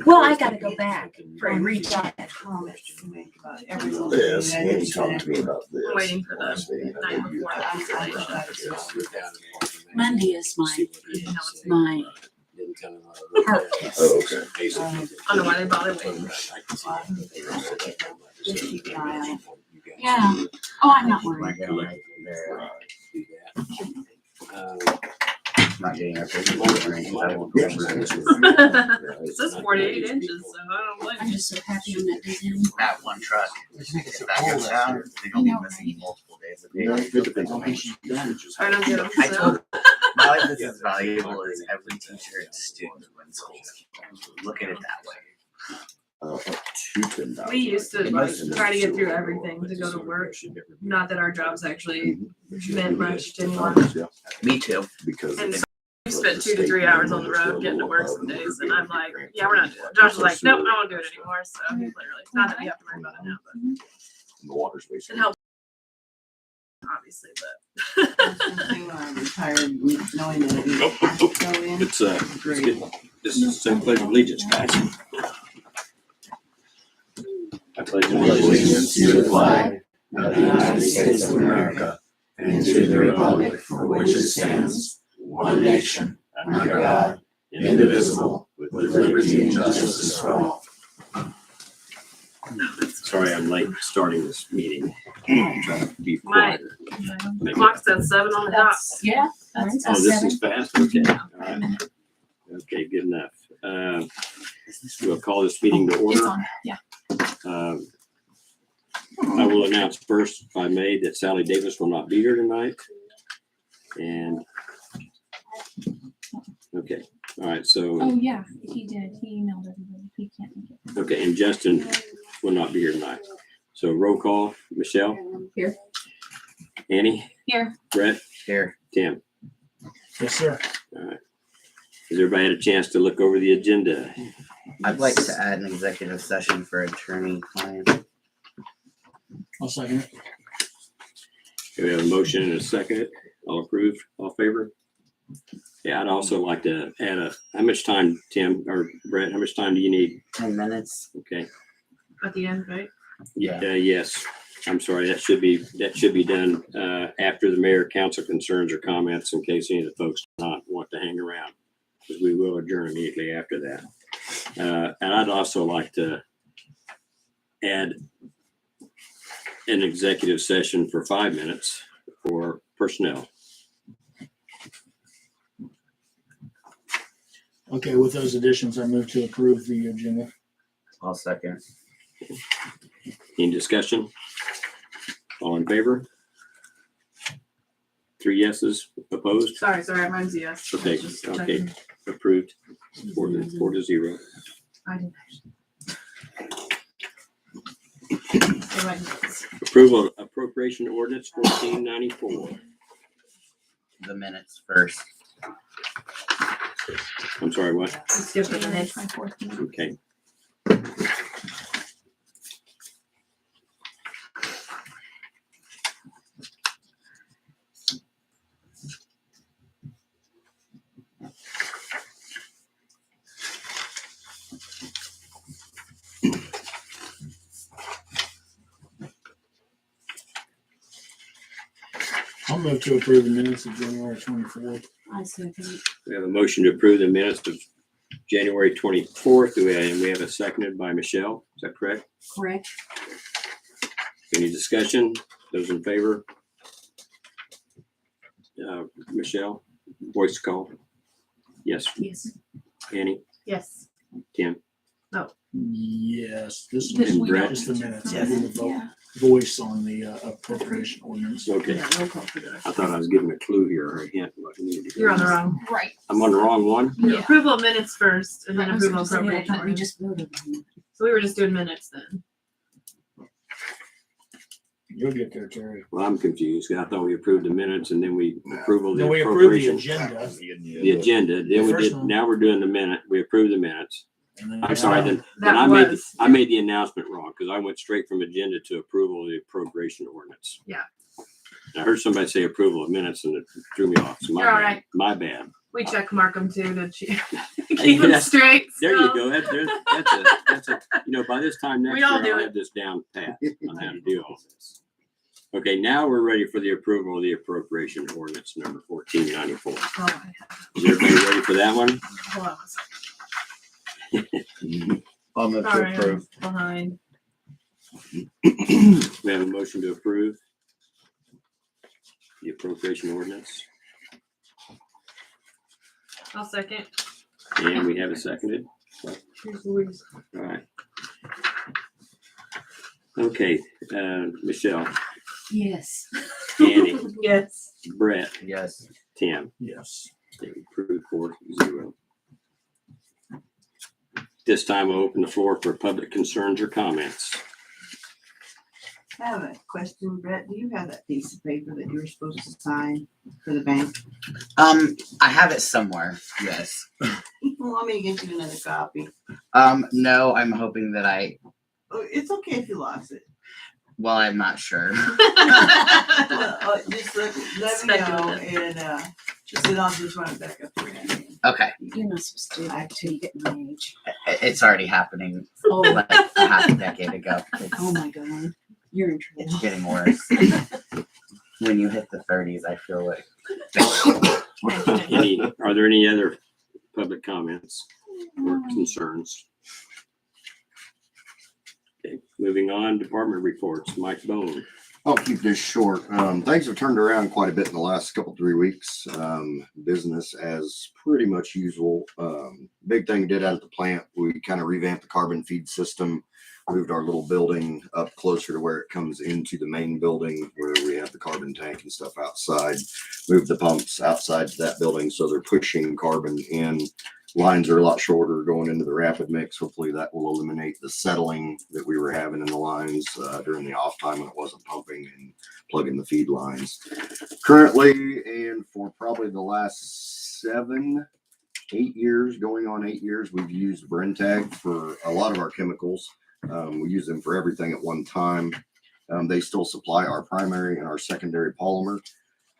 Well, I gotta go back and reach out. Comments to make about Yes, everything. when you talked to me about this. I'm waiting for the last meeting, I night think you before talked that to me about this. Monday is my heart test. Oh, okay. I don't know why they bother waiting. Yeah. Oh, I'm not worried. Not getting our It says 48 inches, so I don't blame I'm you. just so happy I'm not doing That one truck, if that goes down, they're gonna be missing multiple days a day. I don't get them, I so. told my life this is valuable is every teacher and student in school. Look at it that way. Up to 10,000. We used to like try to get through everything to go to work. Not that our jobs actually meant much to anyone. Yeah, Me too. because And it's- we spent 2 to 3 hours on the road getting to work some days, and I'm like, yeah, we're not doing it. Josh was like, nope, I won't do it anymore. So he literally, not that we have to worry about it now, but the water's it basically. helps. Obviously, but I'm retired, knowing that we have to go in. Let's Great. get, this is the pledge of allegiance, guys. I pledge Allegiance to the flag of the United States of America and to the republic for which it stands, one nation, under God, indivisible, with liberty and justice for all. Sorry I'm late starting this meeting. I'm trying to be quiet. the clock says 7 on the dot. Yeah. Mine's Oh, at this 7. is fast? Okay, all right. Okay, good enough. We'll call this meeting to It's order. on, yeah. I will announce first, if I may, that Sally Davis will not be here tonight. And, okay, all right, so, Oh, yeah, he did. He emailed everybody. He can't make it. okay, and Justin will not be here tonight. So roll call, Michelle? Here. Annie? Here. Brett? Here. Tim? Yes, sir. All right. Has everybody had a chance to look over the agenda? I'd like to add an executive session for attorney-client. I'll second it. Okay, we have a motion and a second. All approved, all favor? Yeah, I'd also like to add how much time, Tim or Brett, how much time do you need? 10 minutes. Okay. At the end, right? Yeah. Yes, I'm sorry, that should be done, after the mayor, council concerns or comments in case any of the folks do not want to hang around. Because we will adjourn immediately after that. And I'd also like to add an executive session for 5 minutes for personnel. Okay, with those additions, I move to approve the agenda. I'll second. Any discussion? All in favor? 3 yeses, opposed? Sorry, mine's a yes. Okay, Just okay. checking. Approved, 4-0. I didn't actually. They might know this. Approval of appropriation ordinance 1494. The minutes first. I'm sorry, what? Let's skip the January minutes. 24th meeting. Okay. I'll move to approve the minutes of January 24th. I second. We have a motion to approve the minutes of January 24th. We have a seconded by Michelle. Is that correct? Correct. Any discussion? Those in favor? Michelle, voice call. Yes. Yes. Annie, Yes. Tim, Yes, this This and we Brett. is the minutes. I Yes. did the vote, Yeah. voice on the appropriation ordinance. Okay. Yeah, roll call for that. I thought I was giving a clue here or a hint. What I needed to do. You're on the wrong. Right. I'm on the wrong one? Yeah. Approval of minutes first, and then I was approval of gonna say, appropriation. But we ordinance. just voted on it. So we were just doing minutes then. You'll get there, Terry. Well, I'm confused. I thought we approved the minutes and then we approval the Then we approved the appropriation. agenda. The agenda, then we First did, one. now we're doing the minute, we approved the minutes. and then I'm sorry, then That I was. made the announcement wrong, because I went straight from agenda to approval of the appropriation ordinance. Yeah. I heard somebody say approval of minutes and it threw me off, so You're all right. my bad. We check mark them too to keep them Yeah. straight. There you so. go. That's a, by this time next We year, all do I'll it. have this down pat on how to do all this. Okay, now we're ready for the approval of the appropriation ordinance number 1494. Oh, I have- Is everybody ready for that one? hold on a second. I'll move Sorry, to approve. I'm behind. We have a motion to approve the appropriation ordinance, I'll second. and we have it seconded. Here's Louise. All right. Okay, Michelle, Yes. Annie, Yes. Brett, Yes. Tim. Yes. Okay, approved 4-0. This time I'll open the floor for public concerns or comments. I have a question, Brett. Do you have that piece of paper that you were supposed to sign for the bank? I have it somewhere. Yes. Want me to get you another copy? No, I'm hoping that Oh, it's okay if you lost it. well, I'm not sure. Well, just let me know and just sit on this one back up here. Okay. You're not supposed to do that till you get my age. It's already happening Oh, like a half a decade ago. oh my God. You're in trouble. It's getting worse. When you hit the 30s, I feel like. Are there any other public comments or concerns? Okay, moving on, department reports. Mike Bone. I'll keep this short. Things have turned around quite a bit in the last 3 weeks. Business as pretty much usual. Big thing we did out at the plant, we kind of revamped the carbon feed system, moved our little building up closer to where it comes into the main building where we have the carbon tank and stuff outside, moved the pumps outside to that building so they're pushing carbon in. Lines are a lot shorter going into the rapid mix. Hopefully that will eliminate the settling that we were having in the lines during the off time when it wasn't pumping and plugging the feed lines. Currently, and for probably the last 7-8 years, going on 8 years, we've used Brentag for a lot of our chemicals. We use them for everything at one time. They still supply our primary and our secondary polymer.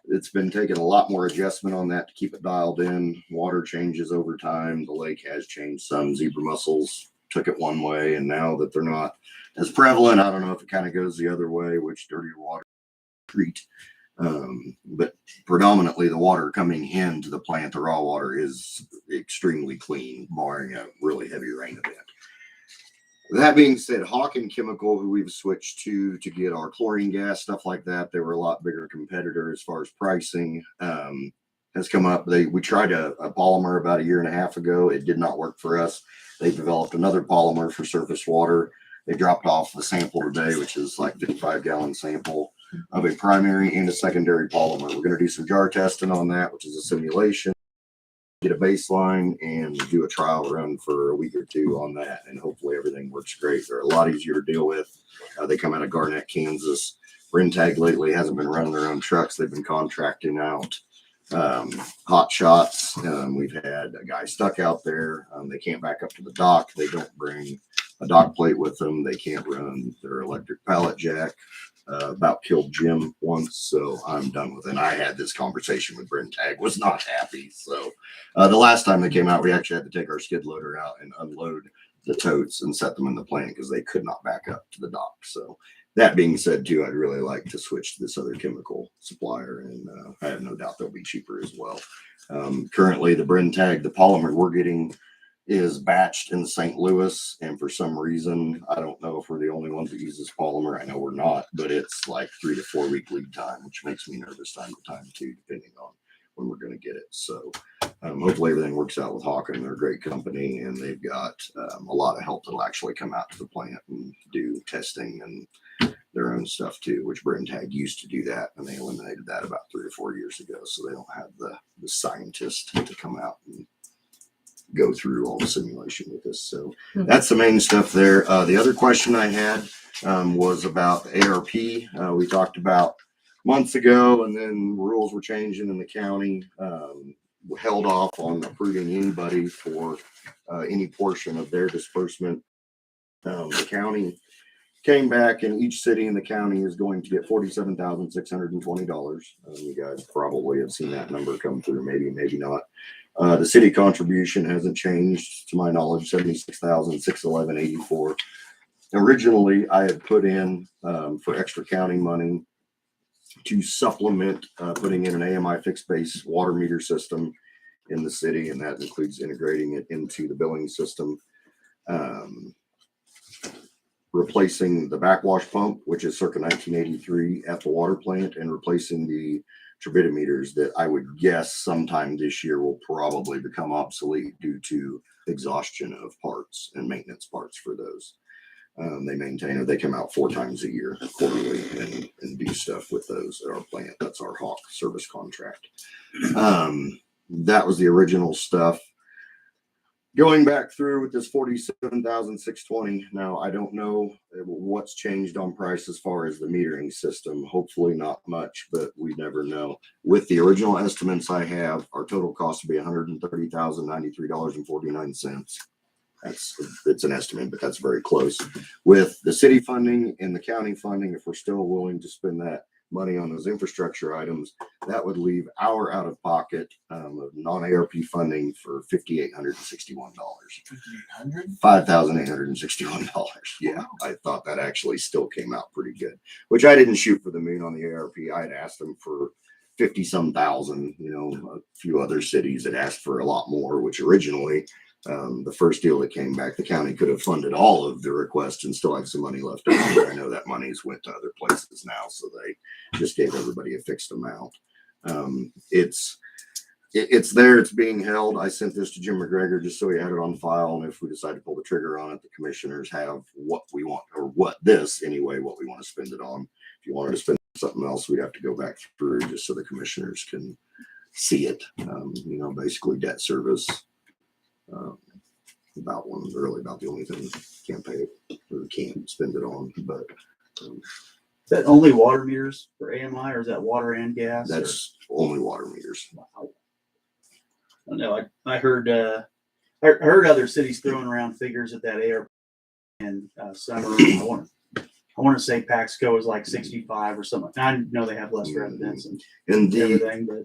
It's been taking a lot more adjustment on that to keep it dialed in. Water changes over time. The lake has changed some. Zebra mussels took it one way, and now that they're not as prevalent, I don't know if it kind of goes the other way, which dirtier water treat. But predominantly the water coming into the plant, the raw water, is extremely clean, barring a really heavy rain event. That being said, Hawken Chemical, who we've switched to get our chlorine gas, stuff like that, they were a lot bigger competitor as far as pricing, has come up. We tried a polymer about 1.5 years ago. It did not work for us. They developed another polymer for surface water. They dropped off a sample today, which is like 55-gallon sample of a primary and a secondary polymer. We're going to do some jar testing on that, which is a simulation. Get a baseline and do a trial run for a week or 2 on that, and hopefully everything works great. They're a lot easier to deal with. They come out of Garnett, Kansas. Brentag lately hasn't been running their own trucks. They've been contracting out hot shots. We've had a guy stuck out there. They can't back up to the dock. They don't bring a dock plate with them. They can't run their electric pallet jack. About killed Jim once, so I'm done with it. And I had this conversation with Brentag, was not happy. So the last time they came out, we actually had to take our skid loader out and unload the totes and set them in the plant because they could not back up to the dock. So that being said, too, I'd really like to switch to this other chemical supplier, and I have no doubt they'll be cheaper as well. Currently, the Brentag, the polymer we're getting is batched in St. Louis, and for some reason, I don't know if we're the only ones that use this polymer. I know we're not, but it's like 3 to 4 week lead time, which makes me nervous time to time too, depending on when we're going to get it. So hopefully everything works out with Hawken. They're a great company, and they've got a lot of help that'll actually come out to the plant and do testing and their own stuff too, which Brentag used to do that, and they eliminated that about 3 or 4 years ago. So they don't have the scientists to come out and go through all the simulation with us. So that's the main stuff there. The other question I had was about ARP. We talked about months ago, and then rules were changing in the county. Held off on approving anybody for any portion of their disbursement. The county came back, and each city in the county is going to get $47,620. You guys probably have seen that number come through, maybe not. The city contribution hasn't changed to my knowledge, 76,611.84. Originally, I had put in for extra county money to supplement putting in an AMI fixed base water meter system in the city, and that includes integrating it into the billing system. Replacing the backwash pump, which is circa 1983 at the water plant, and replacing the turbidimeters that I would guess sometime this year will probably become obsolete due to exhaustion of parts and maintenance parts for those. They maintain it. They come out 4 times a year quarterly and do stuff with those at our plant. That's our Hawk service contract. That was the original stuff. Going back through with this 47,620. Now, I don't know what's changed on price as far as the metering system. Hopefully not much, but we never know. With the original estimates I have, our total cost would be $130,093.49. It's an estimate, but that's very close. With the city funding and the county funding, if we're still willing to spend that money on those infrastructure items, that would leave our out of pocket of non-ARP funding for $5,861. $5,861. Yeah, I thought that actually still came out pretty good, which I didn't shoot for the moon on the ARP. I'd asked them for 50 some thousand. You know, a few other cities had asked for a lot more, which originally the first deal that came back, the county could have funded all of the requests and still have some money left over. I know that money's went to other places now, so they just gave everybody a fixed amount. It's there, it's being held. I sent this to Jim McGregor just so he had it on file, and if we decide to pull the trigger on it, the commissioners have what we want, or what we want to spend it on. If you wanted to spend something else, we'd have to go back through just so the commissioners can see it. Basically debt service. About the only thing can't pay or can't spend it on. But is that only water meters for AMI, or is that water and gas? That's only water meters. Wow. I know. I heard other cities throwing around figures at that ARP and summer. I want to say Paxco is like 65 or something. I know they have less residents and everything, but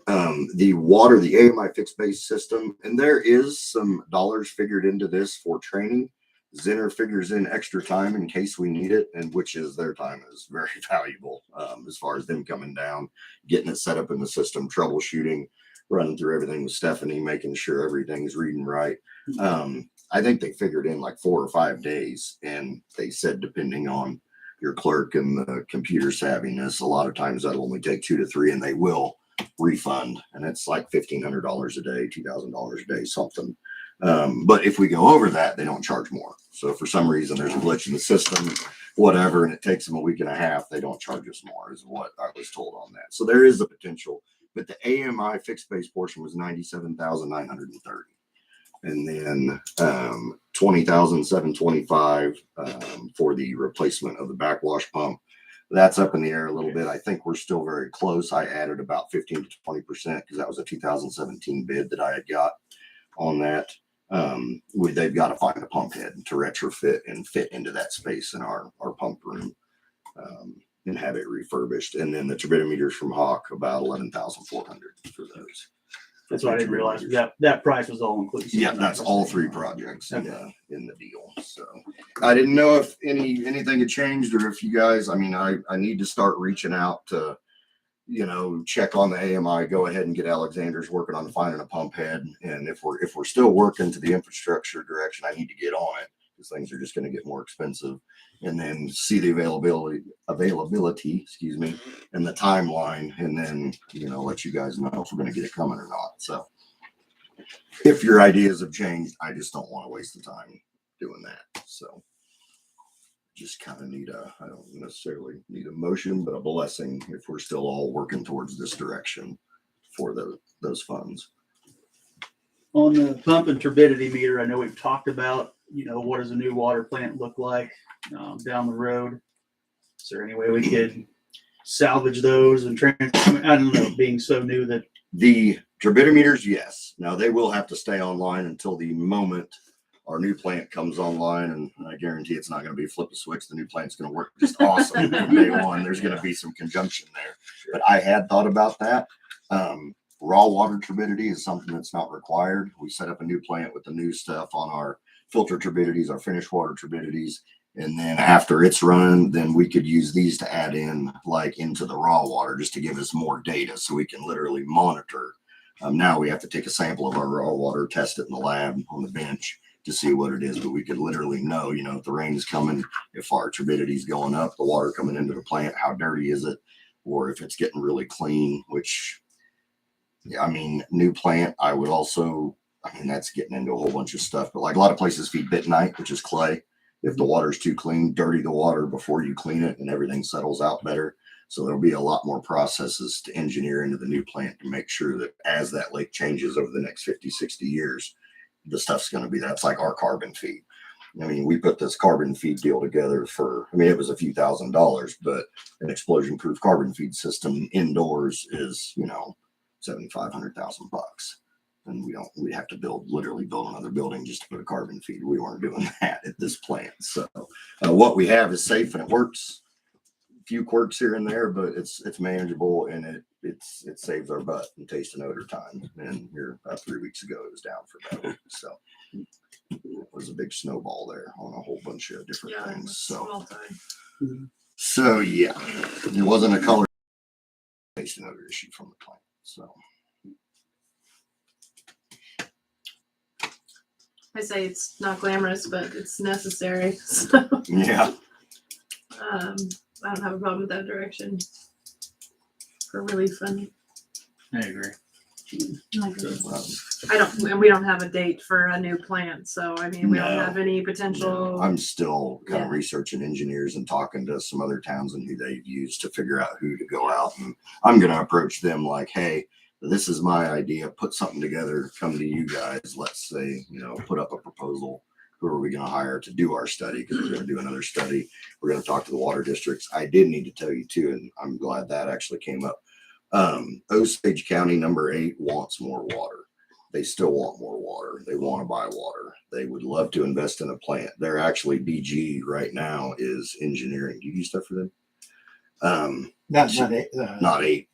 the water, the AMI fixed base system, and there is some dollars figured into this for training. Zinner figures in extra time in case we need it, and which is their time is very valuable as far as them coming down, getting it set up in the system, troubleshooting, running through everything with Stephanie, making sure everything's reading right. I think they figured in like 4 or 5 days, and they said depending on your clerk and the computer savviness, a lot of times that'll only take 2 to 3, and they will refund, and it's like $1,500 a day, $2,000 a day, something. But if we go over that, they don't charge more. So if for some reason there's a glitch in the system, whatever, and it takes them a week and a half, they don't charge us more, is what I was told on that. So there is a potential, but the AMI fixed base portion was $97,930. And then $20,725 for the replacement of the backwash pump. That's up in the air a little bit. I think we're still very close. I added about 15 to 20% because that was a 2017 bid that I had got on that. They've got to find a pump head to retrofit and fit into that space in our pump room and have it refurbished. And then the turbidimeters from Hawk, about $11,400 for those. that's what I didn't realize. That price was all inclusive. Yeah, that's all 3 projects in the deal. So I didn't know if anything had changed, or if you guys, I need to start reaching out to, check on the AMI, go ahead and get Alexander's working on finding a pump head. And if we're still working to the infrastructure direction, I need to get on it because things are just going to get more expensive, and then see the availability, and the timeline, and then, let you guys know if we're going to get it coming or not. So if your ideas have changed, I just don't want to waste the time doing that. So just kind of I don't necessarily need a motion, but a blessing if we're still all working towards this direction for those funds. On the pump and turbidity meter, I know we've talked about, what does a new water plant look like down the road? Is there any way we could salvage those and I don't know, being so new that the turbidimeters, yes. Now they will have to stay online until the moment our new plant comes online, and I guarantee it's not going to be flip a switch. The new plant's going to work just awesome from day one. There's going to be some conjunction there, but I had thought about that. Raw water turbidity is something that's not required. We set up a new plant with the new stuff on our filter turbidities, our finished water turbidities. And then after it's run, then we could use these to add in like into the raw water just to give us more data so we can literally monitor. Now we have to take a sample of our raw water, test it in the lab on the bench to see what it is, but we could literally know, you know, if the rain is coming, if our turbidity is going up, the water coming into the plant, how dirty is it, or if it's getting really clean, which, yeah, I mean, new plant, I would also, I mean, that's getting into a whole bunch of stuff, but like a lot of places feed bentonite, which is clay. If the water's too clean, dirty the water before you clean it and everything settles out better. So there'll be a lot more processes to engineer into the new plant to make sure that as that lake changes over the next 50, 60 years, the stuff's going to be, that's like our carbon feed. I mean, we put this carbon feed deal together for, I mean, it was a few $1,000s, but an explosion proof carbon feed system indoors is, you know, $7,500,000. And we have to literally build another building just to put a carbon feed. We weren't doing that at this plant. So what we have is safe and it works. A few quirks here and there, but it's manageable and it saves our butt in taste and odor time. And here about 3 weeks ago, it was down for about a week. So it was a big snowball there on a whole bunch of different things. So yeah, it wasn't a color taste and odor issue from the plant. So. I say it's not glamorous, but it's necessary. So Yeah. I don't have a problem with that direction for relief fund. I agree. And we don't have a date for a new plant, so I mean, we don't have any potential. I'm still kind of Yeah. researching engineers and talking to some other towns and who they've used to figure out who to go out. And I'm going to approach them like, hey, this is my idea. Put something together. Come to you guys. Let's say, you know, put up a proposal. Who are we going to hire to do our study? Because we're going to do another study. We're going to talk to the water districts. I did need to tell you too, and I'm glad that actually came up. Osage County number 8 wants more water. They still want more water. They want to buy water. They would love to invest in a plant. They're actually BG right now is engineering. Do you do stuff for them? Not 8.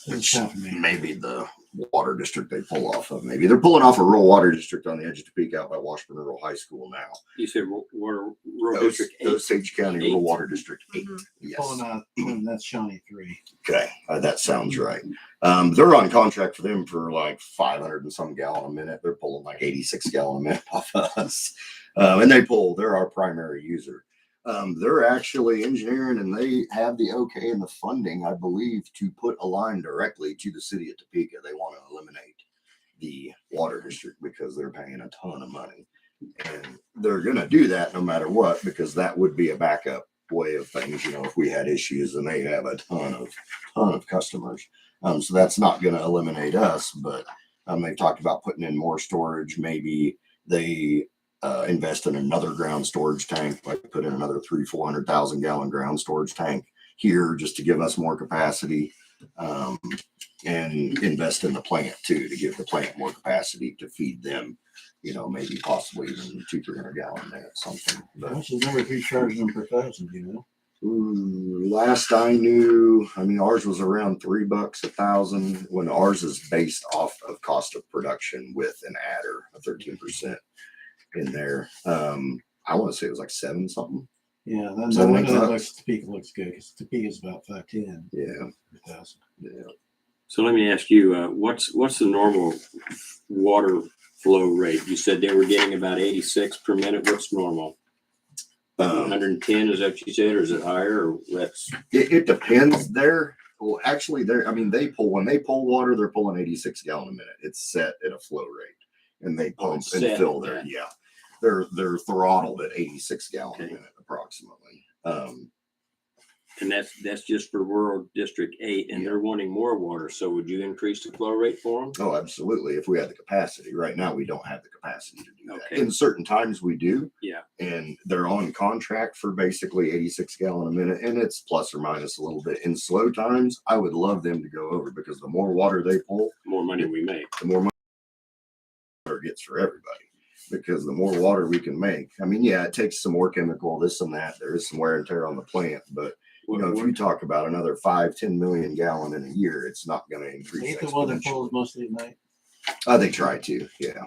Which maybe the water district they pull off of. Maybe they're pulling off a rural water district on the edge of Topeka out by Washburn Rural High School now. You said rural district 8? Osage County Rural Water District 8. Mhm. Yes. That's Shawnee 3. Okay, that sounds right. They're on contract for them for like 500 and some gallon a minute. They're pulling like 86 gallon a minute off of us. And they're our primary user. They're actually engineering and they have the okay and the funding, I believe, to put a line directly to the city of Topeka. They want to eliminate the water district because they're paying a ton of money. And they're going to do that no matter what, because that would be a backup way of things, you know, if we had issues and they have a ton of customers. So that's not going to eliminate us, but they've talked about putting in more storage. Maybe they invest in another ground storage tank, like put in another 300,000-400,000 gallon ground storage tank here just to give us more capacity, and invest in the plant too, to give the plant more capacity to feed them, you know, maybe possibly even 200-300 gallon a minute, something. But What's the number 3 charging them per thousand, you know? last I knew, I mean, ours was around $3 1,000 when ours is based off of cost of production with an adder of 13% in there. I want to say it was like 7 something. Yeah, So Topeka looks good because Topeka's about 510 Yeah. per thousand. Yeah. So let me ask you, what's the normal water flow rate? You said they were getting about 86 per minute. What's normal? 110, is that what you said, or is it higher, or that's? It depends there. Well, actually, when they pull water, they're pulling 86 gallon a minute. It's set at a flow rate, and they pump it's and set fill at there. that. Yeah, they're throttled at 86 gallon a Okay. minute approximately. And that's just for rural district 8, and they're wanting more water. So would you increase the flow rate for them? Oh, absolutely. If we had the capacity. Right now, we don't have the capacity to do that. Okay. In certain times, we do. Yeah. And they're on contract for basically 86 gallon a minute, and it's plus or minus a little bit. In slow times, I would love them to go over, because the more water they pull, More money we make. the more money it gets for everybody. Because the more water we can make, I mean, yeah, it takes some more chemical, this and that. There is some wear and tear on the plant, but You know, if you talk about another 5-10 million gallon in a year, it's not gonna increase Ain't the one that exponentially. falls mostly at night. They try to, yeah.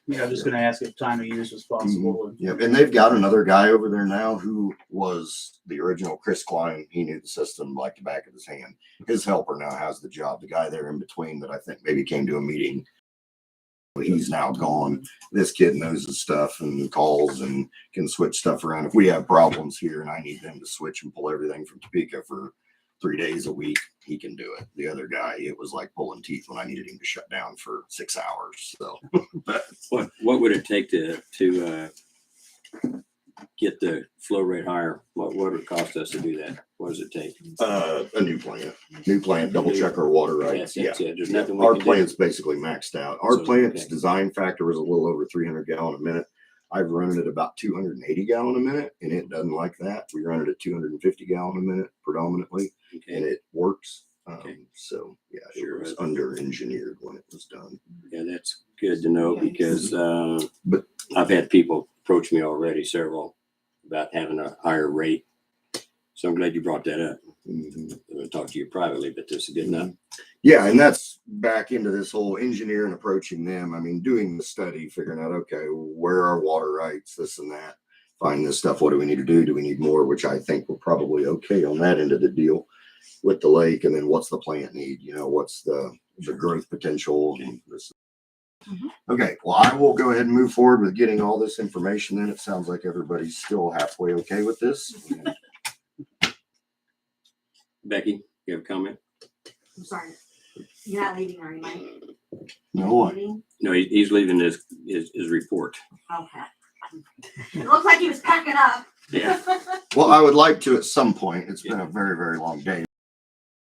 Yeah, I'm just gonna ask if time of use was possible. and- Yep, and they've got another guy over there now who was the original Chris Klein. He knew the system like the back of his hand. His helper now has the job. The guy there in between that I think maybe came to a meeting. He's now gone. This kid knows his stuff and calls and can switch stuff around. If we have problems here and I need them to switch and pull everything from Topeka for 3 days a week, he can do it. The other guy, it was like pulling teeth when I needed him to shut down for 6 hours. So, What would it take to get the flow rate higher? What would it cost us to do that? What does it take? a new plant, double check our water rights. Yeah. That's it. There's nothing we Our can do. plant's basically maxed out. Our So, plant's okay. design factor was a little over 300 gallon a minute. I've run it at about 280 gallon a minute, and it doesn't like that. We run it at 250 gallon a minute predominantly, and Okay. it works. Okay. So yeah, Sure. it was under engineered when it was done. Yeah, that's good to know because But- I've had people approach me already, several, about having a higher rate. So I'm glad you brought that up. Mhm. I'm going to talk to you privately, but this is good enough. Yeah, and that's back into this whole engineer and approaching them. I mean, doing the study, figuring out, okay, where are water rights, this and that. Find this stuff. What do we need to do? Do we need more? Which I think we're probably okay on that end of the deal with the lake. And then what's the plant need? You know, what's the growth potential? And this. Okay, well, I will go ahead and move forward with getting all this information in. It sounds like everybody's still halfway okay with this. And Becky, you have a comment? I'm sorry. You're not leaving, are you, Mike? no one. Leaving? No, he's leaving his report. Okay. It looks like he was packing up. Yeah. Well, I would like to at some point. It's been a very, very long day.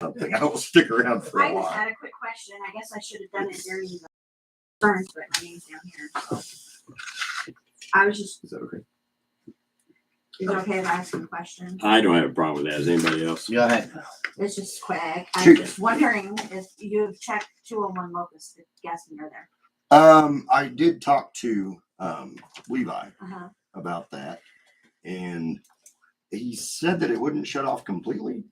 Something I will stick around for I a just while. had a quick question. I guess I should have done it during the turns, but my name's down here. So. I was just, Is that okay? is it okay if I ask you a question? I don't have a problem with that. Is anybody else? Go ahead. It's just quick. I'm Shoot. just wondering if you've checked 201 Locust, if gas meter there. I did talk to Levi Uh-huh. about that, and he said that it wouldn't shut off completely.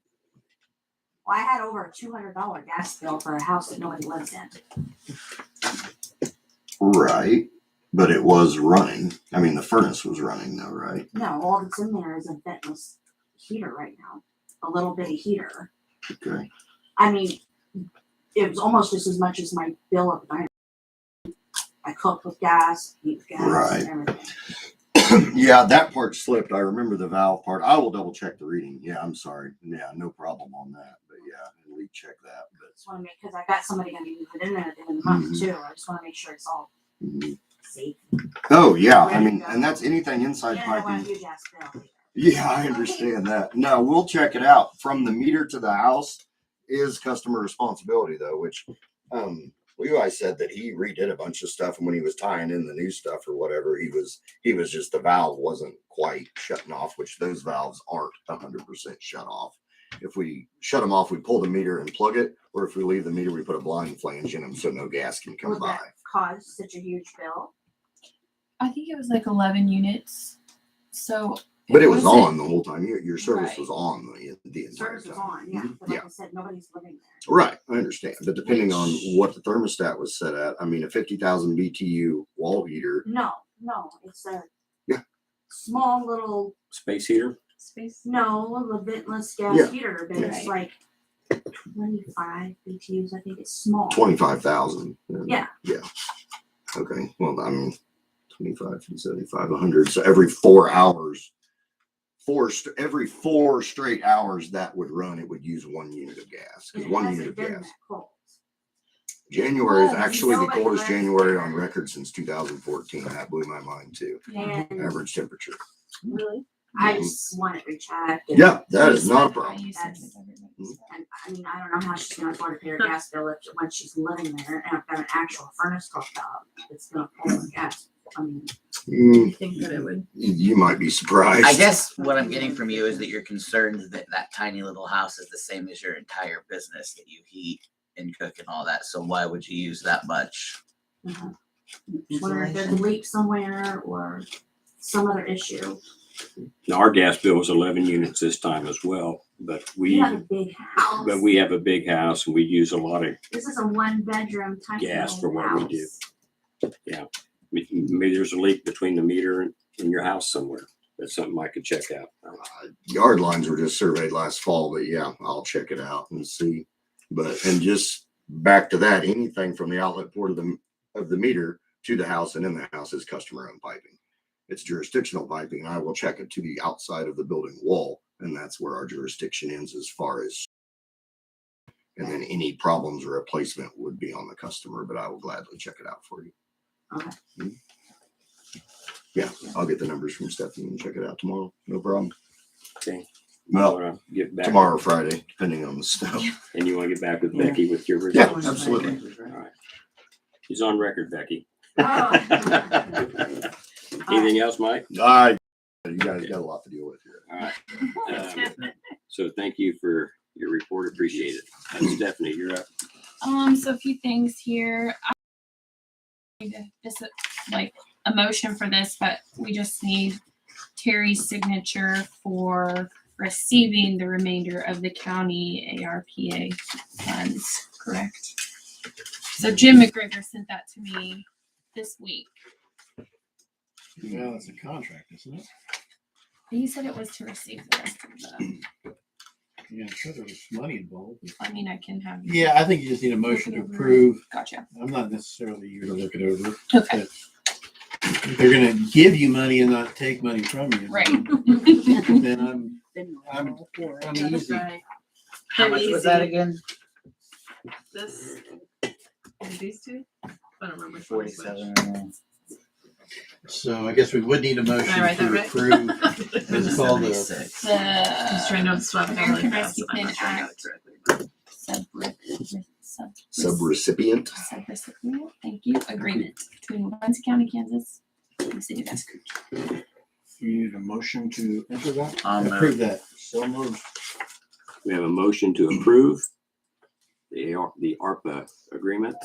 Well, I had over a $200 gas bill for a house that nobody lives in. Right, but it was running. I mean, the furnace was running though, right? No, all that's in there is a ventless heater right now. A little bitty heater. Okay. I mean, it was almost just as much as my bill at the diner. I cooked with gas, eat with gas, Right. and everything. Yeah, that part slipped. I remember the valve part. I will double check the reading. Yeah, I'm sorry. Yeah, no problem on that. But yeah, we check that. Just want to make, because I got somebody going to use it in there at the end of the month Mhm. too. I just want to make sure it's all Mhm. safe. Oh yeah, I Ready to mean, go. and that's anything inside And I want piping. a huge gas bill. Yeah, I understand that. No, we'll check it out. From the meter to the house is customer responsibility though, which Levi said that he redid a bunch of stuff, and when he was tying in the new stuff or whatever, he was just, the valve wasn't quite shutting off, which those valves aren't 100% shut off. If we shut them off, we pull the meter and plug it, or if we leave the meter, we put a blind flange in them so no gas can come Would by. that cause such a huge bill? I think it was like 11 units. So. But it was wasn't- on the whole time. Your service Right. was on the entire Service is time. on, yeah. Mhm. But like I said, nobody's living there. Right, I understand. But depending on Which- what the thermostat was set at, I mean, a 50,000 BTU wall heater. No, it's a Yeah. small little, Space heater? Space. no, the ventless gas Yeah. heater, but it's Right. like 25 BTUs. I think it's small. 25,000. Yeah. Yeah. Okay. Well, I mean, 25, 75, 100. So every 4 hours, every 4 straight hours that would run, it would use 1 unit of gas. And Because it 1 hasn't unit of been gas. that cold. January is Well, actually the nobody coldest lives January there. on record since 2014. That blew my mind too. And Average temperature. Really? I just want it rechecked. and- Yeah, that is not a problem. That's- problem. And I mean, I don't know how she's gonna afford to pay her gas bill when she's living there, and I've got an actual furnace hooked up. It's gonna pull the gas. I mean, Mm, I think that it would. you might be surprised. I guess what I'm getting from you is that you're concerned that that tiny little house is the same as your entire business, that you heat and cook and all that. So why would you use that much? just wondering if there's a leak somewhere or some other issue. Now, our gas bill was 11 units this time as well. but You have a big house. we have a big house and we use a lot of This is a 1-bedroom type gas of for what we do. house. Maybe there's a leak between the meter and your house somewhere. That's something I could check out. Yard lines were just surveyed last fall, but yeah, I'll check it out and see. And just back to that, anything from the outlet port of the meter to the house and in the house is customer owned piping. It's jurisdictional piping, and I will check it to the outside of the building wall, and that's where our jurisdiction ends as far as. And then any problems or replacement would be on the customer, but I will gladly check it out for you. Okay. Yeah, I'll get the numbers from Stephanie and check it out tomorrow. No problem. Okay. Well, Wanna get back tomorrow or Friday, depending on the stuff. And you want to get back with Becky with your Yeah, results? absolutely. All right. She's on record, Becky. Oh. Anything else, Mike? You guys got a lot to deal with here. All right. So thank you for your report. Appreciate it. Stephanie, you're up. So a few things here. I need this like a motion for this, but we just need Terry's signature for receiving the remainder of the county ARPA funds, correct? So Jim McGregor sent that to me this week. Yeah, that's a contract, isn't it? He said it was to receive the rest of the, Yeah, I'm sure there was money involved. I mean, I can have. Yeah, I think you just need a motion to approve. Gotcha. I'm not necessarily here to look it over. Okay. If they're gonna give you money and not take money from you. Right. Then I'm easy. Right. How much was that again? This, these two? I don't remember. which one is which. 47. So I guess we would need a motion Did I write that to right? approve. It's called the 76. Just trying to swap it American really Rescue fast, and I'm not Plan sure I got it correctly. Subrecipient. Subrecipient, thank you, agreement between Valencia County, Kansas, and the city of Escooch. You need a motion to enter that? Approve that. So moved. We have a motion to approve the ARPA agreement.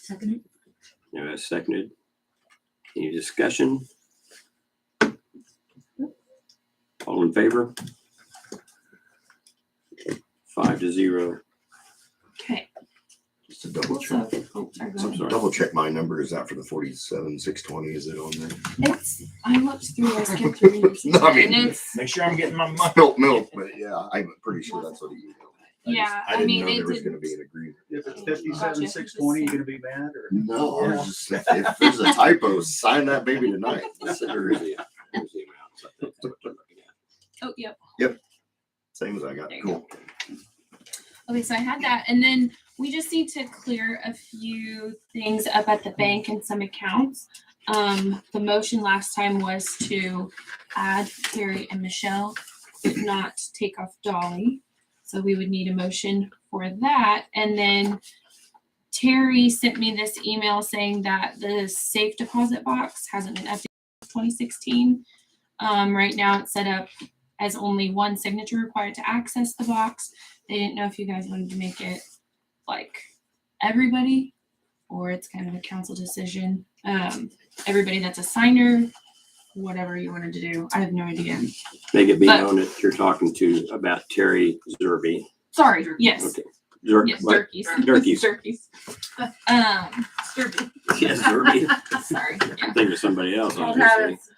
Second. Seconded. Any discussion? All in favor? 5-0. Okay. Just to double check. Oh, sorry, go I'm ahead. sorry. Double check my number. Is that for the 47,620? Is it on there? It's, I looked through, I skipped through yours, No, I mean- and it's, Make sure I'm getting my money. Milk, but yeah, I'm pretty sure that's what he emailed. yeah, I I didn't mean, know it there was gonna didn't. be an agreement. If it's 57,620, you gonna be mad or? No, I was just, if there's a typo, sign that baby tonight. Here's the amount. I think that's what they're looking at. Oh, yep. Same as I got. There you Cool. Okay, so I had that, and then we just need to clear a few things up at the bank and some accounts. The motion last time was to add Terry and Michelle, but not take off Dolly. So we would need a motion for that. And then Terry sent me this email saying that the safe deposit box hasn't been updated since 2016. Right now it's set up as only one signature required to access the box. They didn't know if you guys wanted to make it like everybody, or it's kind of a council decision. Everybody that's a signer, whatever you wanted to do. I have no idea. Make it be But- known that you're talking to about Terry Zerby. Sorry. Yes. Okay. Yes. What? Durkees. Durkees. Durkees. Sturdy. Yes, Zerby. Sorry. I'm thinking of somebody else, Old obviously. habits.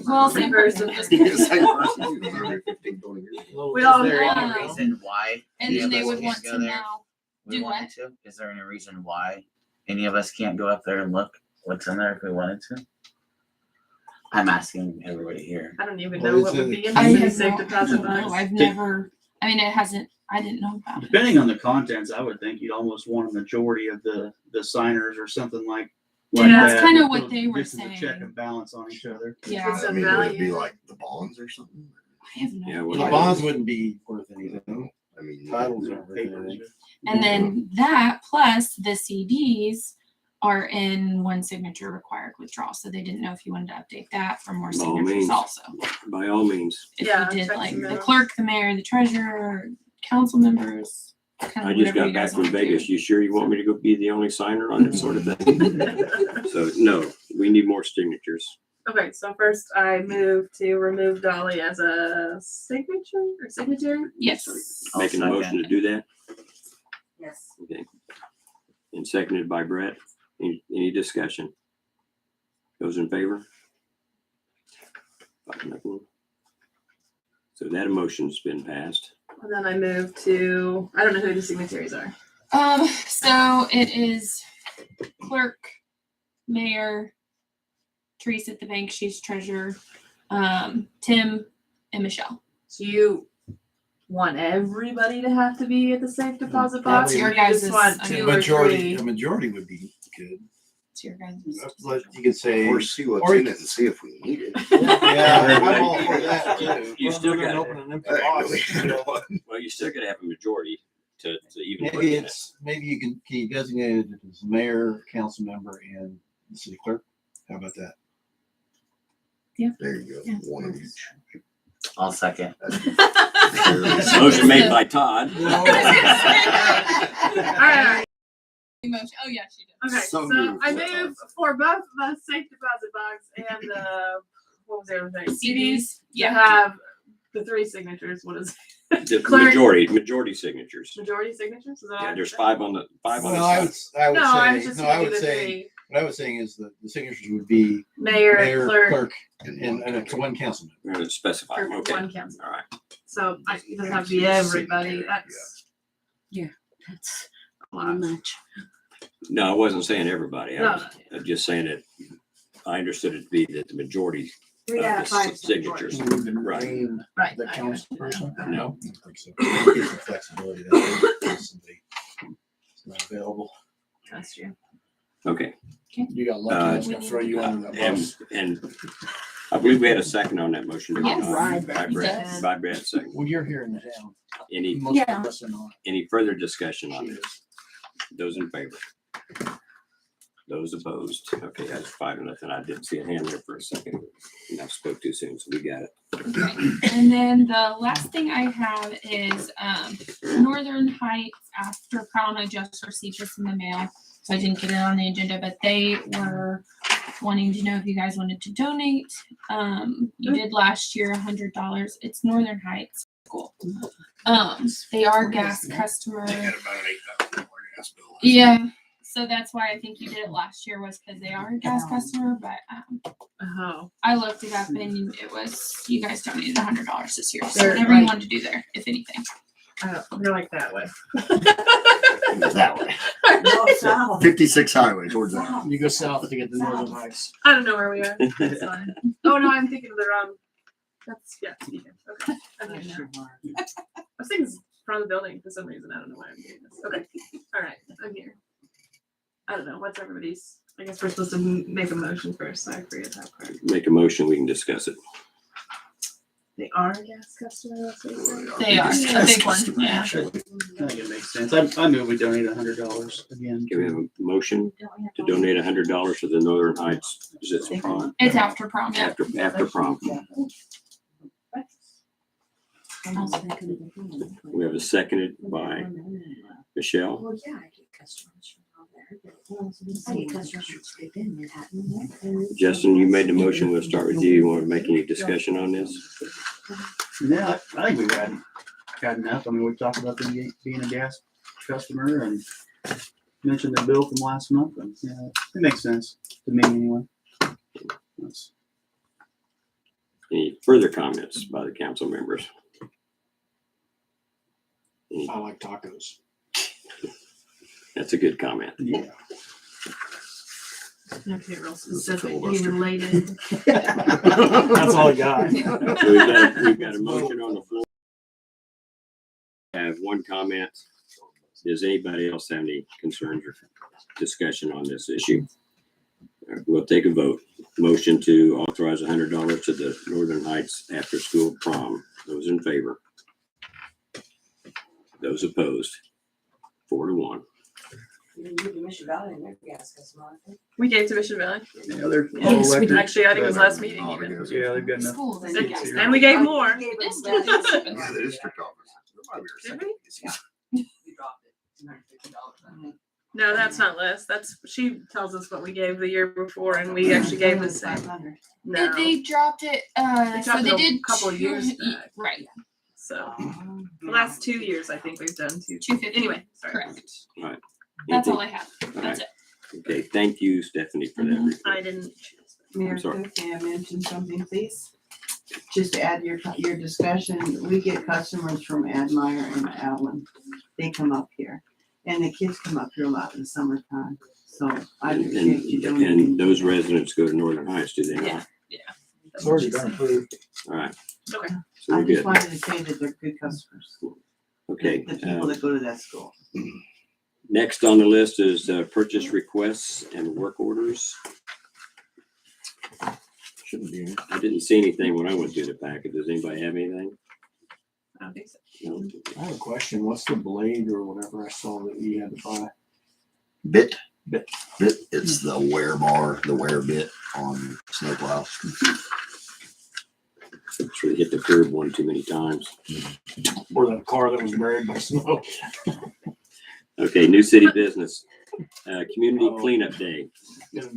Well, Same same person. person. Same person. 15, 20 years. We all Is there know. any reason why And any then of they us would can't want go to there? know. We Do wanted to? Is there any reason why any of us can't go up there and look what's in there if we wanted to? I'm asking everybody here. I don't even Well, know it's what would a- be in I the have safe no, deposit I don't know. box. I've never. I mean, it hasn't. I didn't know about it. Depending on the contents, I would think you'd almost want a majority of the signers or something like Yeah, that's that, kinda with what those- they were just as a check saying. and balance on each other. Yeah, It's I a mean, would it be value. like the bonds or something? I have no. Yeah, idea. well, The bonds wouldn't be worth anything. I mean, Titles aren't worth Papers. anything. And then that plus the CDs are in one signature required withdrawal. So they didn't know if you wanted to update that for more By all signatures means. also. By all means. If Yeah, you did check like some the notes. clerk, the mayor, the treasurer, council members. Kind I of just whatever got you back guys from want to Vegas. do. You sure you want me to go be the only signer on it sort of thing? So no, we need more signatures. Okay, so first I move to remove Dolly as a signature or signatory. Yes. Making a motion to do that, Yes. okay. And seconded by Brett. Any discussion? Those in favor? 5-0. So that motion's been passed. And then I move to, I don't know who the signatories are. So it is clerk, mayor, Teresa at the bank, she's treasurer, Tim and Michelle. So you want everybody to have to be at the safe deposit box? That's your or you just guys' want I two mean, or Majority, three? a majority would be good. It's your guys'. But you could say. Or see what's or in you it and see if we need it. Yeah, I'm all for that too. You still Rather than gotta- open an empty box, you know. Well, you still gotta have a majority to even look Maybe at it. it's, maybe can you designate it as mayor, council member, and the city clerk? How about that? There you go, one of each. I'll second. Motion made by Todd. All right. Emotion. Oh yeah, she did. Okay, So so moved. I move for both the safe deposit box and the, what was the other thing? CDs to Yeah. have the three signatures. What is The Clerk. majority signatures. majority signatures? Is that Yeah, what there's I five on the Well, I would, side. I would No, I was say, just no, I gonna do would the say, three. what I was saying is that the signatures would be Mayor, mayor, clerk, clerk, and it's one councilman. We're gonna specify for them, okay. one council. All right. So it doesn't have to be everybody. That's That's a lot. much. No, I wasn't saying everybody. No, I'm just saying that I understood it to be that the majority 3 of out the of 5 signatures. We would Right. name right. the I council person. No, I don't think so. It gives the flexibility that if somebody is not available. That's true. Okay, You got lucky, I was gonna throw you under that bus. and I believe we had a second on that motion. did we Yes. not? Right. By Brett, Yes. by Brett, second. Well, you're here in the town. Any, Most Yeah. of us are not. any further discussion on She this? is. Those in favor? Those opposed? Okay, that's 5-0. I didn't see a hand there for a second. And I spoke too soon, so we got it. And then the last thing I have is Northern Heights after prom. I just received this in the mail, so I didn't get it on the agenda, but they were wanting to know if you guys wanted to donate. You did last year $100. It's Northern Heights School. They are gas customer. They had about an $8,000 gas bill. Yeah. So that's why I think you did it last year, was because they are a gas customer, but Oh, I looked it up and it was, you guys donated $100 this year. So They're whatever you like- want to do there, if anything. you're like that way. That way. No, south. 56 highway towards that. You go south to get the Northern Heights. I don't know where we are. That's fine. Oh no, I'm thinking of the wrong. That's yeah. Okay. I'm here now. I was thinking from the building for some reason. I don't know why I'm doing this. Okay. All right. I'm here. I don't know. What's everybody's? I guess we're supposed to make a motion first. So I forget that part. Make a motion, we can discuss it. They are a gas customer. That's what you said? They are a big one. Yeah. I think it makes sense. I move we donate $100 again. Can we have a motion to donate $100 to the Northern Heights? Is it prom? It's after prom. Yeah. After prom. We have a seconded by Michelle. Well, yeah, I get customers from out there. I get customers from Scoop in Manhattan. Justin, you made the motion. We'll start with you. You want to make any discussion on this? Yeah, I think we've had enough. I mean, we've talked about them being a gas customer and mentioned the bill from last month, and yeah, it makes sense to me anyway. That's- Any further comments by the council members? I like tacos. That's a good comment. Yeah. I have to get real specific. Be related. That's all I got. So we've got a motion on the floor. I have one comment. Does anybody else have any concerns or discussion on this issue? We'll take a vote. Motion to authorize $100 to the Northern Heights after school prom. Those in favor? Those opposed? 4-1. You give Mission Valley and their gas customer, I think. We gave to Mission Valley. Yeah, they're Yes, all we electric. Actually, I think it was last meeting Oh, even. because- Yeah, they've got enough. Schools and seats gas. here. And we gave more. You gave This them does that. Yeah, the district office. There might be our Did second we? easiest. You dropped it, $250, I think. No, that's not less. She tells us what we gave the year before, and we actually gave the same. 500. No, They dropped it. They So dropped they it a did couple of years back. Right. so the last 2 years I think we've done 250. Anyway, sorry. Correct. All right. That's Anything- all I have. That's it. Okay, thank you, Stephanie, for that. report. I didn't. Mayor, sorry. may I mention something, please? Just to add your discussion, we get customers from Admire and Allen. They come up here, and the kids come up here a lot in the summertime. So I appreciate you doing. And those residents go to Northern Heights, do they? not? Yeah. It's already been approved. All right. Okay. So I we're just good. wanted to say that they're good customers. Okay. The people that go to that school. Next on the list is purchase requests and work orders. Shouldn't be. I didn't see anything when I went through the packet. Does anybody have anything? I don't think so. No? I have a question. What's the blade or whatever I saw that you had to buy? Bit. Bit. It's the wear bar, the wear bit on snowplow. It's really hit the curb one too many times. Or the car that was buried by snow? Okay, new city business. Community Oh. cleanup day. That's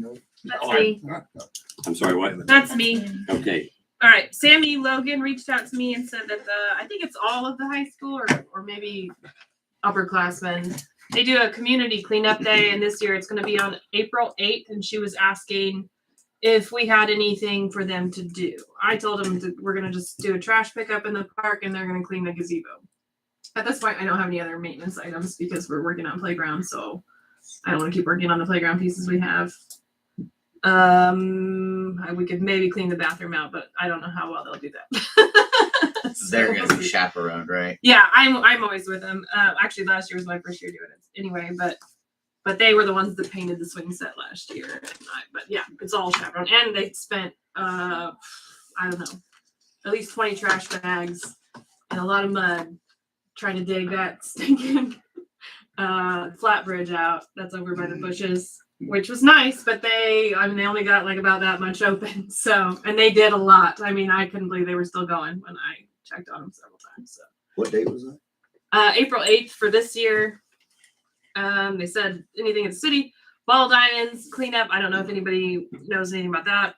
Oh, me. I'm sorry, what? That's me. Okay, All right, Sammy Logan reached out to me and said that I think it's all of the high school or maybe upperclassmen. They do a community cleanup day, and this year it's going to be on April 8th. And she was asking if we had anything for them to do. I told them that we're going to just do a trash pickup in the park, and they're going to clean the gazebo. At this point, I don't have any other maintenance items because we're working on playground, so I don't want to keep working on the playground pieces we have. We could maybe clean the bathroom out, but I don't know how well they'll do that. So They're we'll gonna be see. chaperoned, right? Yeah, I'm always with them. Actually, last year was my first year doing it anyway, but they were the ones that painted the swing set last year. But yeah, it's all chaperone, and they spent I don't know, at least 20 trash bags and a lot of mud trying to dig that stinking flat bridge out that's over by the bushes, which was nice, but they only got like about that much open. So, and they did a lot. I mean, I couldn't believe they were still going when I checked on them several times. So, What date was that? April 8th for this year. They said anything in the city, ball diamonds, cleanup. I don't know if anybody knows anything about that.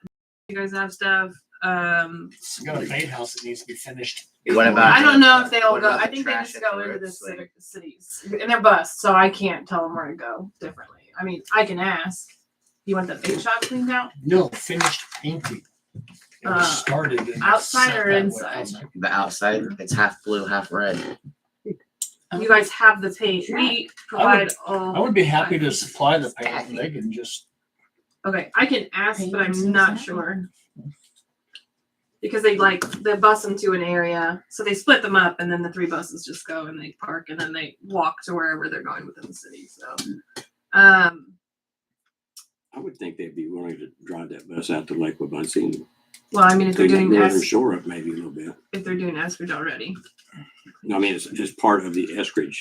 You guys have stuff. It's got a paint house that needs to be finished. What about? I don't know if they'll what go. about I the think they trash just at go the into the road swing? cities, and they're bus, so I can't tell them where to go differently. I mean, I can ask. You want the paint shop cleaned out? No, finished painting. It was started. and outside set or that way. inside? Outside. The outside, it's half blue, half red. You guys have the paint. We provide all. I would be happy to supply the paint and they can just, Okay, I can ask, but I'm not sure. Because they bus them to an area, so they split them up, and then the 3 buses just go and they park, and then they walk to wherever they're going within the city. So, I would think they'd be willing to drive that bus out to Lake Wabunsee and well, I mean, if they're clean doing the northern Eskridge, shore up maybe a little bit. Eskridge already, No, I mean, it's just part of the Eskridge.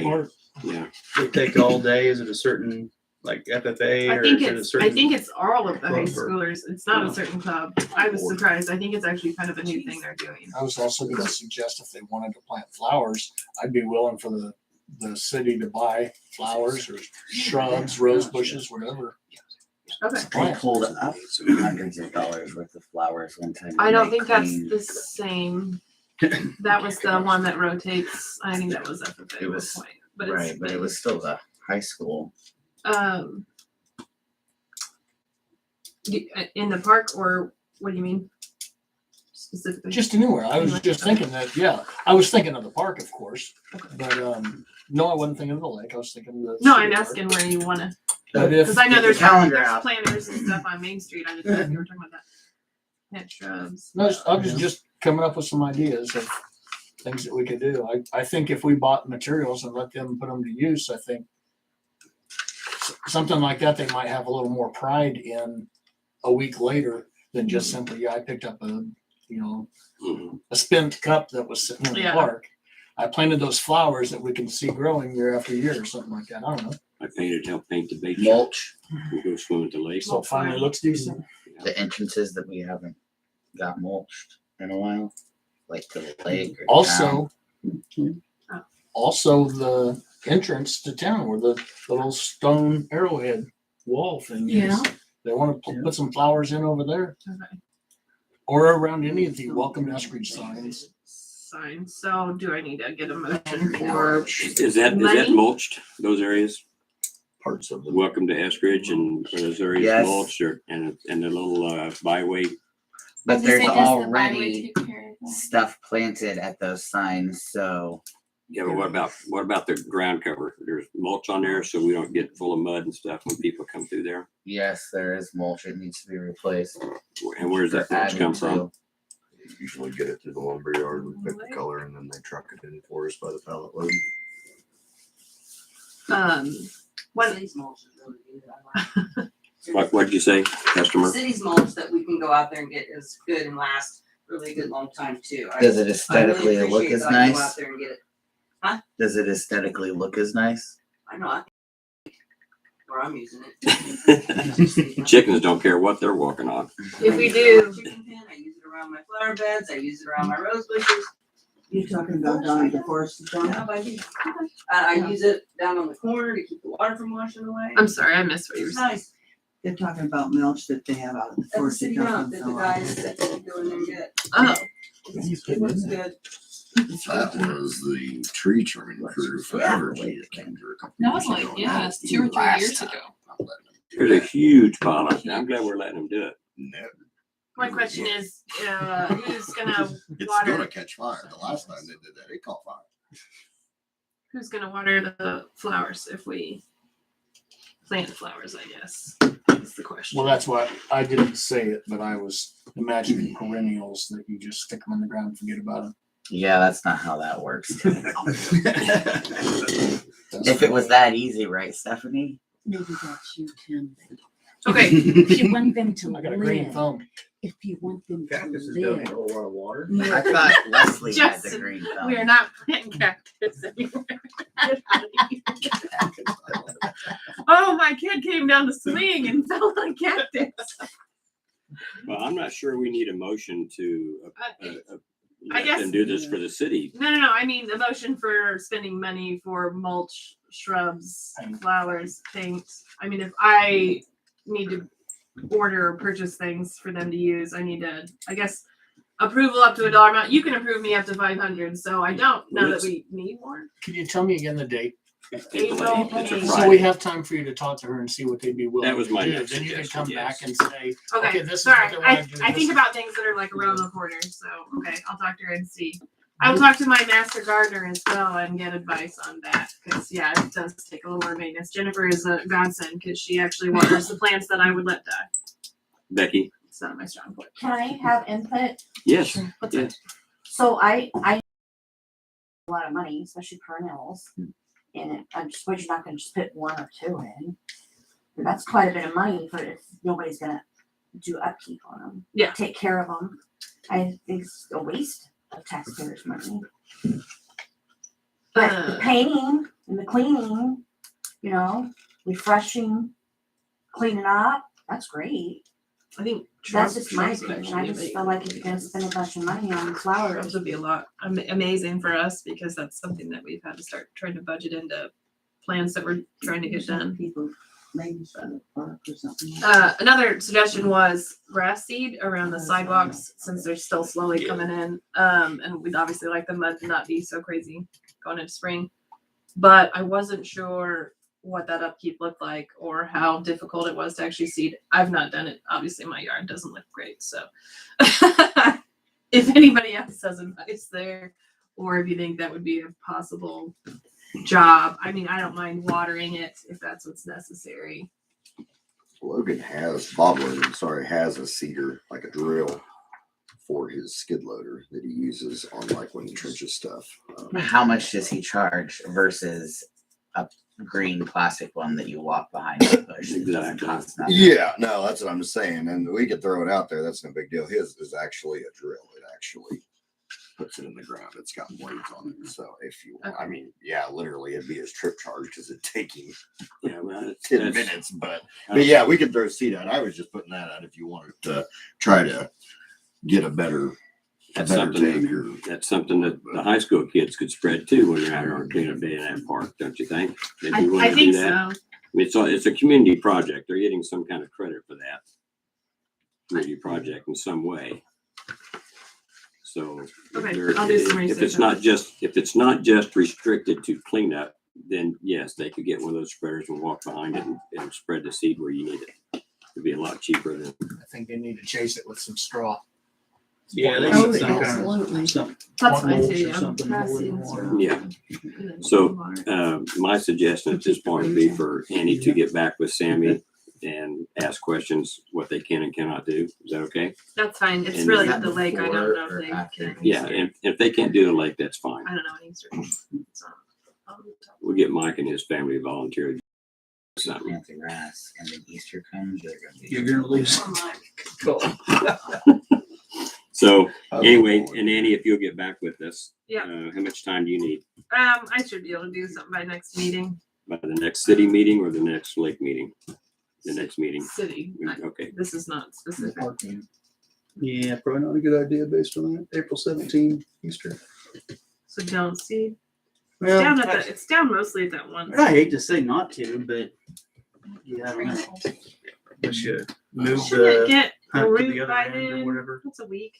or Yeah. They take all day. Is it a certain like FFA I or think is it a it's certain? all of the high club or- schoolers. It's not Oh. a certain club. I was surprised. I think it's actually kind of a new thing they're doing. I was also gonna suggest if they wanted to plant flowers, I'd be willing for the city to buy flowers or shrubs, rose bushes, whatever. Okay. They pulled up hundreds of dollars worth of flowers one time. I and don't they think that's cleaned- the same. That was the one that rotates. I think that was FFA. It was- at one point, but right, it's but it was still the high school. In the park, or what do you mean specifically? Just anywhere. I was just thinking that, yeah, I was thinking of the park, of course, but, no, I wasn't thinking of the lake. I was thinking of the. No, city I'm park. asking where you want to, But if, because I know Get the there's calendar out. planters and stuff on Main Street. I didn't know if you were talking about that. Plant shrubs. no, I was just coming up with some ideas of things that we could do. I think if we bought materials and let them put them to use, I think something like that, they might have a little more pride in a week later than just simply, yeah, I picked up Mhm. a spent cup that was sitting in the Yeah. park. I planted those flowers that we can see growing year after year or something like that. I don't know. I helped paint the bait shop. Mulch, We go swim at the lake. So it finally looks decent. the entrances that we haven't got mulched in a while, like to the lake or the town. Also the entrance to town where the little stone arrowhead wall thing is. Yeah. They want to put some flowers in over there Okay. or around any of the welcome to Eskridge signs. Sign. So do I need to get a motion for Is that money? mulched, those areas? Parts of them. Welcome to Eskridge and are those areas Yes. mulched or, and the little, byway? But Does it there's say, does the byway already take care of that? stuff planted at those signs, so Yeah, but what about the ground cover? There's mulch on there so we don't get full of mud and stuff when people come through there. yes, there is mulch. It needs to be replaced. And where's that mulch Added come from? to. Usually get it to the lumber yard, we pick the color, and then they truck it in for us by the pallet load. What City's mulch is really good. What'd you say, customer? City's mulch that we can go out there and get is good and last really good long time too. Does it I really aesthetically look appreciate as that I can go nice? out there and get it. Does it aesthetically look as nice? I know, or I'm using it. Chickens don't care what they're walking on. if we do? Chicken pen, I use it around my flower beds, I use it around my rose bushes. You talking about down at the forest, John? Yeah, I do. I use it down on the corner to keep the water from washing away. I'm sorry, I missed what you were It's saying. nice. They're talking about mulch that they have out at the At the forest. city dump that the guys that go in there and get. Oh, It looks good. That was the tree trimming crew for Yeah. Evergy that came through a couple That years was ago. like, and yeah, that it's 2 or 3 last years time ago. I'm letting them do There's a that. huge pile of it. I'm glad we're letting them do it. No, my question is, who's gonna it's water? gonna catch fire. The last time they did that, it caught fire. Who's gonna water the flowers if we plant flowers? I guess is the question. Well, that's what, I didn't say it, but I was imagining perennials that you just stick them in the ground and forget about them. Yeah, that's not how that works. If it was that easy, right, Stephanie? Maybe that's you, Tim. Okay. If you want them to I got a green live, thumb. if you want them to Cactuses live. don't need a whole lot of water. I thought Leslie had the Justin, green thumb. We are not planting cactus anymore. Get out of here. Oh, my kid came down the swing and fell on a cactus. Well, I'm not sure we need a motion to, I let guess- them do this for the city. No. I mean, the motion for spending money for mulch, shrubs, Paint. flowers, paint. I mean, if I need to order or purchase things for them to use, I need to, I guess, approval up to a dollar amount. You can approve me up to 500, so I don't know that we need more. Can you tell me again the date? April It's a 8th. So Friday. we have time for you to talk to her and see what they'd be willing That was to my do. next Then you can come suggestion, back yes. and say, Okay, okay, this is sorry. what they want to do. I this think is- about things that are like around the corner. So okay, I'll talk to her and see. I will talk to my master gardener as well and get advice on that because yeah, it does take a little more maintenance. Jennifer is a godsend because she actually waters the plants that I would let die. Becky? It's not my strong point. Can I have input? Yes. What's Yes. it? So I a lot of money, especially perennials, in it. I'm just worried you're not gonna just put 1 or 2 in. And that's quite a bit of money for if nobody's gonna do upkeep on them. Yeah. Take care of them. I think it's a waste of taxpayers' money. But the painting and the cleaning, you know, refreshing, cleaning up, that's great. I think That's just my shrubs would opinion. I actually just be feel like if you're gonna spend a bunch of money on flowers, shrubs would be a lot amazing for us because that's something that we've had to start trying to budget into plans that we're trying to get done. People maybe by the park or something. Another suggestion was grass seed around the sidewalks since they're still slowly coming in. And we'd obviously like the mud to not be so crazy going into spring. But I wasn't sure what that upkeep looked like or how difficult it was to actually seed. I've not done it. Obviously my yard doesn't look great. So if anybody else has advice there, or if you think that would be a possible job, I mean, I don't mind watering it if that's what's necessary. Bob Logan, has a seeder, like a drill for his skid loader that he uses on like when he trenches stuff. How much does he charge versus a green plastic one that you walk behind the bush? It doesn't Exactly. cost nothing. Yeah, no, that's what I'm saying. And we could throw it out there. That's no big deal. His is actually a drill. It actually puts it in the ground. It's got blades on it. So if you, I mean, yeah, literally it'd be his trip charge because it'd take him Yeah, well, 10 minutes. But yeah, we could throw seed out. I was just putting that out if you wanted to try to get a better That's better take something, or. that's something that the high school kids could spread too when you're out on cleanup day in that park, don't you think? They'd be willing I to do think that. so. I mean, it's a community project. They're getting some kind of credit for that. Community project in some way. So if Okay, they're- I'll do some if research it's on not it. just, if it's not just restricted to cleanup, then yes, they could get one of those spreaders and walk behind it and spread the seed where you need it. It'd be a lot cheaper than, I think they need to chase it with some straw. Yeah, they Oh, need some kind absolutely. of, some That's fine potholes too, or yeah. something. Grass to hold it seeds in or- water. yeah. and then So, water. My suggestion at this point would be for Annie to get back with Sammy and ask questions what they can and cannot do. Is that okay? That's fine. It's and really is that the lake. I don't before know or if they after? can. Yeah, and if they can't do the lake, that's fine. I don't know what Easter is. It's not on the top. We'll get Mike and his family to volunteer to do something. Plant the grass and then Easter comes, they're gonna be. You're gonna lose. Cool. So anyway, and Annie, if you'll get back with us. Yeah. How much time do you need? I should be able to do something by next meeting. By the next city meeting or the next lake meeting? The next meeting. City. Okay. This is not specific. Yeah, probably not a good idea based on that. April 17 Easter. So don't see. Well, Down at the, it's down mostly at that one. I hate to say not to, but yeah, I don't know. We should move Shouldn't it the get hunt to the root other by end or then? whatever. It's a week.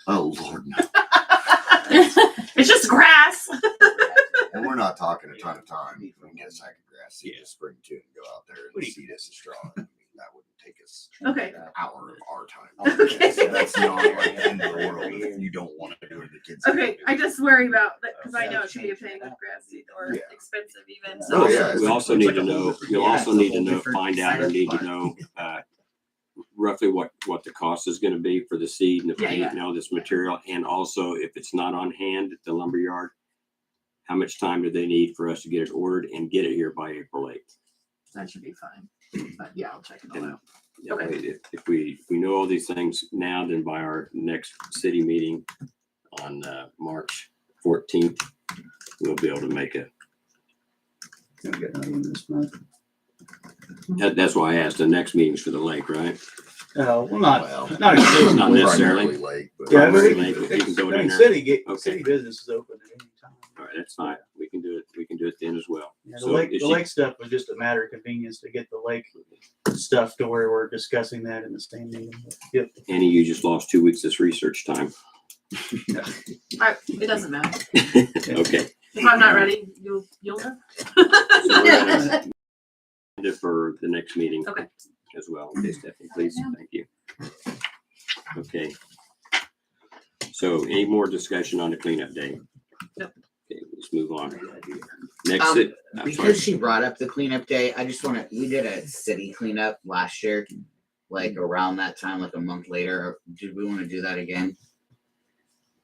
Oh, Lord, no. It's just grass. And we're not talking a ton of time. We can get a sack of grass seed this spring too and go out there and seed us a straw. I mean, that wouldn't take us Okay. an hour of our time. Okay. So that's not like the end of the world if you don't want to do it. The kids. Okay, I just worry about that because I know it can be a pain with grass seed or Yeah. expensive even. Oh, So yeah. We also It's need like to a whole know, different- you'll yeah, also it's a need to whole know, different find out or setup need to part. know, roughly what the cost is gonna be for the seed and the Yeah, paint yeah. and all this material. And also if it's not on hand at the lumber yard, how much time do they need for us to get it ordered and get it here by April 8th? that should be fine. But yeah, I'll check it all And out. that way, if we know all these things now, then by our next city meeting on March 14th, we'll be able to make a, Can we get another one this month? that's why I asked, the next meeting's for the lake, right? Well, Well, not exclusively. Not necessarily. Primarily lake, but. Yeah, but Primarily, but you can go I down mean, there. city Okay. business is open at any time. All right, that's fine. We can do it. We can do it then as well. Yeah, So the lake, is the she- lake stuff was just a matter of convenience to get the lake stuff to where we're discussing that in the same meeting. Yep. Annie, you just lost 2 weeks of research time. It doesn't matter. Okay. If I'm not ready, you'll know. So we're gonna do it for the next meeting. Okay. As well. Okay, Stephanie, please. Thank you. Okay. So any more discussion on the cleanup day? Nope. Okay, let's move on. Next, Um, I'm Because sorry. she brought up the cleanup day, I just wanna, we did a city cleanup last year, like around that time, like a month later. Did we wanna do that again?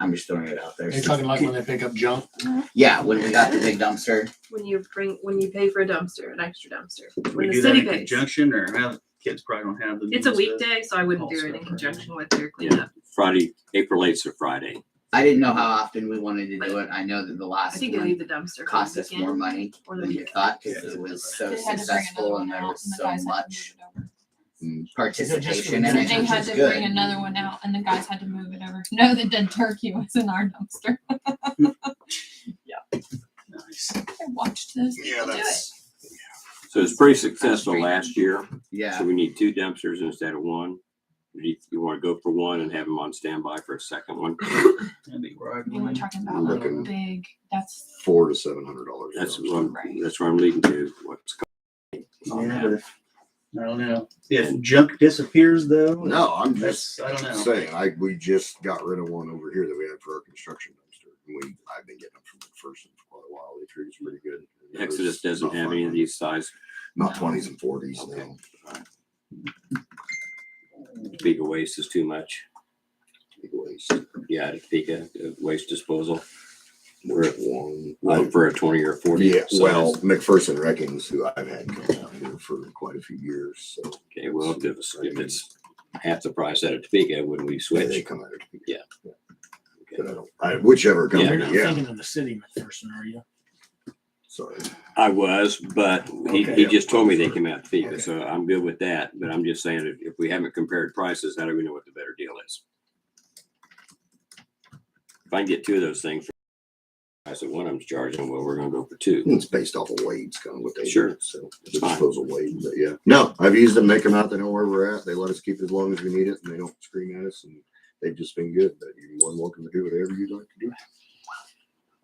I'm just throwing it out there. You're talking like when they pick up junk? Yeah, when we got the big dumpster. When you pay for a dumpster, an extra dumpster. We When the do that city in pays. conjunction or how kids probably don't have the. It's a means to- weekday, so I wouldn't do it in conjunction with their cleanup. Friday, April 8th is a Friday. I didn't know how often we wanted to do it. I know that the I last think they one leave the dumpster. for cost the us more weekend money or the than we weekend. thought because it was so They had to bring successful another and one there out was and the so guys had to much move it over. participation in So it, they which had was to bring good. another one out and the guys had to move it over. No, the dead turkey was in our dumpster. Nice. I watched this. Yeah, people do it. that's. So it's pretty successful last year. Yeah, So we need 2 dumpsters instead of 1. You want to go for 1 and have them on standby for a second one? That'd be where I'd We were win. talking about Looking- like big, that's $400 to $700. That's Right. that's where I'm leading to. What's on Yeah, that. but I don't know. If junk disappears though. No, I'm just That's, I don't know. saying, we just got rid of one over here that we had for our construction dumpster. And I've been getting them from McPherson for quite a while. They treat us pretty good. And it Exodus was doesn't about have any of fine. these size. Not 20s and 40s, Okay. no. Topeka waste is too much. Big waste. Yeah, Topeka waste disposal. We're at one. Well, for a 20 or 40. Yeah, size. well, McPherson Reckons, who I've had come out here for quite a few years, so. Okay, well, if it's half the price out of Topeka, wouldn't we They switch? come out of Topeka. Yeah. But whichever You're company, not yeah, thinking of the city McPherson, are you? sorry. I was, but he Okay. just told me they came out of Topeka, so I'm good with that. But I'm just saying, if we haven't compared prices, how do we know what the better deal is? if I can get two of those things, I said one of them's charging. Well, we're gonna go for two. It's based off of weights, kind of what they Sure. do, so It's the fine. disposal weight, but yeah. No, I've used them, they come out, they know where we're at, they let us keep it as long as we need it, and they don't scream at us, and they've just been good, but you're more than welcome to do whatever you'd like to do.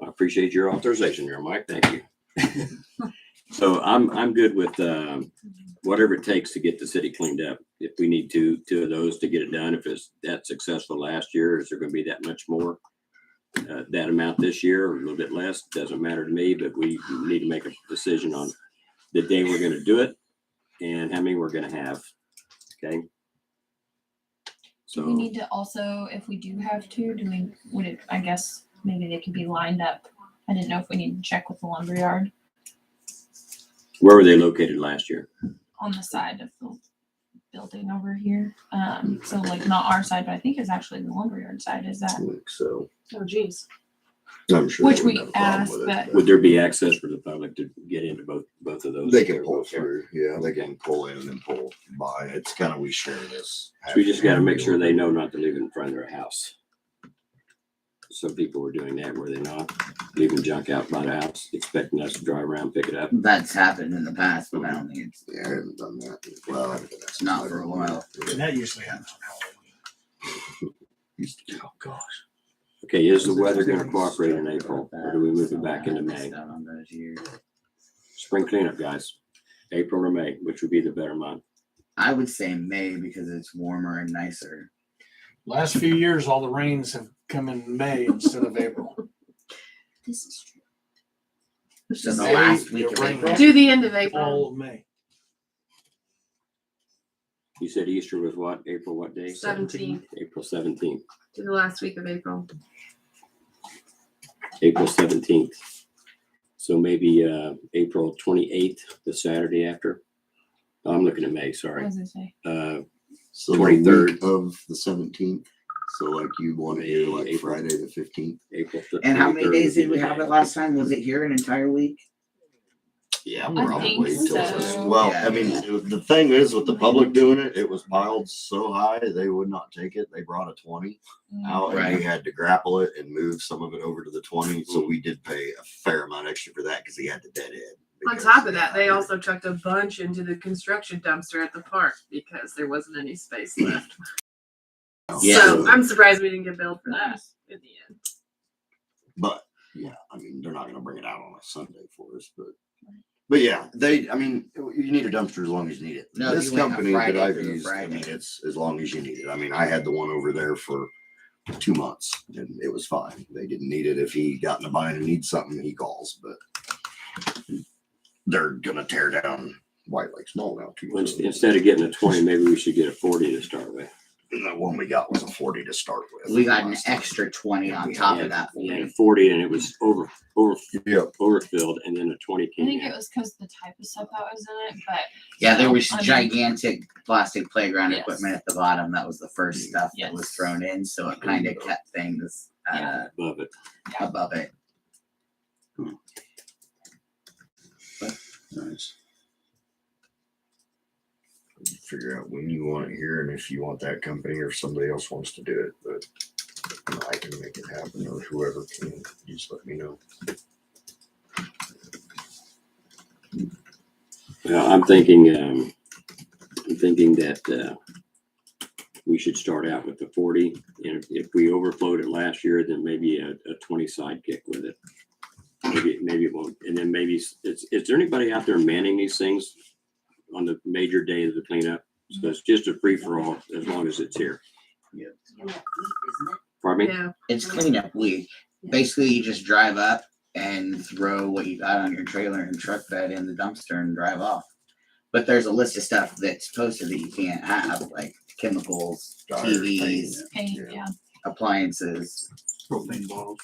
I appreciate your authorization there, Mike. Thank you. So I'm good with whatever it takes to get the city cleaned up. If we need two of those to get it done, if it's that successful last year, is there going to be that much more? That amount this year or a little bit less, doesn't matter to me, but we need to make a decision on the day we're going to do it and how many we're going to have. Okay. Do we So need to also, if we do have to, I guess maybe they could be lined up. I didn't know if we need to check with the lumberyard where were they located last year? on the side of the building over here. So like not our side, but I think it's actually the lumberyard side. Is that? So, Oh, geez. I'm sure. Which they we wouldn't have a problem asked, with it, but- Would there be access for the public to get into both of those? They can pull through, yeah, they can pull in and then pull by, it's kind of, we share this. So we just got to make sure they know not to leave it in front of their house. Some people were doing that, were they not? Leaving junk out by the house, expecting us to drive around, pick it up. That's happened in the past, but I don't think Yeah, I haven't done that, well, I haven't done that. since Not I for a was while. And that usually happens on Halloween. Oh, gosh. Okay, is the weather going to cooperate in April, or do we move it back into May? Spring cleanup, guys. April or May, which would be the better month. I would say May because it's warmer and nicer. Last few years, all the rains have come in May instead of April. This is true. So the May, last week it of rained April. Do the end of April. All of May. You said Easter was what? April what day? 17th. April 17th. Do the last week of April. April 17th. So maybe April 28th, the Saturday after. Oh, I'm looking at May, What sorry. does it say? So the 23rd. week of the 17th, so like you want to hear like April. Friday the 15th. April. And how many 23rd days would did be we the have day. it last time? Was it here an entire week? Yeah, I probably. think till this- so. Well, Yeah. I mean, the thing is with the public doing it, it was piled so high, they would not take it. They brought a 20 out and we Right. had to grapple it and move some of it over to the 20. So we did pay a fair amount extra for that because he had the dead end. On because, top of that, they yeah, also chucked a bunch into the construction dumpster at the park because there wasn't any space left. Yeah. So I'm surprised we didn't get billed for that in the end. But yeah, I mean, they're not going to bring it out on a Sunday for us, but yeah, I mean, you need a dumpster as long as you need it. No, This you went on company Friday that I've for the used, I Friday. mean, it's as long as you need it. I mean, I had the one over there for 2 months and it was fine. They didn't need it. If he got in a bind and needs something, he calls, but they're going to tear down White Lake Mall now too. so- Instead of getting a 20, maybe we should get a 40 to start with. The one we got was a 40 to start with. We got an last time. extra 20 on top of that. Yeah, 40 and it was Yep. overfilled and then a 20 I came think in. it was because the type of stuff that was in it, but Yeah, there was I mean- gigantic plastic playground Yes. equipment at the bottom. That was the first stuff that was Yes. thrown in. So it kind of kept things Yeah. Above it. above it. Nice. Figure out when you want it here and if you want that company or if somebody else wants to do it, but I can make it happen or whoever can, just let me know. Well, I'm thinking that we should start out with the 40. And if we overflowed it last year, then maybe a 20 sidekick with it. Maybe it won't. And then maybe is there anybody out there manning these things on the major day of the cleanup? So it's just a free for all as long as it's here. Pardon me? Yeah. It's cleanup week. Basically, you just drive up and throw what you got on your trailer and truck bed in the dumpster and drive off. But there's a list of stuff that's posted that you can't have, like chemicals, Tires, TVs, paint, Yeah. yeah. appliances. Propane bottles.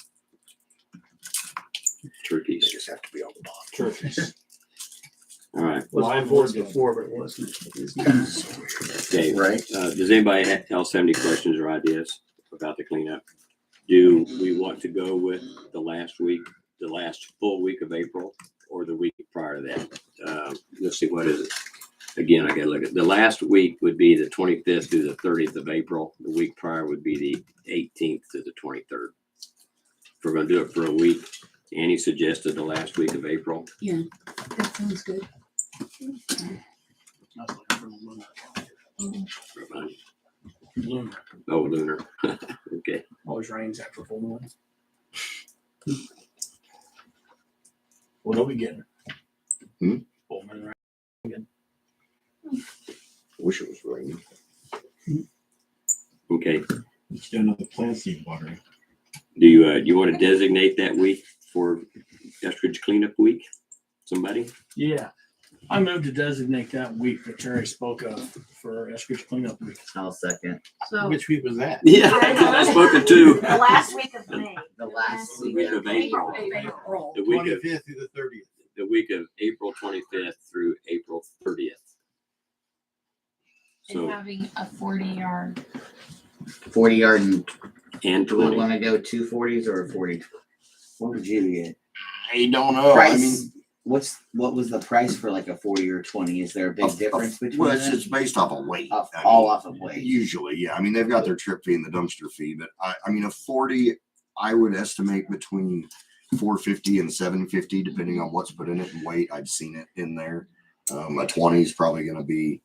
They Turkeys. just have to be on the box. Turkeys. All right. Was on board before, but it wasn't. Okay. Right. Does anybody else have any questions or ideas about the cleanup? Do we want to go with the last full week of April, or the week prior to that? Let's see, what is it? Again, I gotta look at, the last week would be the 25th through the 30th of April. The week prior would be the 18th to the 23rd. we're gonna do it for a week. Annie suggested the last week of April. That sounds good. I was looking for lunar. Lunar. Oh, lunar. Okay. Always rains after full moon. What are we getting? Hmm? Full moon, right? Wish it was raining. Okay. Let's do another plant seed watering. Do you want to designate that week for Eskridge cleanup week? Somebody? Yeah. I moved to designate that week that Terry spoke of for Eskridge cleanup week. I'll second. So Which week was that? Yeah, I spoke to two. The last week of May. The last The week. week of April. April. The week of 25th through the 30th. the week of April 25th through April 30th. And So having a 40-yard. 40 yard and and do we 20. want to go 240s or a 40? What would you get? I don't know. Price. I mean, What was the price for like a 40 or 20? Is there a big difference between well, that? it's based off of weight. I All mean, off of weight. Usually, yeah. I mean, they've got their trip fee and the dumpster fee, but I mean, a 40, I would estimate between 450 and 750, depending on what's put in it and weight. I've seen it in there. A 20 is probably going to be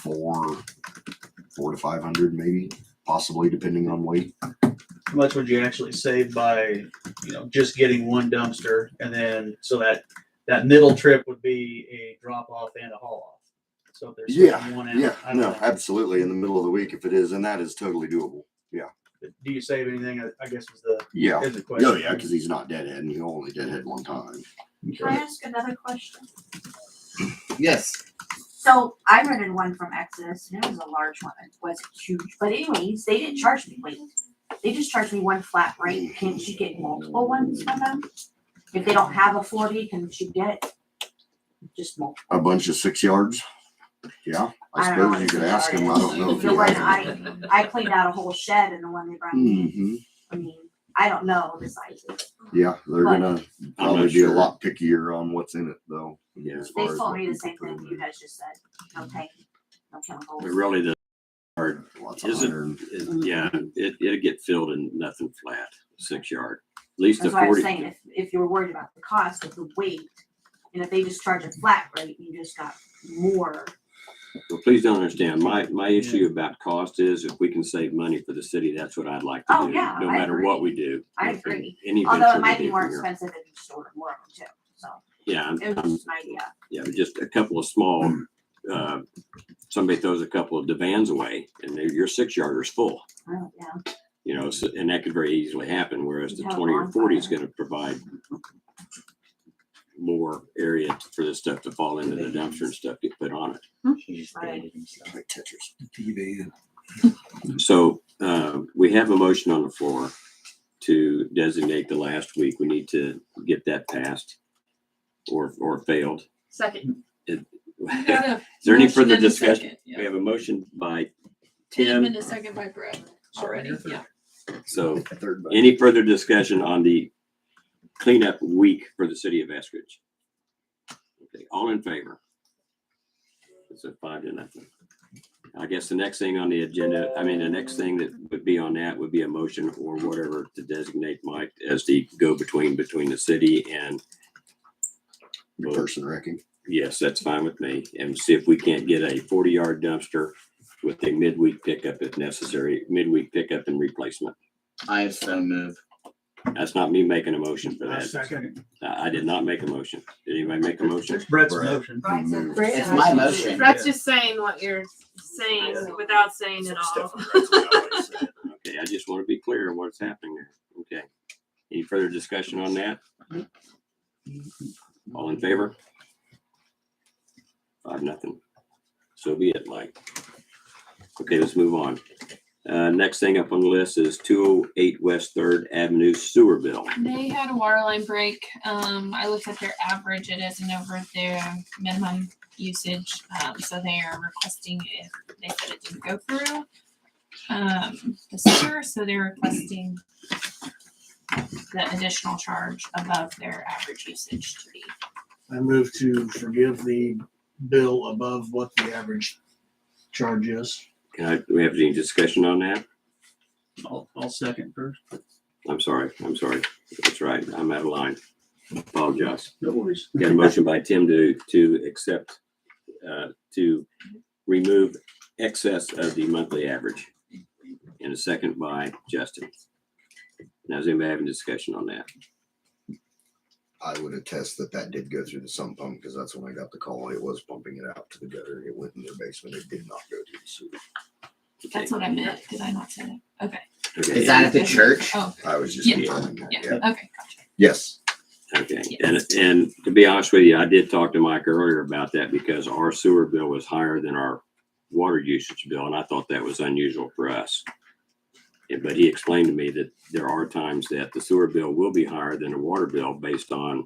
four to 500, maybe, possibly, depending on weight. How much would you actually save by, just getting one dumpster and then, so that middle trip would be a drop off and a haul off? So if there's Yeah, one out, yeah, I don't no, know. absolutely. In the middle of the week, if it is, and that is totally doable. Do you save anything? I guess is Yeah. the question. Oh, yeah, because he's not deadhead and he'll only deadhead one time. Can I ask another question? Yes. So I rented one from Exodus, and it was a large one. It wasn't huge, but anyways, they didn't charge me weight. They just charged me one flat rate. Can't you get multiple ones from them? If they don't have a 40, can you get just multiple? A bunch of 6 yards. Yeah, I don't know I what suppose you a could 6 ask yard him. I is. don't know if The he one has I cleaned out a whole shed in the one they brought me. Mm-hmm. I mean, I don't know the sizes. Yeah, they're But- gonna I'm probably not be a sure. lot pickier on what's in it, though. Yeah. as They far as told what me the you same put thing in you there. guys just said. No paint, no chemicals. But really the hard Lots of isn't, 100. yeah, it'll get filled in nothing flat, 6 yard. At least the That's why I was 40. saying, if you were worried about the cost of the weight, and if they just charge a flat rate, you just got more. Well, please don't understand. My issue about cost is if we can save money for the city, that's what I'd like to Oh, do. yeah, No I matter what agree. we do. I If agree. Any Although venture it might we be do more from here. expensive if you just order more of them too, so Yeah, it was just an idea. yeah, but just a couple of small, somebody throws a couple of divans away and your 6 yarder's full. Oh, yeah. So, and that could very easily happen, whereas the You have 20 or 40 is bonfire. gonna provide more area for this stuff to fall into the dumpster and stuff get put on it. She just Right. dated himself. Like Tetris. TV. So, we have a motion on the floor to designate the last week. We need to get that passed or failed. second. Is Got a there any motion further and a discussion? second, We yeah. have a motion by Tim Tim. and a second by Brett already, yeah. So Third button. any further discussion on the cleanup week for the city of Eskridge? Okay, all in favor? It's a 5-0. I guess the next thing on the agenda, the next thing that would be on that would be a motion or whatever to designate Mike as the go-between between the city and. Person wrecking. Yes, that's fine with me. And see if we can't get a 40-yard dumpster with a midweek pickup if necessary, midweek pickup and replacement. I so move. That's not me making a motion for that. Second. I did not make a motion. Did anybody make a motion? It's Brett's Brett. motion. It's my motion. Brett's just saying what you're saying without saying it all. Okay, I just want to be clear on what's happening there. Okay. Any further discussion on that? All in favor? 5-0. So be it, Mike. Okay, let's move on. Next thing up on the list is 208 West 3rd Avenue sewer bill. They had a water line break. I looked at their average. It isn't over their minimum usage. So they are requesting if they said it didn't go through the sewer. So they're requesting the additional charge above their average usage to be. I move to forgive the bill above what the average charge is. Do we have any discussion on that? I'll second first. I'm sorry. That's right. I'm out of line. Apologize. No worries. Got a motion by Tim to accept, to remove excess of the monthly average. And a second by Justin. Now, is anybody having discussion on that? I would attest that that did go through the sump pump because that's when I got the call. It was pumping it out to the gutter. It went in their basement. It did not go to the sewer. That's what I meant. Did I not say that? Okay. Okay. Is that at the church? Oh, I was just Yeah. confirming that. yeah. Yeah. Okay. Gotcha. Yes. Okay, and to be honest with you, I did talk to Mike earlier about that because our sewer bill was higher than our water usage bill, and I thought that was unusual for us. But he explained to me that there are times that the sewer bill will be higher than the water bill based on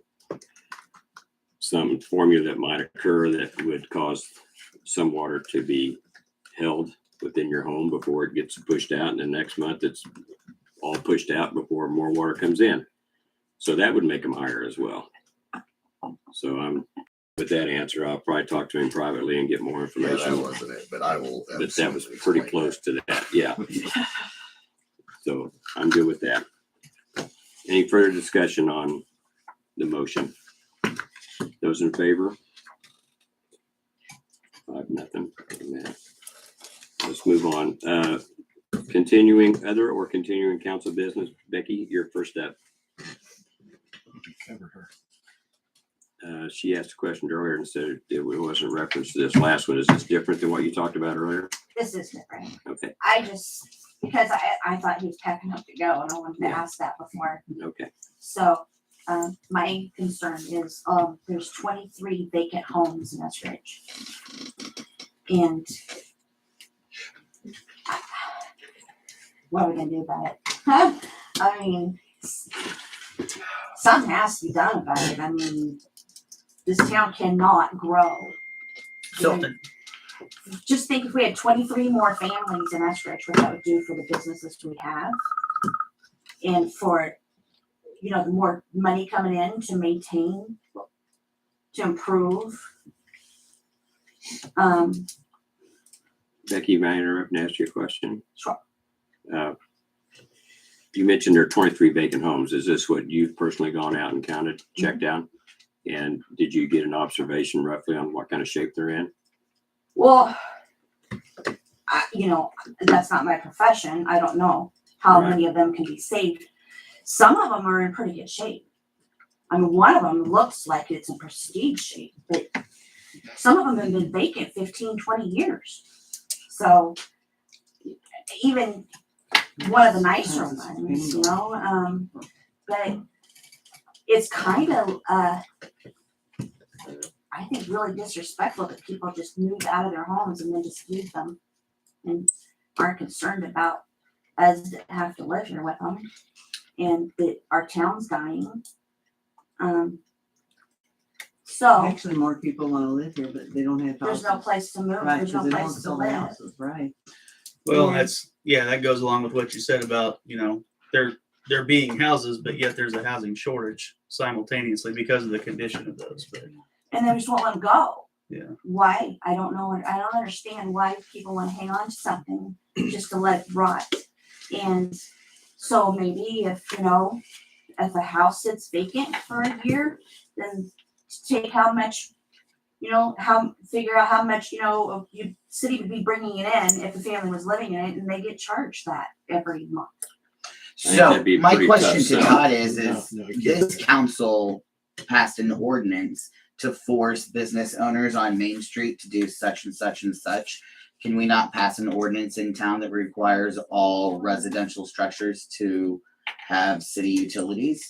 some formula that might occur that would cause some water to be held within your home before it gets pushed out, and the next month it's all pushed out before more water comes in. So that would make them higher as well. So with that answer, I'll probably talk to him privately and get more Yeah, information. that wasn't it, but I will. But that was absolutely pretty explain close to that, yeah. So I'm good with that. Any further discussion on the motion? Those in favor? 5-0 on that. Let's move on. Continuing council business. Becky, you're first up. Covered her. She asked a question earlier and said it wasn't referenced to this last one. Is this different than what you talked about earlier? This is different. Okay, I just, because I thought he was packing up to go and I wanted to Yeah. ask that before. okay. So, my concern is, there's 23 vacant homes in Eskridge. And what are we gonna do about it? I mean, something has to be done about it. I mean, this town cannot grow. Something. Just think if we had 23 more families in Eskridge, what that would do for the businesses we have. And for, the more money coming in to maintain, to improve. Becky, may I interrupt and ask you a question? Sure. You mentioned there are 23 vacant homes. Is this what you've personally gone out and counted, checked out? And did you get an observation roughly on what kind of shape they're in? Well, that's not my profession. I don't know how Right. many of them can be saved. Some of them are in pretty good shape. I mean, one of them looks like it's in prestige shape, but some of them have been vacant 15, 20 years. So even one of the nicer ones, but it's kind of, I think really disrespectful that people just move out of their homes and then just leave them and aren't concerned about us that have to live here with them and that our town's dying. So Actually, more people wanna live here, but they don't have there's houses. no place to move, Right, there's no 'cause they don't place to sell their live. houses, right. Well, Yeah. that goes along with what you said about, there being houses, but yet there's a housing shortage simultaneously because of the condition of those. But And they just won't let them go. Yeah. Why? I don't know. I don't understand why people want to hang on to something just to let it rot. And so maybe if a house sits vacant for a year, then take how much, figure out how much, you city would be bringing it in if the family was living in it, and they get charged that every month. think So that'd be my pretty question tough to sell. Todd is this council passed an ordinance to force business owners on Main Street to do such and such and such? Can we not pass an ordinance in town that requires all residential structures to have city utilities?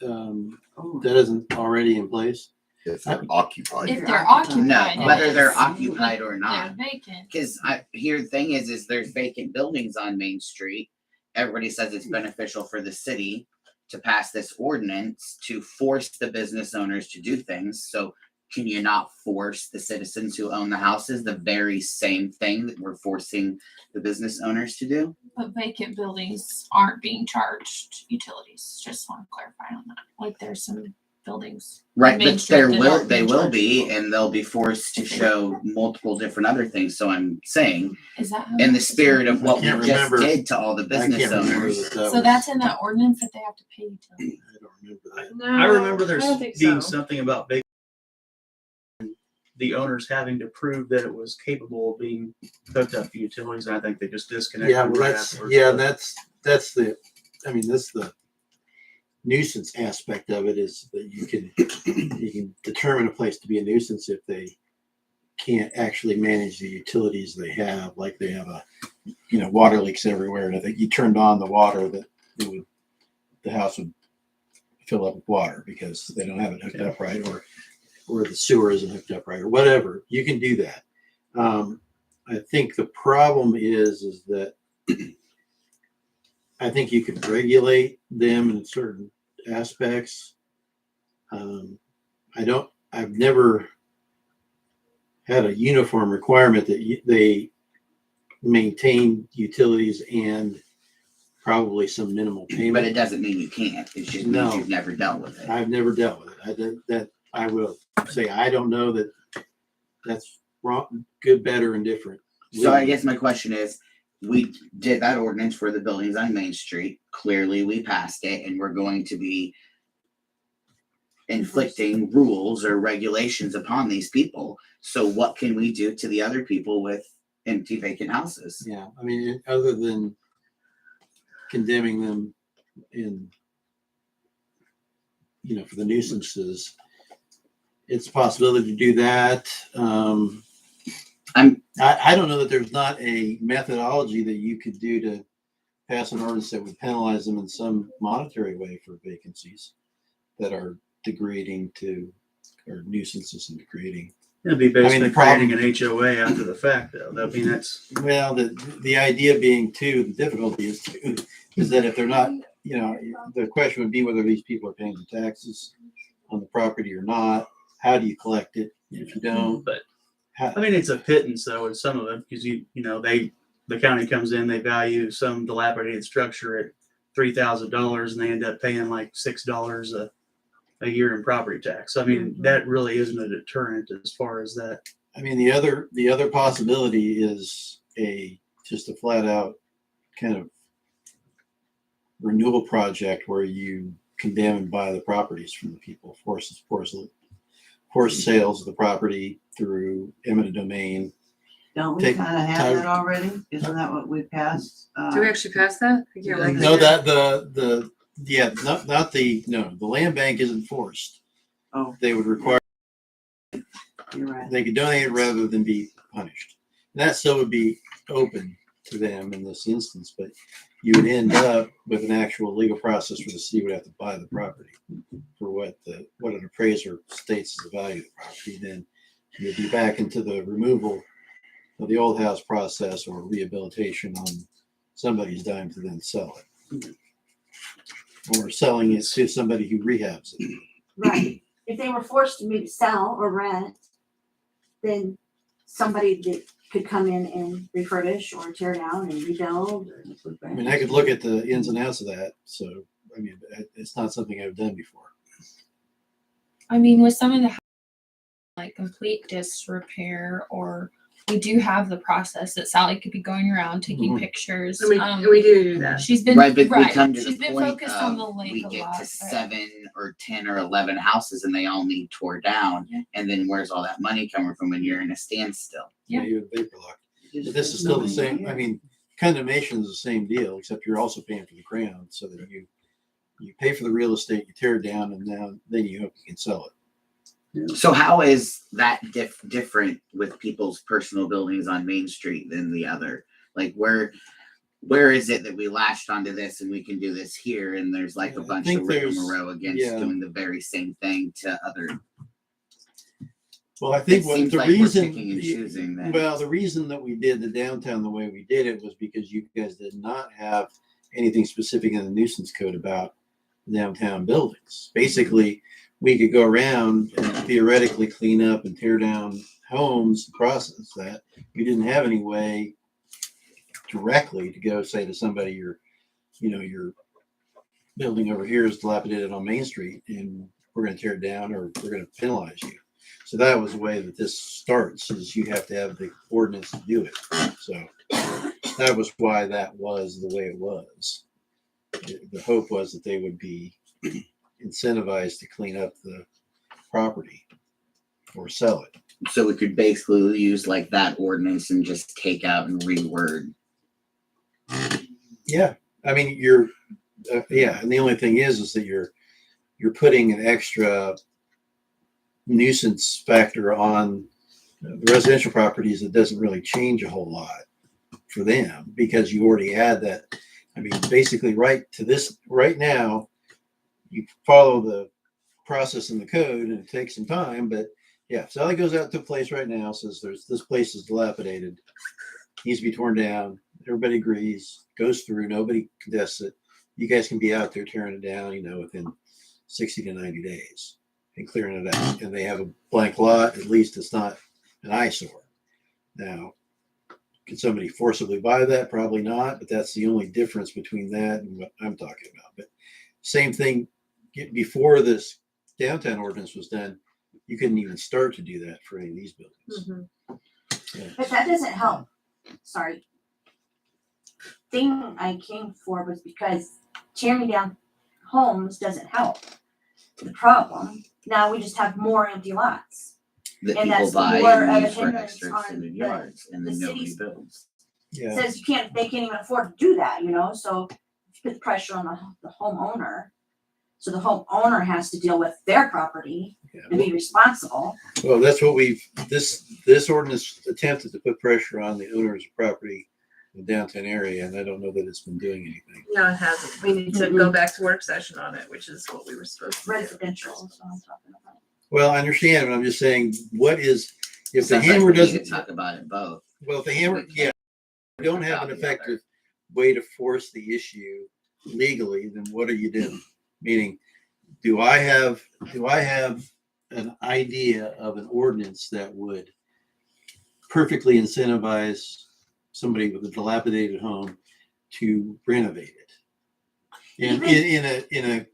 That isn't already in place. If they're occupied. If here. they're No, occupied. whether they're yes. occupied or They're not. vacant. Because the thing is there's vacant buildings on Main Street. Everybody says it's beneficial for the city to pass this ordinance to force the business owners to do things. So can you not force the citizens who own the houses the very same thing that we're forcing the business owners to do? But vacant buildings aren't being charged utilities. Just want to clarify on that. Like there's some buildings. Right, Main but Street there did will, not they be will charged. be, and they'll be forced to show multiple different other things. So I'm saying, Is that how? in the that is spirit of written? what we can't just remember. did to all the I business can't remember owners. that So that's in that ordinance that they have to pay utilities. I don't remember that. No, I remember there's I don't think being so. something about big, the owners having to prove that it was capable of being hooked up to utilities. And I think they just disconnected. Yeah, well, right that's, afterwards. yeah, that's the, I mean, that's the nuisance aspect of it, is that you can determine a place to be a nuisance if they can't actually manage the utilities they have, like they have water leaks everywhere. And I think you turned on the water, that the house would fill up with water because they don't have it hooked up right, or the sewer isn't hooked up right, or whatever. You can do that. I think the problem is that I think you could regulate them in certain aspects. I've never had a uniform requirement that they maintain utilities and probably some minimal But payment. it doesn't mean you can't. It just means No. you've never dealt with it. I've never dealt with it. I will say, I don't know that that's wrong, good, better, and different. So I guess my question is, we did that ordinance for the buildings on Main Street. Clearly, we passed it, and we're going to be inflicting rules or regulations upon these people. So what can we do to the other people with empty vacant houses? Yeah, I mean, other than condemning them for the nuisances, it's a possibility to do that. I don't know that there's not a methodology that you could do to pass an ordinance that would penalize them in some monetary way for vacancies that are degrading or nuisances and degrading. It'd be basically the problem- creating an HOA after the fact, though. I mean, that's Well, the idea being too, the difficulty is that if they're not, the question would be whether these people are paying the taxes on the property or not. How do you collect it if you don't? But I mean, it's a pittance though in some of them, because the county comes in, they value some dilapidated structure at $3,000, and they end up paying like $6 a year in property tax. I mean, that really isn't a deterrent as far as that. I mean, the other possibility is just a flat out kind of renewal project where you condemn and buy the properties from the people, force sales of the property through eminent domain. Don't we Take kind of have time. that already? Isn't that what we passed? Do we actually pass that? I can't remember. No, the land bank isn't forced. Oh. They would require, You're right. they could donate rather than be punished. And that still would be open to them in this instance, but you would end up with an actual legal process where the city would have to buy the property for what an appraiser states is the value of the property. Then you'd be back into the removal of the old house process or rehabilitation on somebody's dime to then sell it. Or selling it to somebody who rehabs it. Right. If they were forced to maybe sell or rent, then somebody that could come in and refurbish or tear down and rebuild. I mean, I could look at the ins and outs of that. So, I mean, it's not something I've done before. I mean, with some of the like complete disrepair, or we do have the process that Sally could be going around taking Mhm. pictures. And we do that. She's been Right, but we come to She's the been point focused on the of lake we a get lot. to but- 7 or 10 or 11 houses and they all need tore down. Yeah. And then where's all that money coming from when you're in a standstill? Yeah. You have vapor lock. But this is still the same. I mean, condemnation is the same deal, except you're also paying for the ground, so that you pay for the real estate, you tear it down, and then you hope you can sell it. So how is that different with people's personal buildings on Main Street than the other? Like where is it that we latched onto this and we can do this here, and there's like a I bunch think of there's- rigmarole against yeah. doing the very same thing to other? Well, I think It what seems the like we're reason, picking and choosing then. well, the reason that we did the downtown the way we did it was because you guys did not have anything specific in the nuisance code about downtown buildings. Basically, we could go around and theoretically clean up and tear down homes, process that. We didn't have any way directly to go say to somebody, your building over here is dilapidated on Main Street, and we're gonna tear it down or we're gonna penalize you. So that was the way that this starts, is you have to have the ordinance to do it. So that was why that was the way it was. The hope was that they would be incentivized to clean up the property or sell it. So we could basically use like that ordinance and just take out and reword. Yeah, I mean, yeah, and the only thing is that you're putting an extra nuisance factor on the residential properties that doesn't really change a whole lot for them, because you already add that. I mean, basically right now, you follow the process in the code and it takes some time, but yeah, Sally goes out to a place right now, says this place is dilapidated, needs to be torn down. Everybody agrees, goes through, nobody contests it. You guys can be out there tearing it down, within 60 to 90 days and clearing it out. And they have a blank lot, at least it's not an eyesore. Now, can somebody forcibly buy that? Probably not, but that's the only difference between that and what I'm talking about. But same thing, before this downtown ordinance was done, you couldn't even start to do that for any of these buildings. Yeah. But that doesn't help. Sorry. Thing I came for was because tearing down homes doesn't help the problem. Now we just have more empty lots. That And people that's buy more of and a use for hindrance extra on extended the- yards, and then the nobody city's- builds. Yeah. Says they can't even afford to do that, so put pressure on the homeowner. So the homeowner has to deal with their property and be responsible. Well, that's what this ordinance attempted to put pressure on the owners of property in the downtown area, and I don't know that it's been doing anything. No, it hasn't. We need to go back to work session on it, which is what we were supposed to do. Residential is what I'm talking about. Well, I understand, but I'm just saying, if the Sounds like hammer we need doesn't, to talk about it both. well, if the hammer, yeah, we don't have an effective way to force the issue legally, then what are you doing? Meaning, do I have an idea of an ordinance that would perfectly incentivize somebody with a dilapidated home to renovate it? And in a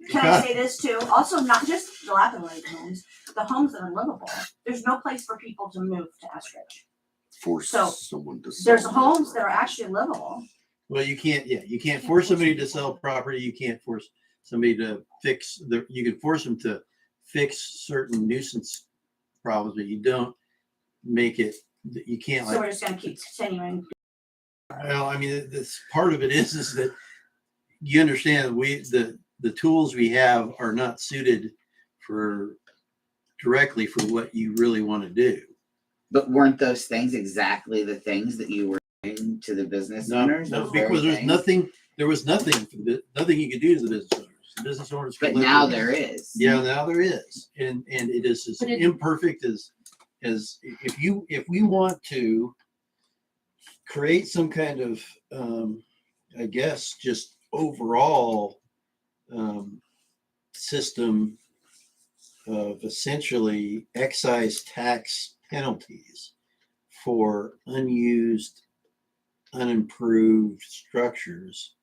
Can I say this too? Also, not just dilapidated homes, the homes that are livable. There's no place for people to move to Eskridge. Force So, someone to. There's sell homes their that are actually livable. Well, you can't force somebody to sell property. You can't force somebody to you can force them to fix certain nuisance problems, but you don't make it, you can't So we're just gonna keep continuing. well, I mean, this part of it is that you understand the tools we have are not suited directly for what you really want to do. But weren't those things exactly the things that you were doing to the business owners? No, Those very because things? there was nothing you could do to the business owners. The business owners. But could now live there is. Yeah, now there is, and it is as But it- imperfect as if we want to create some kind of I guess just overall system of essentially excise tax penalties for unused, unimproved structures.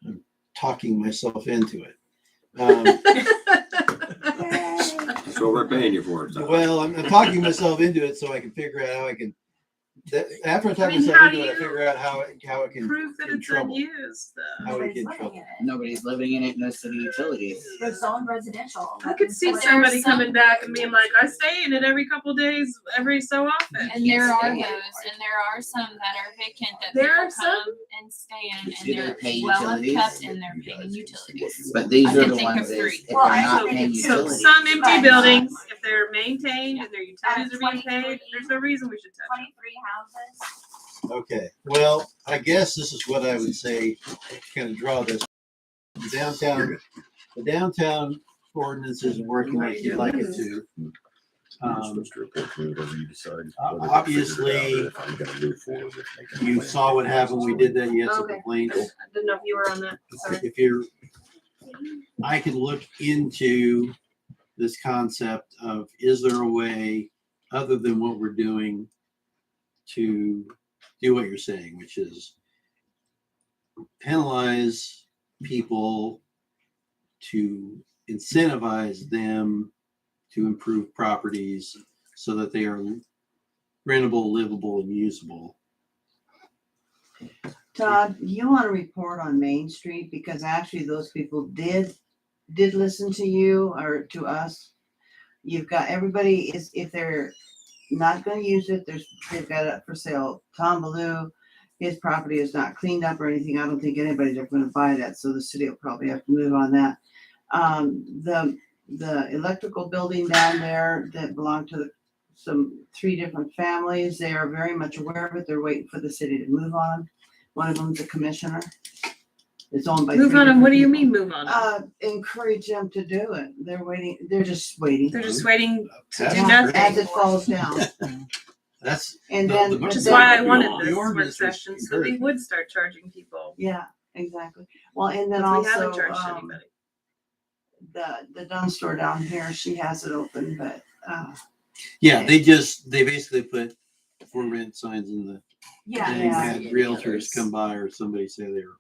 I'm talking myself into it. That's what we're paying you for. So. Well, I'm talking myself into it so I can figure out how I can. After I talk myself how into do it, I you figure out how it can. Prove that in it's trouble. unused, though. How we Nobody's get in living trouble. in it. Nobody's living in it, no city utilities. There's zoned residential. I could see But there are somebody some- coming back and being like, I stay in it every couple days, every so often. And there are those, and there are some that are vacant that There people are some? come and stay in, Do and they they're pay well utilities? kept and they're You paying guys can see what utilities. you But want. these I are can the think of ones that three. if Well, they're I not think paying it's- So utilities. some empty But- buildings, if they're maintained and their utilities are being 23. paid, there's no reason we should touch them. 23 houses. Okay, well, I guess this is what I would say to kind of draw this. The downtown ordinance isn't working like you'd like it to. You're Um, supposed to approve whatever you decide. obviously, If I'm gonna move forward with making a you plan. saw what happened when we did that. You had some Okay. complaints. I didn't know if you were on that. Sorry. If you're, I could look into this concept of, is there a way other than what we're doing to do what you're saying, which is penalize people to incentivize them to improve properties so that they are rentable, livable, and usable. Todd, you want to report on Main Street because actually those people did listen to you or to us. You've got everybody is if they're not going to use it, they've got it for sale. Tom Ballou, his property is not cleaned up or anything. I don't think anybody's ever going to buy that, so the city will probably have to move on that. The electrical building down there that belonged to some 3 different families, they are very much aware of it. They're waiting for the city to move on. One of them's a commissioner. It's owned by Move 3 on them. What do you different mean move on them? people. Encourage them to do it. They're waiting. They're just waiting. They're just waiting to That's do great. nothing. As it falls down. That's And The- then, the but Which is then- why I the wanted this work ordinance was session, so we encouraging. would start charging people. yeah, exactly. Well, and then Because we haven't also, charged anybody. the Dunn store down here, she has it open, but, Yeah, they basically put for rent signs in the Yeah. thing, Yeah. had realtors come by or somebody say they were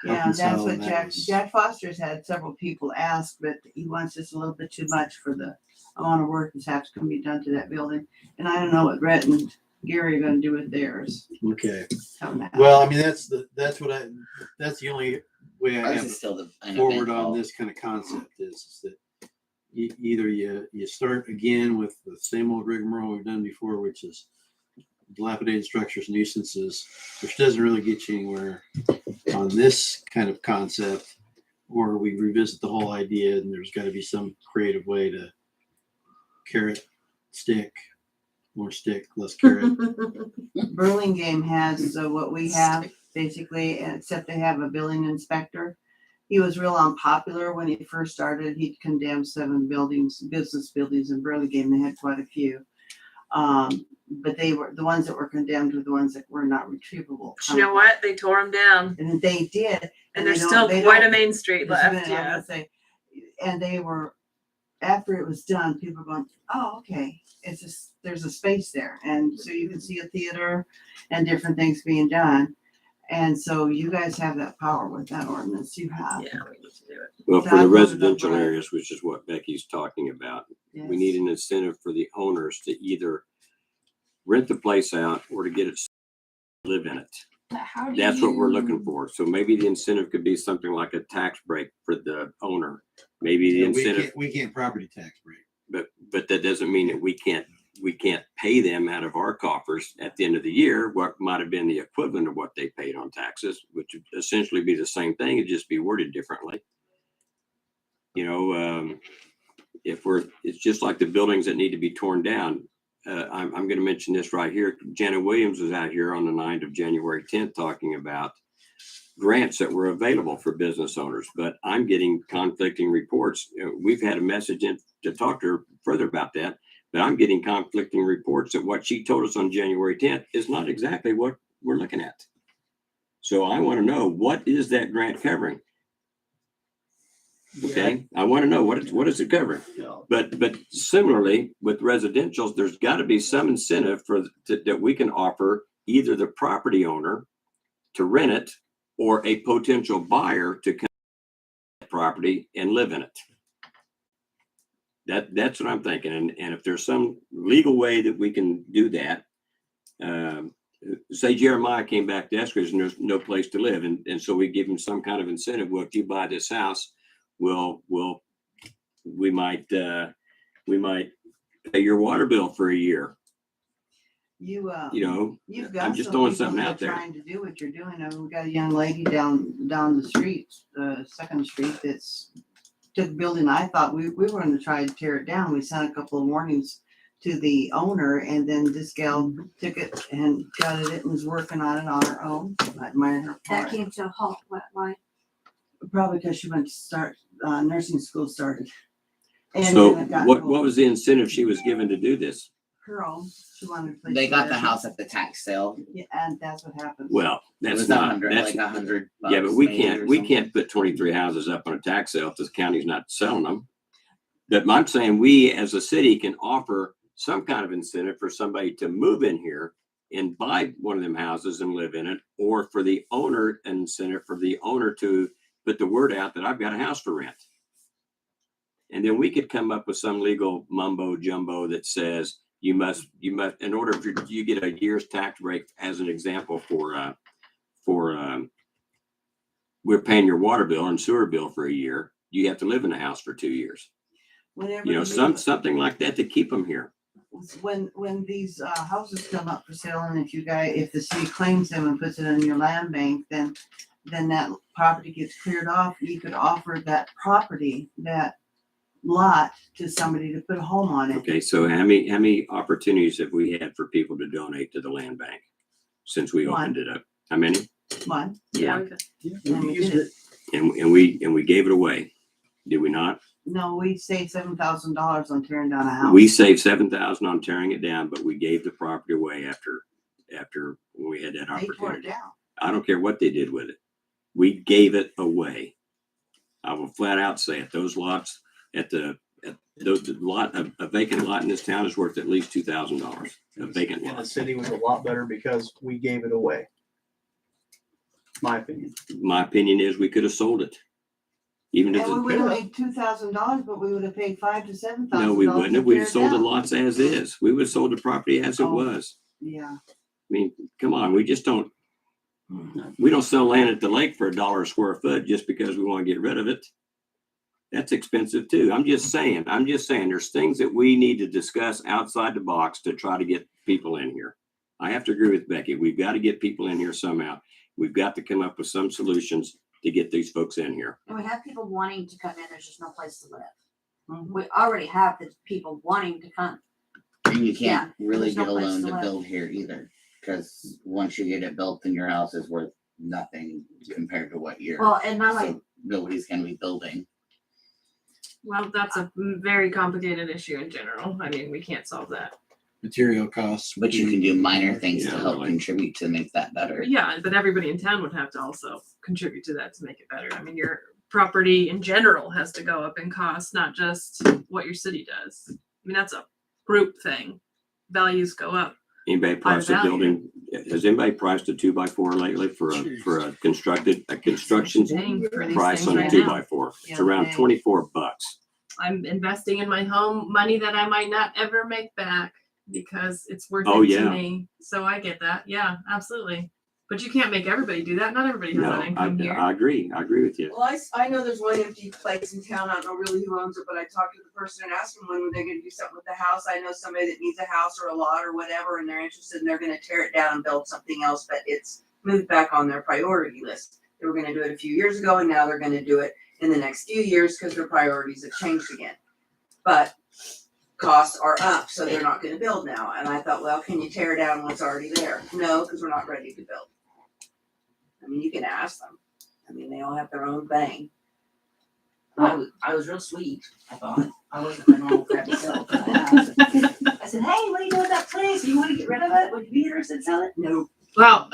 yeah, up and that's selling. what That Jack Foster's had several people ask, but he wants just a little bit too much for the amount of work that's has to be done to that building. And I don't know what Rhett and Gary are gonna do with theirs. Okay. Haven't asked. Well, I mean, that's the only way I Ours have is still an forward event on hall. this kind of concept is that either you start again with the same old rigmarole we've done before, which is dilapidated structures, nuisances, which doesn't really get you anywhere on this kind of concept, or we revisit the whole idea and there's got to be some creative way to carrot, stick, more stick, less carrot. Burlingame has what we have basically, except they have a building inspector. He was real unpopular when he first started. He'd condemned 7 business buildings in Burlingame. They had quite a few. But they were the ones that were condemned were the ones that were not retrievable. But you know what? They tore them down, And they did. and they there's don't- still they quite a don't- main street Just a left. minute, I'm Yeah. gonna say, and they were, after it was done, people were going, oh, okay, it's just, there's a space there. And so you can see a theater and different things being done. And so you guys have that power with that ordinance you have. Yeah, we need to do it. Well, for John the voted residential upright. areas, which is what Becky's talking about, we Yes. need an incentive for the owners to either rent the place out or to get it, live in it. But how do That's what we're you- looking for. So maybe the incentive could be something like a tax break for the owner. Maybe the Yeah, incentive, we can't property tax break. but that doesn't mean that we can't pay them out of our coffers at the end of the year what might have been the equivalent of what they paid on taxes, which would essentially be the same thing, it'd just be worded differently. It's just like the buildings that need to be torn down. I'm going to mention this right here. Janet Williams was out here on the 9th of January 10th talking about grants that were available for business owners, but I'm getting conflicting reports. We've had a message in to talk to her further about that, but I'm getting conflicting reports that what she told us on January 10th is not exactly what we're looking at. So I want to know, what is that grant covering? Okay, I want to know what is it covering? But similarly with residentials, there's got to be some incentive that we can offer either the property owner to rent it or a potential buyer to come to the property and live in it. That's what I'm thinking. And if there's some legal way that we can do that, say Jeremiah came back to us because there's no place to live, and so we give him some kind of incentive. Well, if you buy this house, we might pay your water bill for a year. You've I'm got just some throwing people something that out are there. trying to do what you're doing. I mean, we got a young lady down the street, 2nd Street, that's took a building. I thought we were going to try to tear it down. We sent a couple of warnings to the owner, and then this gal took it and gutted it and was working on it on her own. I admire her for That it. came to a halt. Why? Probably because she went to start nursing school started. And So then it got what hold- was the incentive she was given to do this? her own? She wanted to place. They to got the live. house at the tax sale. Yeah, and that's what happened. Well, It that's was not, $100, that's, like $100. yeah, but we maybe can't, or we something. can't put 23 houses up on a tax sale if the county's not selling them. But I'm saying we as a city can offer some kind of incentive for somebody to move in here and buy one of them houses and live in it, or for the owner, an incentive for the owner to put the word out that I've got a house for rent. And then we could come up with some legal mumbo jumbo that says you must, in order for you get a year's tax break, as an example, for we're paying your water bill and sewer bill for a year. You have to live in the house for 2 years. Whenever You know, something like that to keep them here. when these houses come up for sale, and if the city claims them and puts it in your land bank, then that property gets cleared off. You could offer that property, that lot, to somebody to put a home on it. Okay, so how many opportunities have we had for people to donate to the land bank since we One. opened it up? How many? One. Yeah, Okay. And we did it. and we gave it away. Did we not? No, we saved $7,000 on tearing down a house. We saved 7,000 on tearing it down, but we gave the property away after when we had that They tore it opportunity. down. I don't care what they did with it. We gave it away. I will flat out say it. Those lots a vacant lot in this town is worth at least $2,000. A vacant And the lot. city was a lot better because we gave it away. My opinion. My opinion is we could have sold it. Even if And we would have it's, made $2,000, but we would have paid $5,000 to $7,000. no, we wouldn't have. We'd have sold the down. lots as is. We would have sold the property as it Oh. was. Yeah. I mean, come on, we don't sell land at the lake for $1 a square foot just because we want to get rid of it. That's expensive too. I'm just saying, there's things that we need to discuss outside the box to try to get people in here. I have to agree with Becky. We've got to get people in here somehow. We've got to come up with some solutions to get these folks in here. And we have people wanting to come in, there's just no place to live. Mhm. We already have the people wanting to come. And you can't really there's no get a place loan to to live. build here either, because once you get it built, then your house is worth nothing compared to what you're. Well, and not like, So nobody's gonna be building. Well, that's a very complicated issue in general. I mean, we can't solve that. Material costs. But you can do minor things to Yeah, help like- contribute to make that better. Yeah, but everybody in town would have to also contribute to that to make it better. I mean, your property in general has to go up in cost, not just what your city does. I mean, that's a group thing. Values go up. Anybody priced a value. building? Has anybody priced a 2x4 lately for a construction Paying for these price things on a right two now. by four? It's Yeah, around dang. $24. I'm investing in my home money that I might not ever make back because it's worth Oh, it yeah. to me. So I get that. Yeah, absolutely. But you can't make everybody do that. Not everybody has No, that income here. I agree. I agree with you. Well, I know there's one empty place in town. I don't know really who owns it, but I talked to the person and asked them when they're gonna do something with the house. I know somebody that needs a house or a lot or whatever, and they're interested and they're gonna tear it down and build something else, but it's moved back on their priority list. They were gonna do it a few years ago and now they're gonna do it in the next few years because their priorities have changed again. But costs are up, so they're not gonna build now. And I thought, well, can you tear down what's already there? No, because we're not ready to build. I mean, you can ask them. I mean, they all have their own thing. I was real sweet, I thought. I wasn't my normal crappy self. I said, hey, what are you doing with that place? You want to get rid of it? Would you be interested in selling it? No. Well,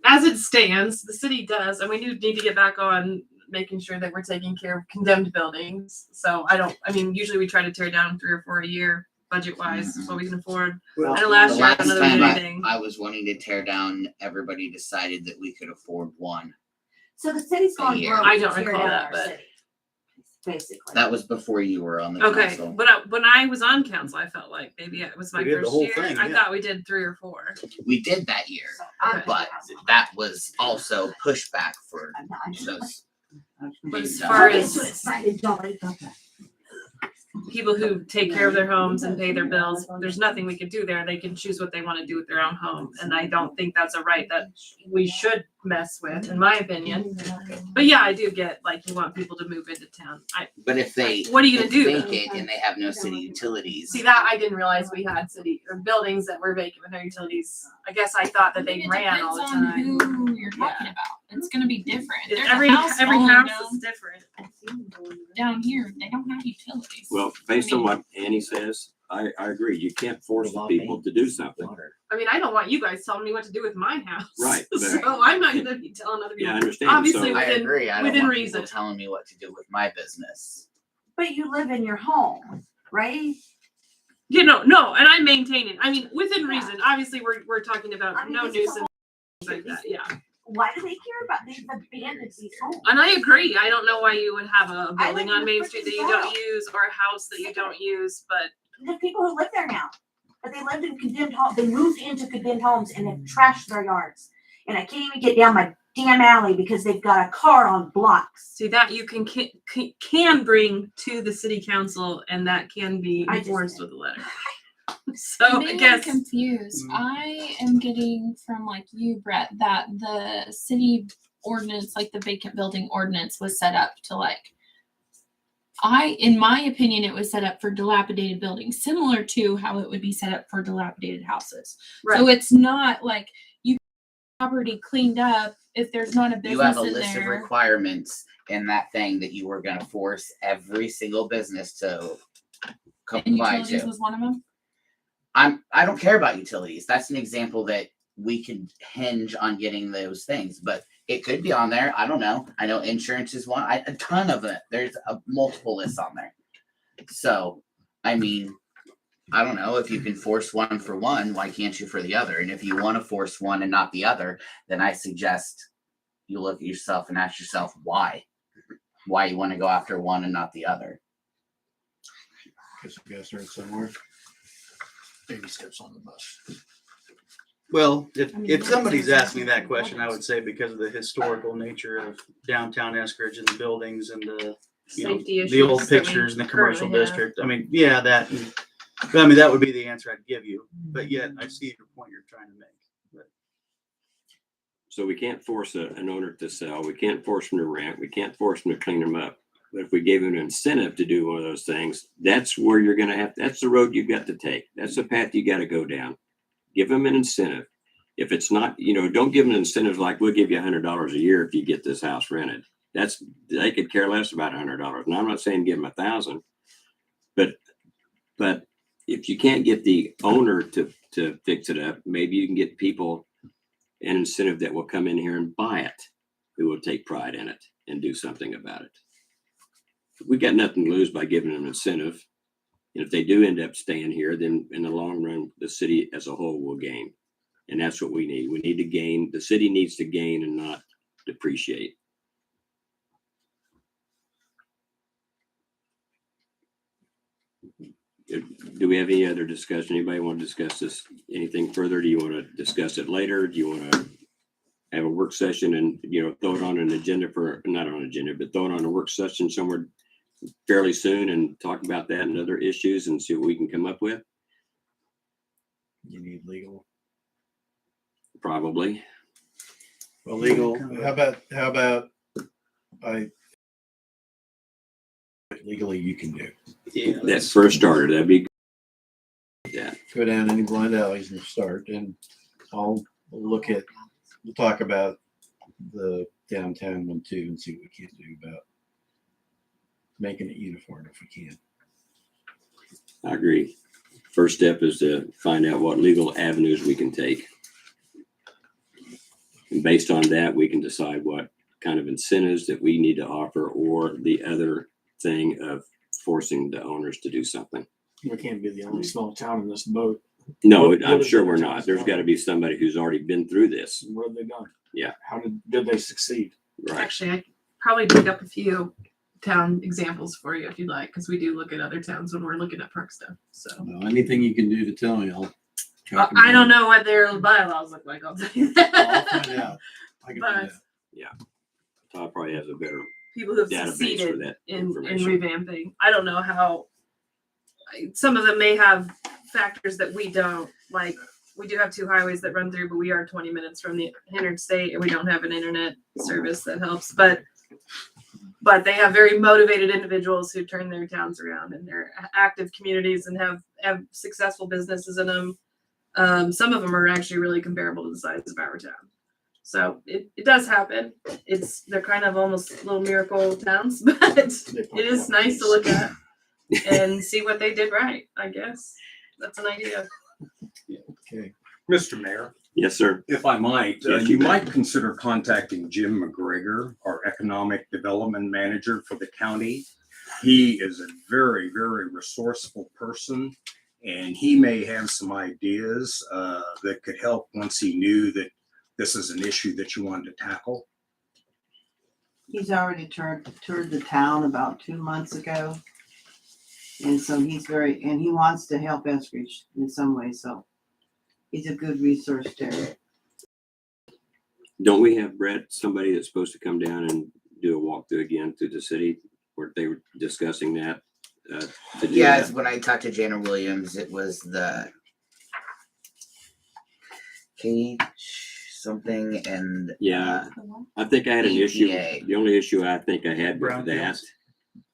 as it stands, the city does, and we do need to get back on making sure that we're taking care of condemned buildings. So I mean, usually we try to tear down 3 or 4 a year, budget wise, is what we can afford. Well, I know last The year, I last don't know that time we did anything. I was wanting to tear down, everybody decided that we could afford one. so the city's going year. broke. I don't to tear recall down that, our but- city, basically. That was before you were on the Okay, council. but when I was on council, I felt like maybe it was my We did the first whole year. thing, I yeah. thought we did 3 or 4. We did that year, So I'm- but that was also pushback for I'm not- those. But as Don't far Don't get as too excited, Dolly. Okay. people who take care of their homes and pay their bills, there's nothing we can do there. They can choose what they want to do with their own home. And I don't think that's a right that we should mess with, in my opinion. But yeah, I do get, like, you want people to move into town. But if they What are you gonna do? vacant and they have no city utilities, See, that I didn't realize we had city or buildings that were vacant with no utilities. I guess I thought that they It ran all the depends on time. who you're talking about. It's gonna be different. There's a Every house every falling house is different. down here. They don't have utilities. Well, based on what Annie says, I agree. You can't force the people to do something. I mean, I don't want you guys telling me what to do with my house. Right, but- So I'm not gonna be telling other people. Yeah, I understand. Obviously, So, I within- agree. I don't within want reason. people telling me what to do with my business. But you live in your home, right? You know, no, and I maintain it. I mean, within reason. Obviously, we're talking I about mean, no this is a nuisance, things like that. Yeah. why do they care about, they've abandoned these homes. And I agree. I don't know why you would have a I building live in on a Main Street that you freaking don't borough. use or a house that you don't use, but There's people who live there now, but they lived in condemned homes, they moved into condemned homes and have trashed their yards. And I can't even get down my damn alley because they've got a car on blocks. see that you can bring to the city council and that can be I just enforced did. with a letter. So I Maybe I'm guess confused. I am getting from like you, Brett, that the city ordinance, like the vacant building ordinance, was set up to like. In my opinion, it was set up for dilapidated buildings, similar to how it would be set up for dilapidated houses. right. So it's not like you get property cleaned up if there's not a You have business a in list of there. requirements in that thing that you were gonna force every single business to And comply utilities to. was one of them. I don't care about utilities. That's an example that we could hinge on getting those things, but it could be on there. I don't know. I know insurance is one. A ton of it. There's multiple lists on there. So, I mean, I don't know if you can force one for one. Why can't you for the other? And if you want to force one and not the other, then I suggest you look at yourself and ask yourself why you want to go after one and not the other. Guess you guys start somewhere. Baby steps on the bus. Well, I mean, if that's somebody's exactly asked me that what it question, I was. would say because of the historical nature of downtown Eskridge and the buildings and the, you know, Safety issues. the old that we pictures in the commercial currently have. district. I mean, yeah, that, but I mean, that would be the answer I'd give you. But yet I see your point you're trying to make. But So we can't force an owner to sell. We can't force them to rent. We can't force them to clean them up. But if we gave them an incentive to do one of those things, that's where you're going to have, that's the road you've got to take. That's the path you got to go down. Give them an incentive. If it's not, you know, don't give them an incentive like we'll give you $100 a year if you get this house rented. They could care less about $100. Now I'm not saying give them $1,000, but if you can't get the owner to fix it up, maybe you can get people an incentive that will come in here and buy it, who will take pride in it and do something about it. We got nothing to lose by giving them an incentive. And if they do end up staying here, then in the long run, the city as a whole will gain. And that's what we need. We need to gain. The city needs to gain and not depreciate. Do we have any other discussion? Anybody want to discuss this? Anything further? Do you want to discuss it later? Do you want to have a work session and, you know, throw it on an agenda for, not on an agenda, but throw it on a work session somewhere fairly soon and talk about that and other issues and see what we can come up with? You need legal. Probably. Well, legal, how about legally you can do? yeah, That first starter, that'd be good. Yeah. Go down any blind alleys and start, and we'll talk about the downtown one too and see what we can do about making it uniform if we can. I agree. First step is to find out what legal avenues we can take. And based on that, we can decide what kind of incentives that we need to offer, or the other thing of forcing the owners to do something. We can't be the only small town in this boat. No, What I'm have sure the we're other not. towns There's done? got to be somebody who's already been through this. What have they done? Yeah. How did they succeed? Right. Actually, I could probably dig up a few town examples for you if you'd like, because we do look at other towns when we're looking at park stuff. So Well, anything you can do to tell me, I'll. I don't know what their bylaws look like. I'll tell you I'll that. find out. I can find But out. Todd probably has a better people who have database for succeeded that in information. revamping. I don't know how. Some of them may have factors that we don't. Like we do have 2 highways that run through, but we are 20 minutes from the interstate, and we don't have an internet service that helps. But they have very motivated individuals who turn their towns around, and they're active communities and have successful businesses in them. Some of them are actually really comparable to the size of our town. So it does happen. They're kind of almost little miracle towns, but it is nice to look at and see what they did right, I guess. That's an idea. Okay. Mr. Mayor, Yes, sir. if I might, Yes, you you may. might consider contacting Jim McGregor, our Economic Development Manager for the county. He is a very, very resourceful person, and he may have some ideas that could help once he knew that this is an issue that you wanted to tackle. He's already toured the town about 2 months ago. And so and he wants to help Eskridge in some way, so he's a good resource there. Don't we have Brett, somebody that's supposed to come down and do a walkthrough again through the city? Where they were discussing that? To do Yeah, that? when I talked to Jana Williams, it was the cage something and Yeah. I think I had an issue. EPA. The only issue I think I had with that Brownfields.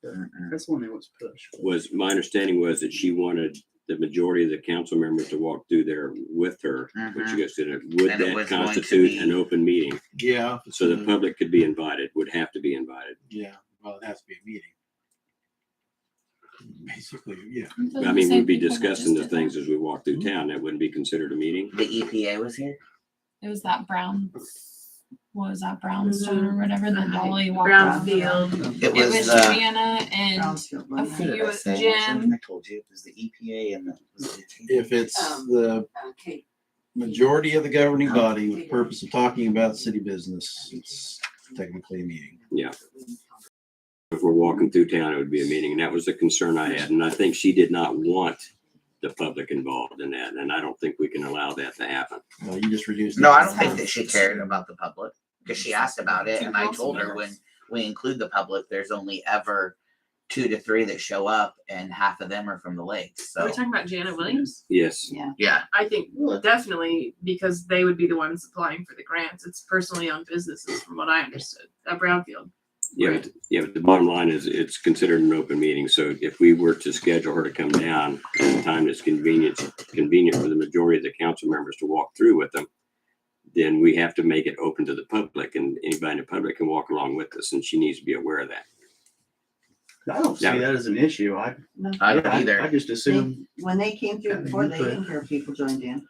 mm-mm. That's one that was pushed. was, my understanding was that she wanted the majority of the council members to walk through there with her, but she goes to, would And it that was going to constitute be- an open meeting? Yeah. So the public could be invited, would have to be invited. Yeah, well, it has to be a meeting. Basically, yeah. I mean, we'd be discussing the things as we walk through town. That wouldn't be considered a meeting. The EPA was here. It was that brown, what was that brownstone or whatever, the Dolly walked Brownfield. It It was was the. Jana and Brownfield, a wasn't it? What did I few, say? Jim. I told you it was the EPA and the. If it's the Okay. majority of the governing body with the purpose of talking about city business, it's technically a meeting. Yeah. If we're walking through town, it would be a meeting. And that was the concern I had. And I think she did not want the public involved in that. And I don't think we can allow that to happen. No, you just reduce. No, I don't think that she cared about the public because she asked about it, and I told her when we include the public, there's only ever 2 to 3 that show up, and half of them are from the lakes. Are So we talking about Jana Williams? Yes. yeah, I think definitely because they would be the ones applying for the grants. It's personally owned businesses from what I understood at Brownfield. Yeah, but the bottom line is it's considered an open meeting. So if we were to schedule her to come down at a time that's convenient for the majority of the council members to walk through with them, then we have to make it open to the public, and anybody in the public can walk along with us, and she needs to be aware of that. I don't see Yeah. that as an issue. I don't either. I just assume. When they came through before, they didn't hear people joined in.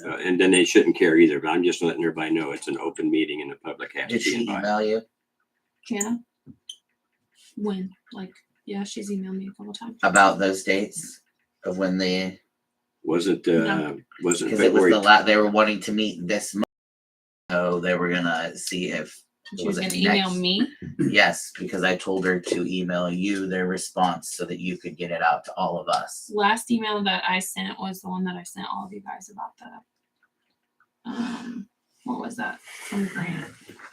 And then they shouldn't care either, but I'm just letting everybody know it's an open meeting and the public has Did to be she invited. email you Jana? When? Like, yeah, she's emailed me a couple times. about those dates of when they? Wasn't No. wasn't Because it was February? they were wanting to meet this month, so they were gonna see if. She was it gonna email next- me. Yes, because I told her to email you their response so that you could get it out to all of us. Last email that I sent was the one that I sent all of you guys about the, what was that? From grant.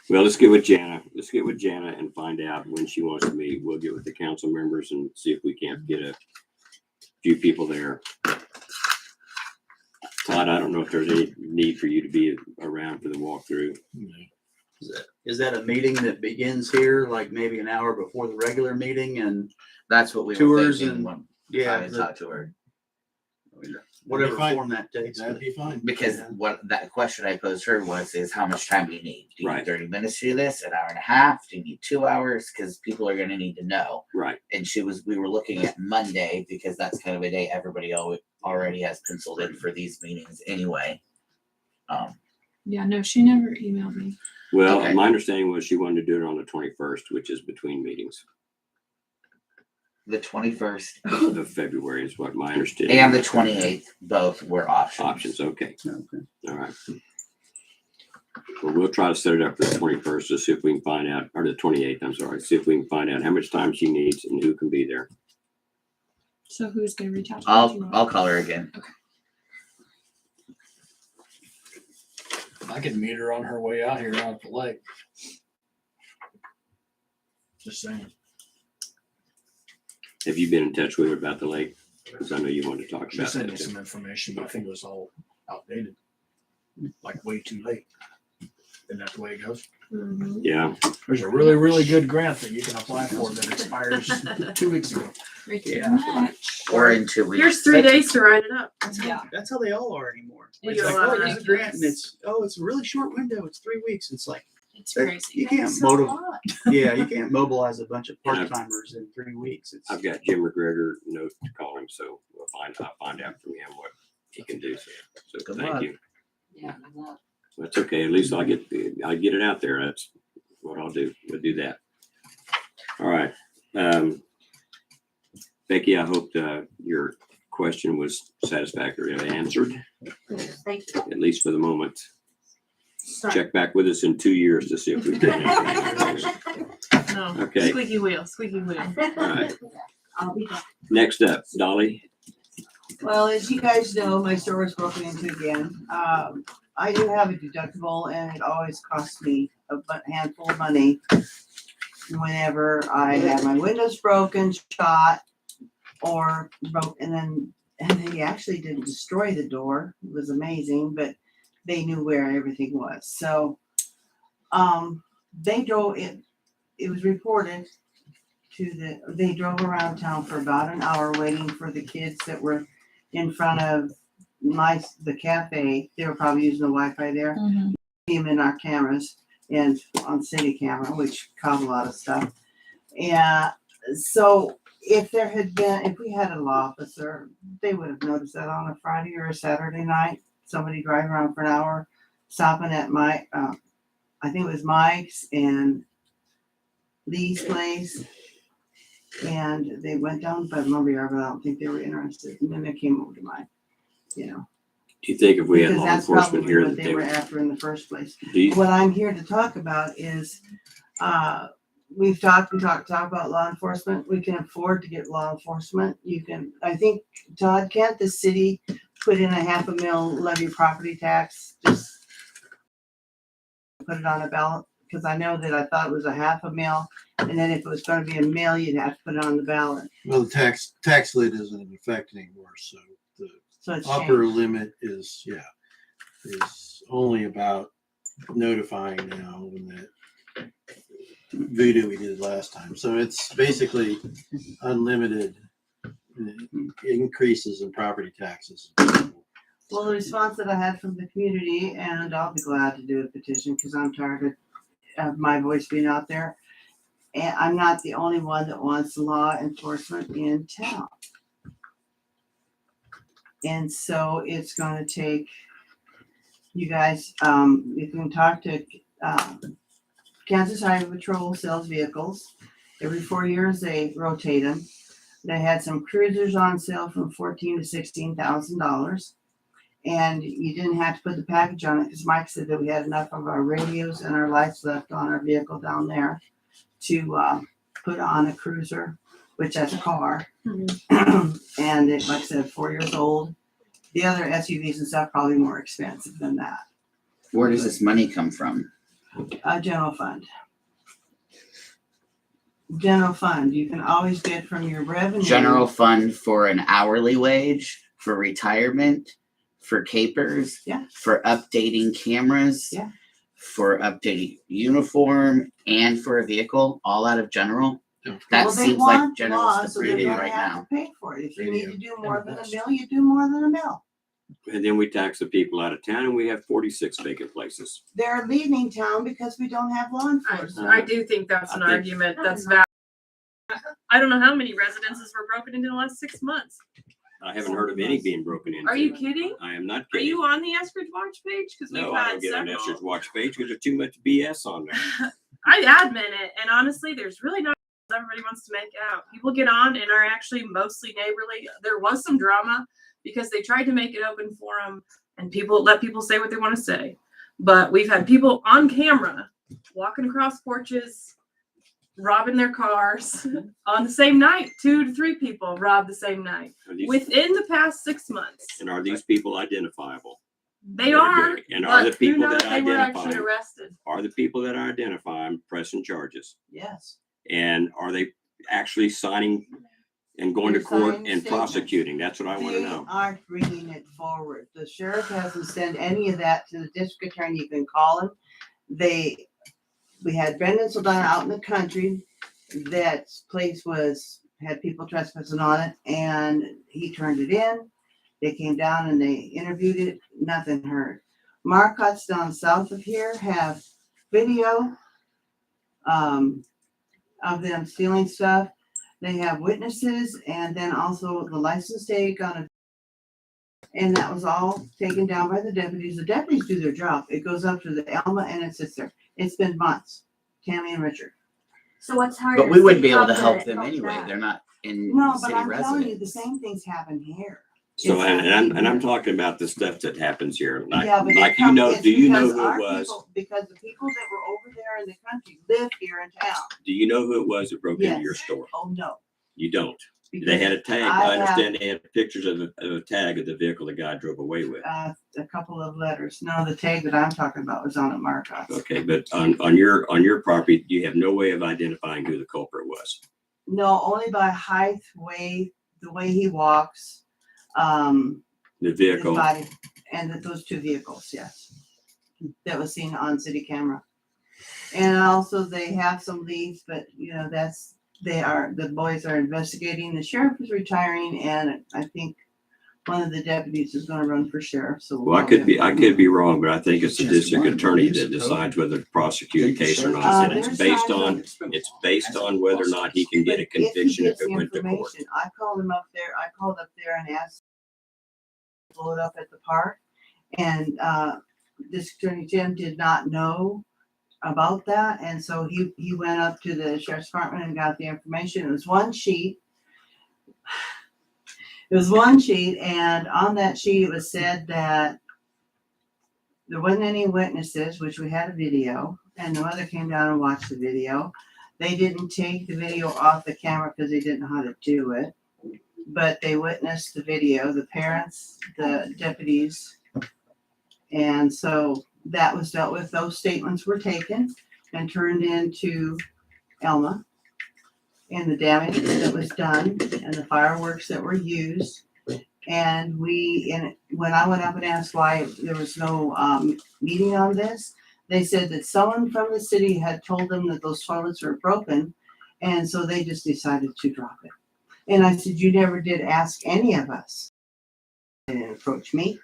Well, let's get with Jana. Let's get with Jana and find out when she wants to meet. We'll get with the council members and see if we can't get a few people there. Todd, I don't know if there's any need for you to be around for the walkthrough. Is that a meeting that begins here, like maybe an hour before the regular meeting, and That's what we were Tours thinking and- when yeah, I talked to her. whatever fine. form that takes? That'd be fine. Because what that question I posed her is how much time do you need? Do you Right. need 30 minutes to do this? An hour and a half? Do you need 2 hours? Because people are gonna need to know. Right. And we were looking at Monday because that's kind of a day everybody already has penciled in for these meetings anyway. Yeah, no, she never emailed me. Well, Okay. my understanding was she wanted to do it on the 21st, which is between meetings The 21st of February is what my understanding. and the was. 28th, both were options. Options, okay. Okay. All right. Well, we'll try to set it up for the 21st to see if we can find out, or the 28th, I'm sorry, see if we can find out how much time she needs and who can be there. So who's gonna reach out to her? Do you I'll know? call her again. I could meet her on her way out here out the lake. Just saying. Have you been in touch with her about the lake? Because I know you wanted to talk She about sent that me too. some information, but I think it was all outdated. Like way too late. Isn't that the way it goes? Mhm. Yeah, There's a really, really good grant that you can apply for that expires 2 weeks ago. Thank you Yeah. very much. Or in 2 weeks. Here's 3 days to write it up. Yeah. That's how they all are anymore. It's It's like, a lot oh, of there's a grant, and ridiculous. it's a really short window. It's 3 weeks. It's like It's that- crazy. you can't yeah, you can't mobilize a bunch of part timers in 3 weeks. It's I've got Jim McGregor note to call him, so I'll find out from him what he can do. So Good thank luck. you. Yeah, well, That's okay. At least I'll get it out there. That's what I'll do. We'll do that. All right. Becky, I hope your question was satisfactorily answered, thank you. at least for the moment. check back with us in 2 years to see if we can. No. Okay. Squeaky wheel, squeaky wheel. All right. I'll be back. Next up, Dolly. Well, as you guys know, my store was broken into again. I do have a deductible and it always costs me a handful of money whenever I have my windows broken, shot, or broke, and they actually didn't destroy the door. It was amazing, but they knew where everything was. So, they drove it. It was reported they drove around town for about an hour waiting for the kids that were in front of the cafe. They were probably using the Wi-Fi there. Came in our cameras and on city camera, which caught a lot of stuff. And so if we had a law officer, they would have noticed that on a Friday or a Saturday night, somebody driving around for an hour, stopping at I think it was Mike's and Lee's place. And they went down by the lumberyard, but I don't think they were interested. And then they came over to mine, Do you think if we had because law that's enforcement probably here what that they they were would? after in the first place. Do you, What I'm here to talk about is, we talk about law enforcement. We can afford to get law enforcement. I think, Todd, can't the city put in a $500,000 levy property tax? Just put it on a ballot? Because I know that I thought it was $500,000, and then if it was gonna be $1 million, you'd have to put it on the ballot. Well, the tax lid isn't in effect anymore, so the So it's upper changed. limit is only about notifying now when that voodoo we did last time. So it's basically unlimited increases in property taxes. Well, the response that I had from the community, and I'll be glad to do a petition because I'm tired of my voice being out there. And I'm not the only one that wants law enforcement in town. And so it's gonna take you guys, you can talk to, Kansas Highway Patrol sells vehicles. Every 4 years, they rotate them. They had some cruisers on sale from $14,000 to $16,000. And you didn't have to put the package on it because Mike said that we had enough of our radios and our lights left on our vehicle down there to put on a cruiser, which has a car. And it, like I said, 4 years old. The other SUVs and stuff probably more expensive than that. Where does this money come from? General fund. General fund. You can always get from your revenue. General fund for an hourly wage, for retirement, for capers, Yeah. for updating cameras, Yeah. for updating uniform, and for a vehicle, all out of general. That Well, they seems like want general's laws, the so they're pretty gonna right have now. to pay for it. If you need Radio to do more than $1 million, you do more than $1 million. and then we tax the people out of town and we have 46 vacant places. They're leaving town because we don't have law enforcement. I do think that's an I think- argument that's valid. I don't know how many residences were broken into in the last 6 months. I haven't heard of any being broken into. Are you kidding? I am not Are kidding. you on the Eskridge Watch page? Because we've No, I had don't get on several. Esther's watch page because there's too much BS on there. I admin it, and honestly, there's really not everybody wants to make out. People get on and are actually mostly neighborly. There was some drama because they tried to make it open forum and let people say what they want to say. But we've had people on camera walking across porches, robbing their cars on the same night. 2 to 3 people robbed the same night Are these- within the past 6 months. and are these people identifiable? They Very are, good. And are the but people who knows? that They were identify- actually arrested. Are the people that I identify pressing charges? Yes. And are they actually signing and going to They're court signing and statements. prosecuting? That's what I want to They know. aren't bringing it forward. The sheriff hasn't sent any of that to the district attorney. You can call him. We had Brendan Saldana out in the country. That place had people trespassing on it, and he turned it in. They came down and they interviewed it. Nothing heard. Marcotte's down south of here have video of them stealing stuff. They have witnesses and then also the license take on it. And that was all taken down by the deputies. The deputies do their job. It goes up to the Alma and it sits there. It's been months. Tammy and Richard. So what's harder? But we wouldn't be city able to cop help that them help anyway. that? They're not in No, but city I'm telling you, the residents. same things happen here. So, It's and I'm talking about the stuff that happens here. Like, Yeah, but like it you comes- know, it's do you know because who our it was? people- Because the people that were over there in the country live here in town. Do you know who it was that broke into Yes. your store? Oh, no. You don't. They because had a tag. I I understand they had pictures of a tag of the vehicle the guy drove away with. A couple of letters. No, the tag that I'm talking about was on a Marcos. Okay, but on your property, you have no way of identifying who the culprit was. No, only by height, the way he walks, The his vehicle. body, and those two vehicles, yes. That was seen on city camera. And also they have some leads, but you know, the boys are investigating. The sheriff is retiring and I think one of the deputies is gonna run for sheriff, so. Well, I could be wrong, but I think it's the district attorney that decides whether to prosecute a case or not. And it's based on whether or not he can get a conviction if it went to court. I called up there and asked to blow it up at the park. And District Attorney Jim did not know about that. And so he went up to the sheriff's department and got the information. It was one sheet. And on that sheet, it was said that there wasn't any witnesses, which we had a video, and the mother came down and watched the video. They didn't take the video off the camera because they didn't know how to do it, but they witnessed the video, the parents, the deputies. And so that was dealt with. Those statements were taken and turned into Elma and the damage that was done and the fireworks that were used. And when I went up and asked why there was no meeting on this, they said that someone from the city had told them that those toilets were broken, and so they just decided to drop it. And I said, you never did ask any of us. They didn't approach me.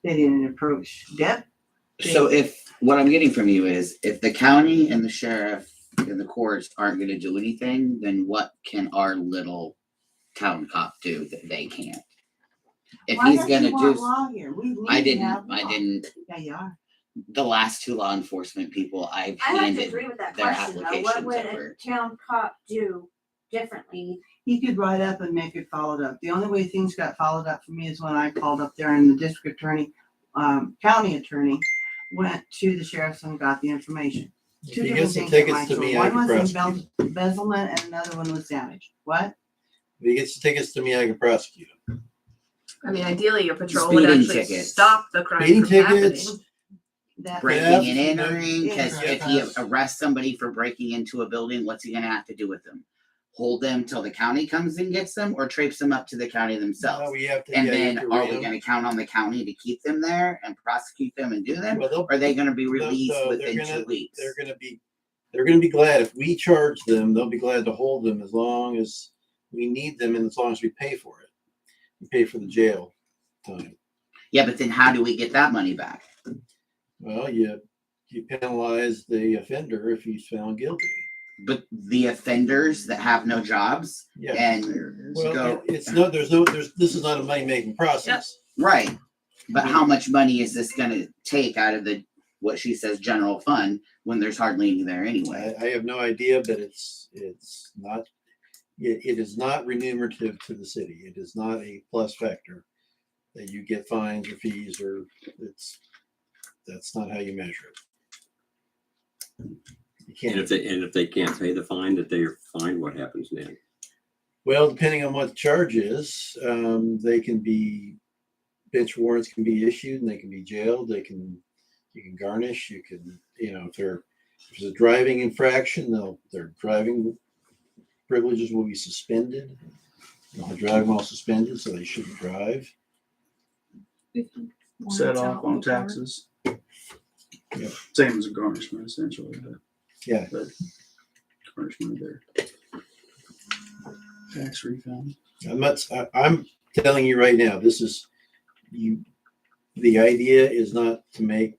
They didn't approach Deb. So if what I'm getting from you is if the county and the sheriff and the courts aren't going to do anything, then what can our little town cop do that they can't? If Why he's don't gonna you want do, law here? We need I to have didn't. law. Yeah, you are. The last two law enforcement people I've I have to handed agree with that their question though. What applications would over. a town cop do differently? He could write up and make it followed up. The only way things got followed up for me is when I called up there and the district attorney, county attorney went to the sheriff's and got the information. If Two he different gets the things. that tickets might to go. me, I One can was prosecute. embezzlement and another one was damage. What? If he gets the tickets to me, I can prosecute him. I mean, ideally, a patrol would Speeding actually tickets. stop the crime Speeding from tickets. happening. That Breaking Yeah, and entering, because yeah, if he arrests somebody for breaking into a building, what's he gonna have to do with them? Hold them till the county comes and gets them, or traipse them up to the county No, themselves? we have to. And yeah, you then have to are read we them. gonna count on the county to keep them there and prosecute them and do them? Well, they'll- Or are they gonna be released they're within gonna- 2 weeks? They're gonna be glad if we charge them. They'll be glad to hold them as long as we need them and as long as we pay for it. We pay for the jail time. Yeah, but then how do we get that money back? Well, you penalize the offender if he's found guilty. But the offenders that have no jobs Yeah. and Well, go, this is not a money-making process. right. But how much money is this gonna take out of the, what she says, general fund when there's hardly any there anyway? I have no idea, but it's not, it is not remunerative to the city. It is not a plus factor that you get fines or fees or that's not how you measure it. You And can't. if they can't pay the fine that they are fined, what happens then? Well, depending on what the charge is, they can be, bench warrants can be issued and they can be jailed. You can garnish, if there's a driving infraction, their driving privileges will be suspended. They'll drive while suspended, so they shouldn't drive. Set off on taxes. Yeah. Same as a garnishment essentially, but. Yeah. But garnishment there. Tax refund. I'm telling you right now, the idea is not to make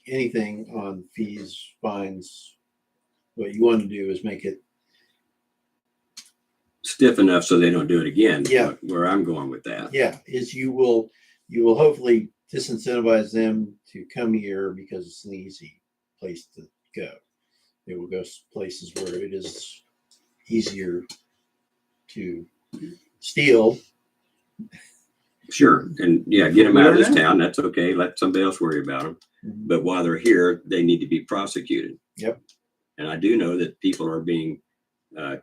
anything on fees, fines. What you want to do is make it, Stiff enough so they don't do it again. Yeah. Where I'm going with that. you will hopefully disincentivize them to come here because it's an easy place to go. They will go places where it is easier to steal Sure, and yeah, get them out of this Yeah. town, that's okay, let somebody else worry about them. Mhm. But while they're here, they need to be prosecuted. Yep. And I do know that people are being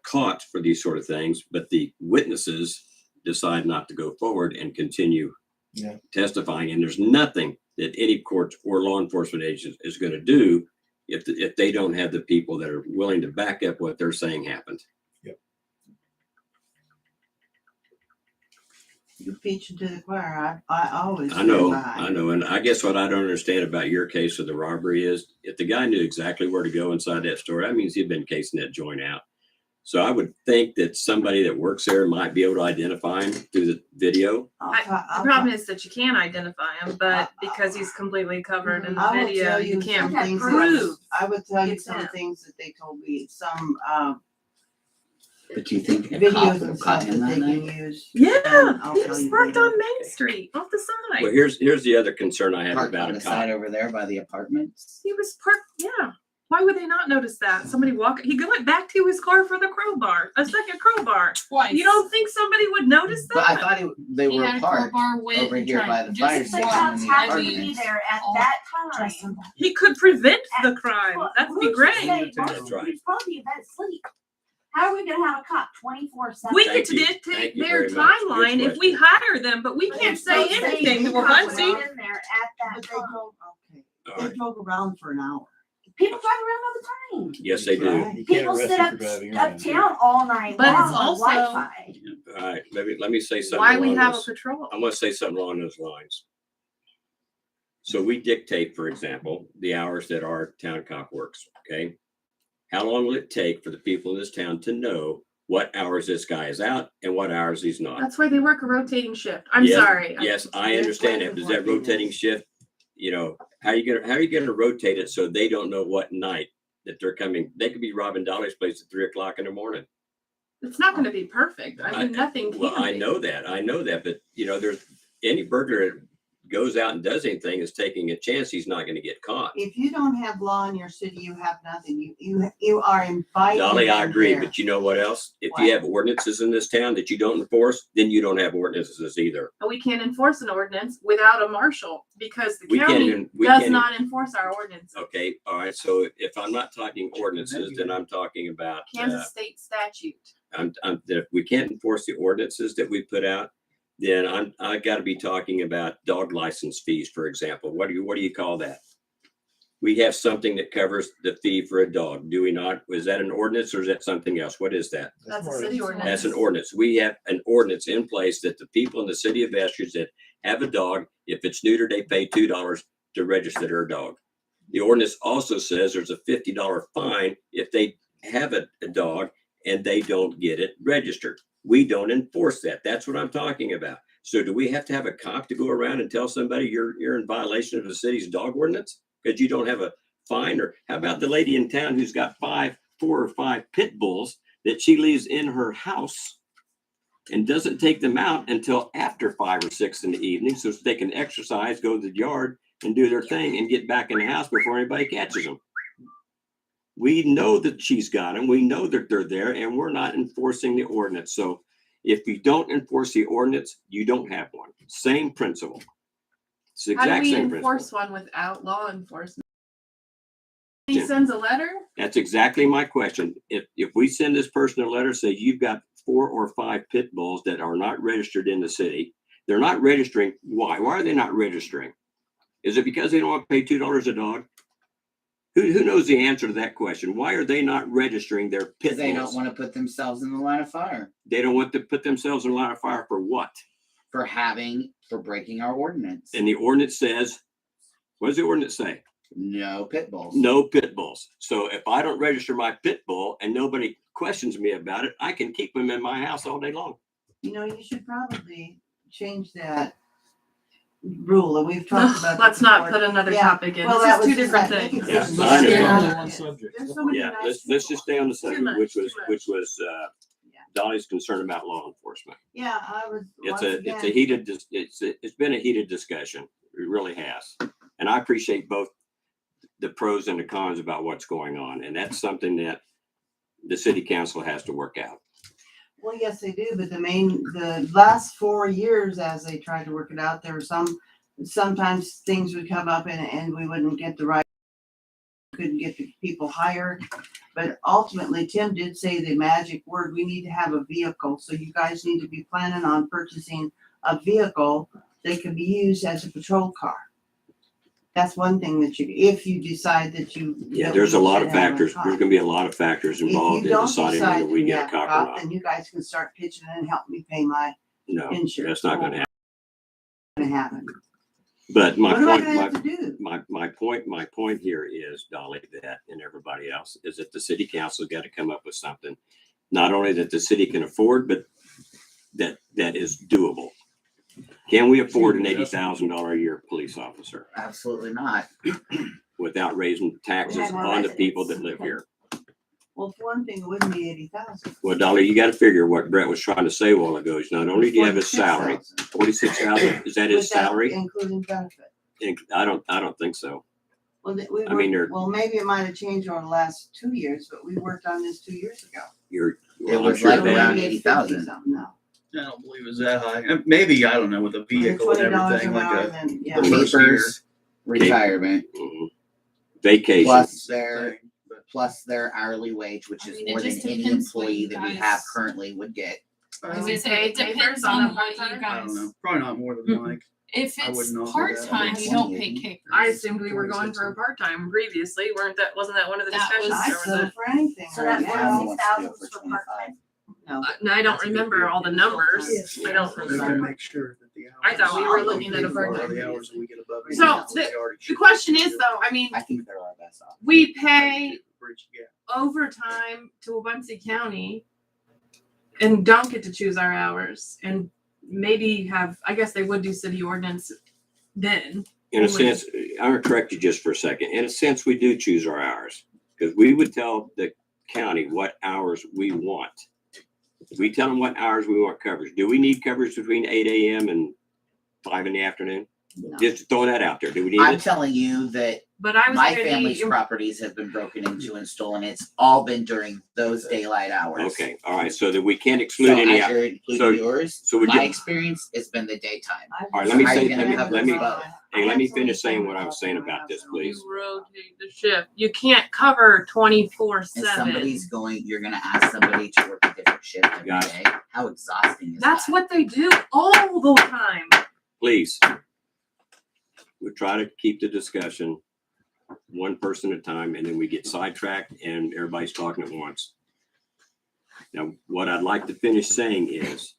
caught for these sort of things, but the witnesses decide not to go forward and continue Yeah. testifying. And there's nothing that any court or law enforcement agent is going to do if they don't have the people that are willing to back up what they're saying happened. You preach to the choir. I always. I know, stand behind I know. And I guess what I don't understand about your case of the robbery is if the guy knew exactly where to go inside that store, that means he'd been casing that joint out. So I would think that somebody that works there might be able to identify him through the video. The problem is that you can't identify him, but because he's completely covered in the I will video, tell you can't some things that- prove. I would tell you it's some him. things that they told me, some, But do you think a cop videos would and have caught stuff him that that they night? can use. Yeah, I'll he tell was you parked later. on Main Street off the side. Well, here's the other concern I have Parked about on a the side cop. over there by the apartments? He was parked, yeah. Why would they not notice that? Somebody he went back to his car for the crowbar, a second crowbar. Twice. You don't think somebody would notice that? But I thought they He were had a parked crowbar, went over and here tried- by the just fire like The station cops in the have to be apartments. there at all that time. He could prevent the crime. Well, That'd be who's to great. say That's most right. He's probably in bed asleep. How are we gonna have a cop 24/7? We Thank could you. dictate Thank you their very much. Good timeline if we hire them, but we But can't if say they anything the that we're cops going to. were in there at that But they time. drove, okay, All they right. drove around for an hour. People drive around all the time. Yes, they do. Right. You can't People arrest sit you up for driving around. uptown all night But long it's on also- Wi-Fi. All right, let me say something. Why we along have a those- patrol? I'm going to say something along those lines. So we dictate, for example, the hours that our town cop works. Okay, how long will it take for the people in this town to know what hours this guy is out and what hours he's not? That's why they work a rotating shift. I'm Yes, sorry. Yes, I There's understand ways that. of Does that working rotating this. shift, how are you gonna rotate it so they don't know what night that they're coming? They could be robbing Dolly's place at 3 o'clock in the morning. It's not going to be perfect. I mean, nothing can Well, I be. know that, but there's any burglar that goes out and does anything is taking a chance he's not gonna get caught. If you don't have law in your city, you have nothing. You are inviting. Dolly, I them agree, here. but you know what else? If What? you have ordinances in this town that you don't enforce, then you don't have ordinances either. And we can't enforce an ordinance without a marshal because the We can't county even, we does can't. not enforce our ordinance. Okay, all right, so if I'm not talking ordinances, then I'm talking about, Kansas state statute. if we can't enforce the ordinances that we put out, then I gotta be talking about dog license fees, for example. What do you call that? We have something that covers the fee for a dog, do we not? Was that an ordinance or is that something else? What is that? That's a more or city less- ordinance. That's an ordinance. We have an ordinance in place that the people in the city of Estridge that have a dog, if it's neutered, they pay $2 to register their dog. The ordinance also says there's a $50 fine if they have a dog and they don't get it registered. We don't enforce that. That's what I'm talking about. So do we have to have a cop to go around and tell somebody you're in violation of the city's dog ordinance because you don't have a fine? Or how about the lady in town who's got 4 or 5 pit bulls that she leaves in her house and doesn't take them out until after 5 or 6 in the evening so they can exercise, go to the yard and do their thing and get back in the house before anybody catches them? We know that she's got them. We know that they're there and we're not enforcing the ordinance. So if you don't enforce the ordinance, you don't have one. Same principle. It's the How do exact we same enforce principle. one without law enforcement? He sends a letter. That's exactly my question. If we send this person a letter, say you've got 4 or 5 pit bulls that are not registered in the city, they're not registering. Why? Why are they not registering? Is it because they don't want to pay $2 a dog? Who knows the answer to that question? Why are they not registering their pit Because they bulls? don't want to put themselves in the line of fire They don't want to put themselves in a line of fire for what? for breaking our ordinance. And the ordinance says, what does the ordinance say? No pit bulls. No pit bulls. So if I don't register my pit bull and nobody questions me about it, I can keep them in my house all day long. You should probably change that rule, and we've talked about. Let's that not before. put another Yeah, topic in. well, that This is was two just different that- things. Yeah, I know. Yeah. One subject. There's so many Yeah, nice let's just stay on the Too subject, much, which too was Yeah. Dolly's concern about law enforcement. Yeah, I was. It's once a again, heated it's been a heated discussion. It really has. And I appreciate both the pros and the cons about what's going on. And that's something that the city council has to work out. Well, yes, they do, but the last 4 years, as they tried to work it out, there were sometimes things would come up and we wouldn't get the right, couldn't get the people hired. But ultimately, Tim did say the magic word, we need to have a vehicle, so you guys need to be planning on purchasing a vehicle that can be used as a patrol car. That's one thing that if you decide that you. Yeah, that there's we a lot should of have a factors. cop. There's gonna be a lot of factors If involved you in don't deciding decide whether we to get a have cop or not. then you guys can start pitching in and help me pay my No, insurance. that's not gonna happen. Gonna happen. But my What am I point, gonna have to do? my point here is, Dolly, that, and everybody else, is that the city council's got to come up with something, not only that the city can afford, but that is doable. Can we afford an $80,000 a year police officer Absolutely not. without raising taxes We have more on the people that residents. live here? Well, for one thing, it wouldn't be 80,000. Well, Dolly, you got to figure what Brett was trying to say a while ago is not only do you have his salary, 46,000, is that his Without salary? including benefit. I don't think so. Well, I mean, well, maybe it might have changed over the last 2 years, but we worked on this 2 years ago. Well, I'm was sure like they- around Maybe it's 80,000. 50 something now. I don't believe it's that high. Maybe, I don't know, with a vehicle and $20 everything, an like hour, a then, yeah. the first year Papers, retirement, Mhm. Vacation. plus their thing. But plus their hourly wage, which I is mean, it more than just any depends what employee you that we guys- have currently would get. I I would was gonna say, it papers depends on on that what you part-time? I don't guys, know, probably not more than Mm-mm. like, if I it's wouldn't offer that. part-time, you don't pay capers. I assumed we were going for a part-time previously. Wasn't that one of the That discussions? was- I or was settle it? for anything So right that now. 46,000 is for part-time. No. No, I don't That's a good remember deal. all the numbers. Yes. I don't we gotta remember. make sure that the hours. I thought we were looking at a are part-time. The hours that we get above. So, what we already The should question be is doing. though, I mean, I think they're our best option. we pay Bridge the gap. overtime to Wabunsee County and don't get to choose our hours and maybe I guess they would do city ordinance then. In a Only- sense, I'm gonna correct you just for a second. In a sense, we do choose our hours because we would tell the county what hours we want. We tell them what hours we want coverage. Do we need coverage between 8 a.m. and 5 in the afternoon? No. Just throw that out there. Do we need I'm it? telling you that But I was my under family's the, properties have been broken into and stolen. It's all been during those daylight hours. Okay, all right. So that we can't So exclude any. as you're including so- yours, so would my you- experience has been the daytime. All right, let me How say- you gonna let me- cover let me- both? Hey, let me finish saying what I was saying about this, please. you rotate the shift. You can't cover If 24/7. somebody's going, you're gonna ask somebody to work a different shift every Guys. day. How exhausting is That's that? what they do all the time. Please. We try to keep the discussion one person at a time, and then we get sidetracked and everybody's talking at once. Now, what I'd like to finish saying is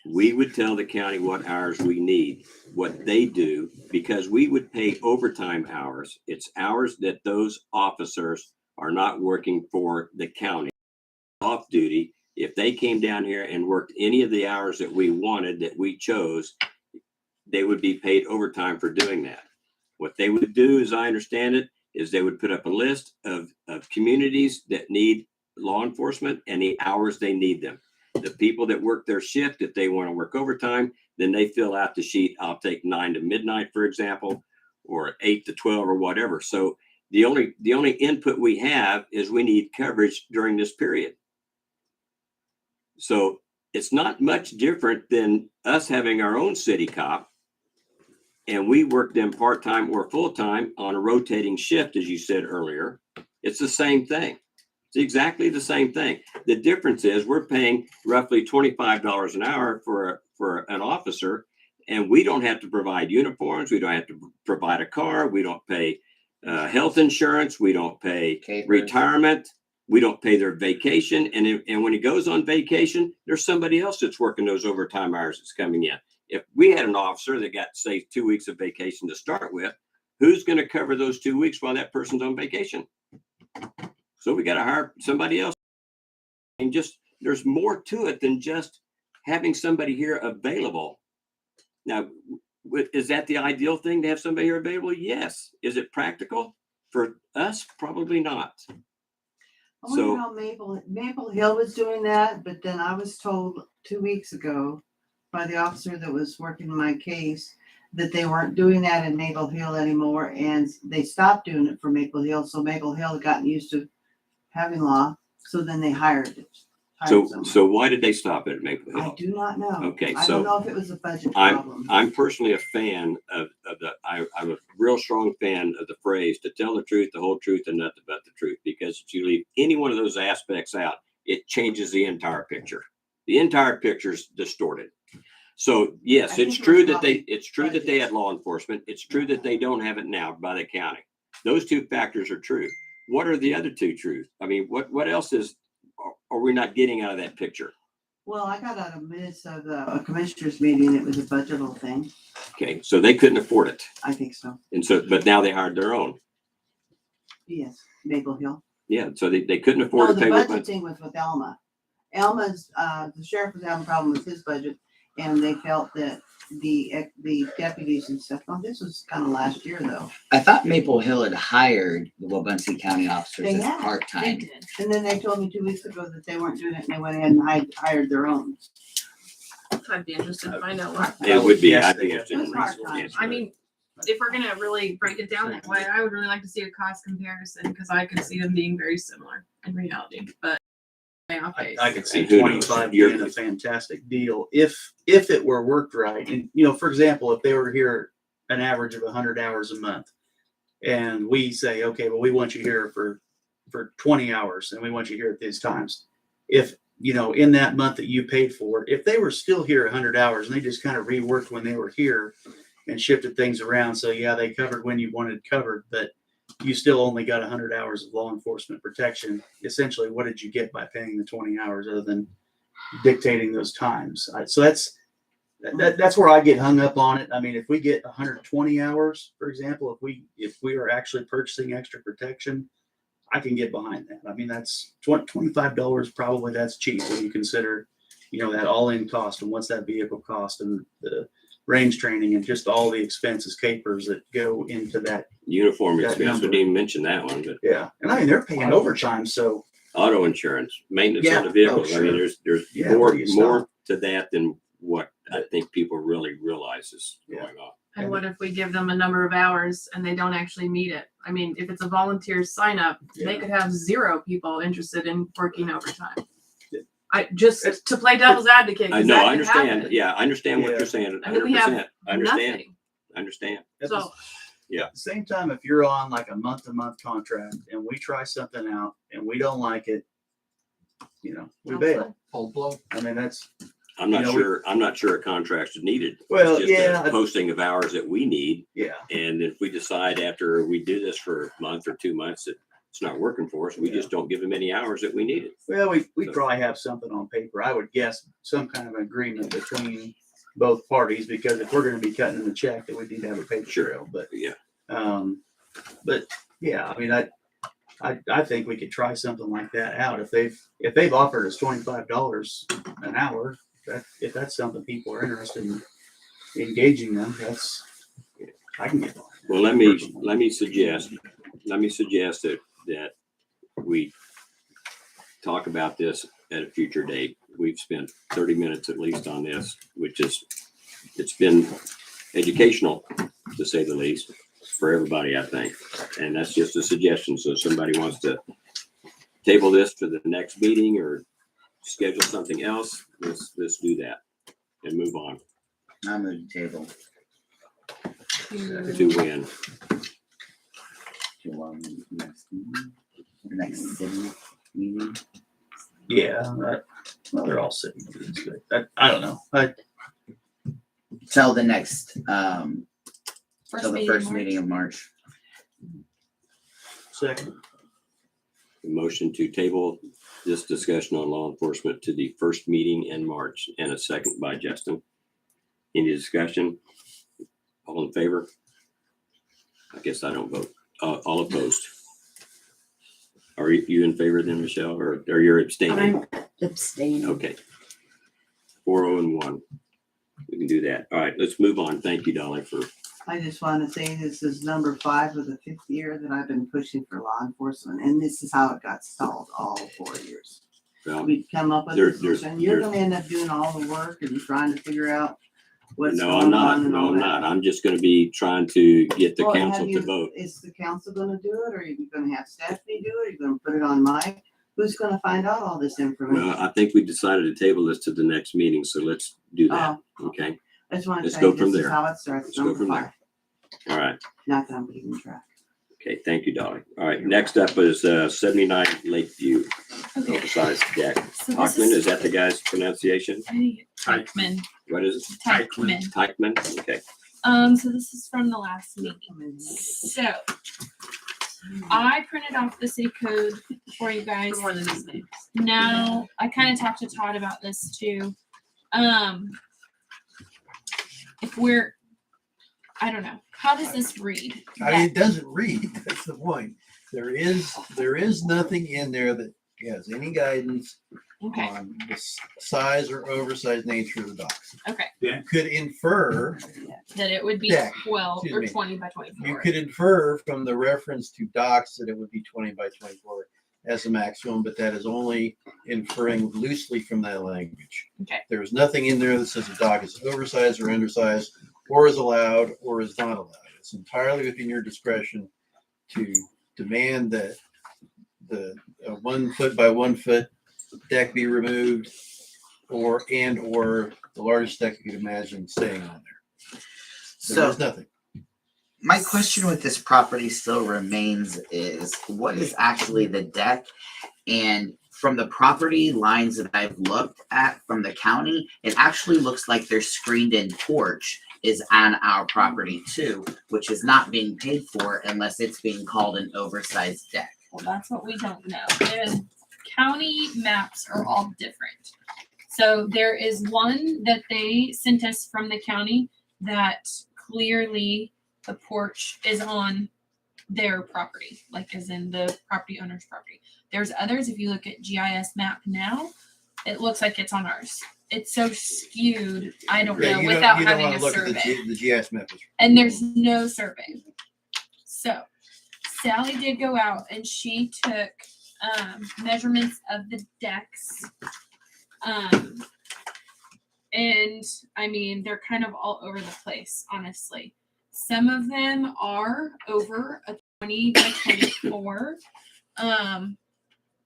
we would tell the county what hours we need, what they do, because we would pay overtime hours. It's hours that those officers are not working for the county, off duty. If they came down here and worked any of the hours that we wanted, that we chose, they would be paid overtime for doing that. What they would do, as I understand it, is they would put up a list of communities that need law enforcement and the hours they need them. The people that work their shift, if they want to work overtime, then they fill out the sheet. I'll take 9 to midnight, for example, or 8 to 12 or whatever. So the only input we have is we need coverage during this period. So it's not much different than us having our own city cop, and we work them part-time or full-time on a rotating shift, as you said earlier. It's the same thing. It's exactly the same thing. The difference is we're paying roughly $25 an hour for an officer, and we don't have to provide uniforms. We don't have to provide a car. We don't pay health insurance. We don't pay Capers. retirement. We don't pay their vacation. And when he goes on vacation, there's somebody else that's working those overtime hours that's coming in. If we had an officer that got, say, 2 weeks of vacation to start with, who's going to cover those 2 weeks while that person's on vacation? So we got to hire somebody else. And just, there's more to it than just having somebody here available. Now, is that the ideal thing to have somebody here available? Yes. Is it practical? For us, probably not. I wonder how Maple Hill was doing that, but then I was told 2 weeks ago by the officer that was working my case that they weren't doing that in Maple Hill anymore, and they stopped doing it for Maple Hill. So Maple Hill had gotten used to having law, so then they hired it. hired someone. So why did they stop at Maple I Hill? do not know. Okay, I so don't know if it was a budget problem. I'm personally a fan of I'm a real strong fan of the phrase to tell the truth, the whole truth, and nothing but the truth. Because if you leave any one of those aspects out, it changes the entire picture. The entire picture's distorted. So yes, I think it's it true was that they probably had law enforcement. It's true that they don't have it now by the county. Those two factors are true. What are the other two truths? I mean, what else are we not getting out of that picture? Well, I got out of minutes of a commissioners meeting. It was a budgetable thing. Okay, so they couldn't afford it. I think so. And so, but now they hired their own. Yes, Maple Hill. Yeah, so they couldn't No, afford to the pay budget with thing was with Elma. Elma's, the sheriff was having a problem with his budget, and they felt that the deputies and stuff, well, this was kind of last year though. I thought Maple Hill had hired the Wabunsee County officers They as had. They part-time. did. And then they told me 2 weeks ago that they weren't doing it, and they went ahead and hired their own. I'd be interested to find out what. It would be, Yes, I'd they be have interested in It was part-time. resources. I mean, if we're gonna really break it down that way, I would really like to see a cost comparison because I could see them being very similar in reality, but. I could see And who knows? 25 You're- being a fantastic deal if it were worked right. And, you know, for example, if they were here an average of 100 hours a month and we say, okay, well, we want you here for 20 hours and we want you here at these times. If, you know, in that month that you paid for, if they were still here 100 hours and they just kind of reworked when they were here and shifted things around. So yeah, they covered when you wanted covered, but you still only got 100 hours of law enforcement protection. Essentially, what did you get by paying the 20 hours other than dictating those times? So that's where I get hung up on it. I mean, if we get 120 hours, for example, if we are actually purchasing extra protection, I can get behind that. I mean, that's $25 probably. That's cheap when you consider, you know, that all-in cost and what's that vehicle cost and the range training and just all the expenses, capers that go into that. Uniform That expense, we number. didn't even mention that one, but Yeah, and I mean they're paying overtime, so auto insurance, maintenance Yeah. on the vehicles. Oh, I mean, sure. there's Yeah, more where do you stop? more to that than what I think people really realize is Yeah. going on. And what if we give them a number of hours and they don't actually meet it? I mean, if it's a volunteer sign up, they Yeah. could have 0 people interested in working overtime. Yeah. It's to play devil's advocate. I 'cause know, that I could understand. happen. Yeah, I understand what Yeah. you're saying. I mean, we have 100%. I understand. Nothing. I understand. at So the same time, if you're on like a month-to-month contract and we try something out and we don't like it, you know, we bail. Full blow. I mean, that's I'm not You know, sure. I'm not sure a contract is needed. Well, It's just yeah. a posting of hours that we need, yeah. and if we decide after we do this for a month or 2 months that it's not working for us, we Yeah. just don't give them any hours that we needed. Well, we probably have something on paper. I would guess some kind of agreement between both parties because if we're going to be cutting the check, then we need to have a paper Sure. trail. But Yeah. But yeah, I mean, I think we could try something like that out. If they've offered us $25 an hour, if that's something people are interested in engaging them, I can get behind that. Well, let me suggest that we talk about this at a future date. We've spent 30 minutes at least on this, it's been educational to say the least for everybody, I think. And that's just a suggestion. So if somebody wants to table this for the next meeting or schedule something else, let's do that and move on I'm at the table. to win. Next city meeting. Yeah, well, they're all sitting. I don't know. Till the next, till the meeting in first March. meeting of March. Second. A motion to table this discussion on law enforcement to the first meeting in March, and a second by Justin. Any discussion? All in favor? I guess I don't vote. All opposed? Are you in favor then, Michelle, or you're abstaining? I'm abstaining. Okay. 4-0-1. We can do that. All right, let's move on. Thank you, Dolly, for I just want to say this is number 5 of the 5th year that I've been pushing for law enforcement, and this is how it got stalled all 4 years. We'd come up with There's- this, and you're there's- gonna end up doing all the work and trying to figure out what's No, going I'm not. on and No, all I'm that. not. I'm just gonna be trying to get the Well, council to vote. Is the council gonna do it, or are you gonna have Stephanie do it, or are you gonna put it on Mike? Who's gonna find out all this information? Well, I think we decided to table this to the next meeting, so let's do that. Okay, I just wanna let's tell go you, from this is there. how it starts, Let's go number from there. 5. all right. Not that I'm keeping track. Okay, thank you, Dolly. All right, next up is 79 Lakeview, Okay, oversized deck. so this Hockman, is is, that the guy's pronunciation? I think it's Teichman. What is it? Teichman. Teichman, okay. So this is from the last meeting. So I printed off the city code for you guys. For more than his name. Now, I kind of talked to Todd about this too. If we're, I don't know, how does this read? I mean, it doesn't read, that's the point. There is nothing in there that has any guidance Okay, on the size or oversized nature of the docks. okay, You could infer, that it would be Deck, 12 or excuse me. 20 by 24. you could infer from the reference to docks that it would be 20 by 24 as a maximum, but that is only inferring loosely from that language. Okay. There's nothing in there that says a dock is oversized or undersized, or is allowed or is not allowed. It's entirely within your discretion to demand that the 1 foot by 1 foot deck be removed, or the largest deck you could imagine staying on there. So There's nothing. my question with this property still remains is what is actually the deck? And from the property lines that I've looked at from the county, it actually looks like their screened in porch is on our property too, which is not being paid for unless it's being called an oversized deck. Well, that's what we don't know. The county maps are all different. So there is one that they sent us from the county that clearly the porch is on their property, like as in the property owner's property. There's others, if you look at GIS map now, it looks like it's on ours. It's so skewed, I don't know, You without don't having want a to look survey. at the GIS map. And there's no survey. So Sally did go out and she took measurements of the decks. And I mean, they're kind of all over the place, honestly. Some of them are over a 20 by 24.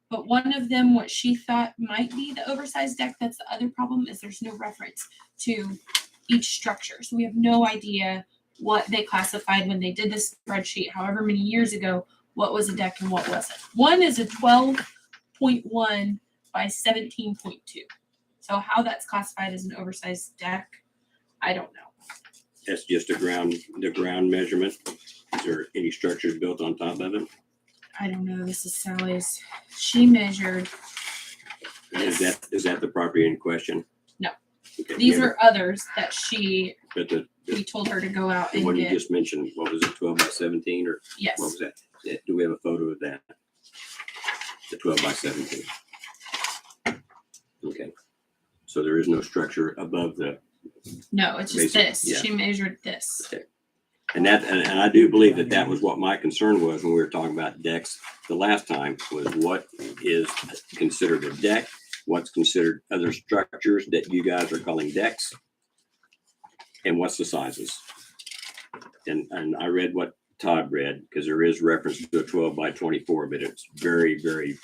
But one of them, what she thought might be the oversized deck, that's the other problem, is there's no reference to each structure. So we have no idea what they classified when they did this spreadsheet, however many years ago, what was a deck and what wasn't. One is a 12.1 by 17.2. So how that's classified as an oversized deck, I don't know. That's just the ground measurement. Is there any structures built on top of it? I don't know. This is Sally's. She measured. Is that the property in question? No. Okay, These yeah, are others that but we told her to go out the and one you get. just mentioned, what was it, 12 by 17 or Yes. what was that? Do we have a photo of that? The 12 by 17. Okay. So there is no structure above the, No, it's just Basic, this. yeah. She measured this. and I do believe that was what my concern was when we were talking about decks the last time, was what is considered a deck, what's considered other structures that you guys are calling decks, and what's the sizes. And I read what Todd read, because there is reference to a 12 by 24, but it's very, very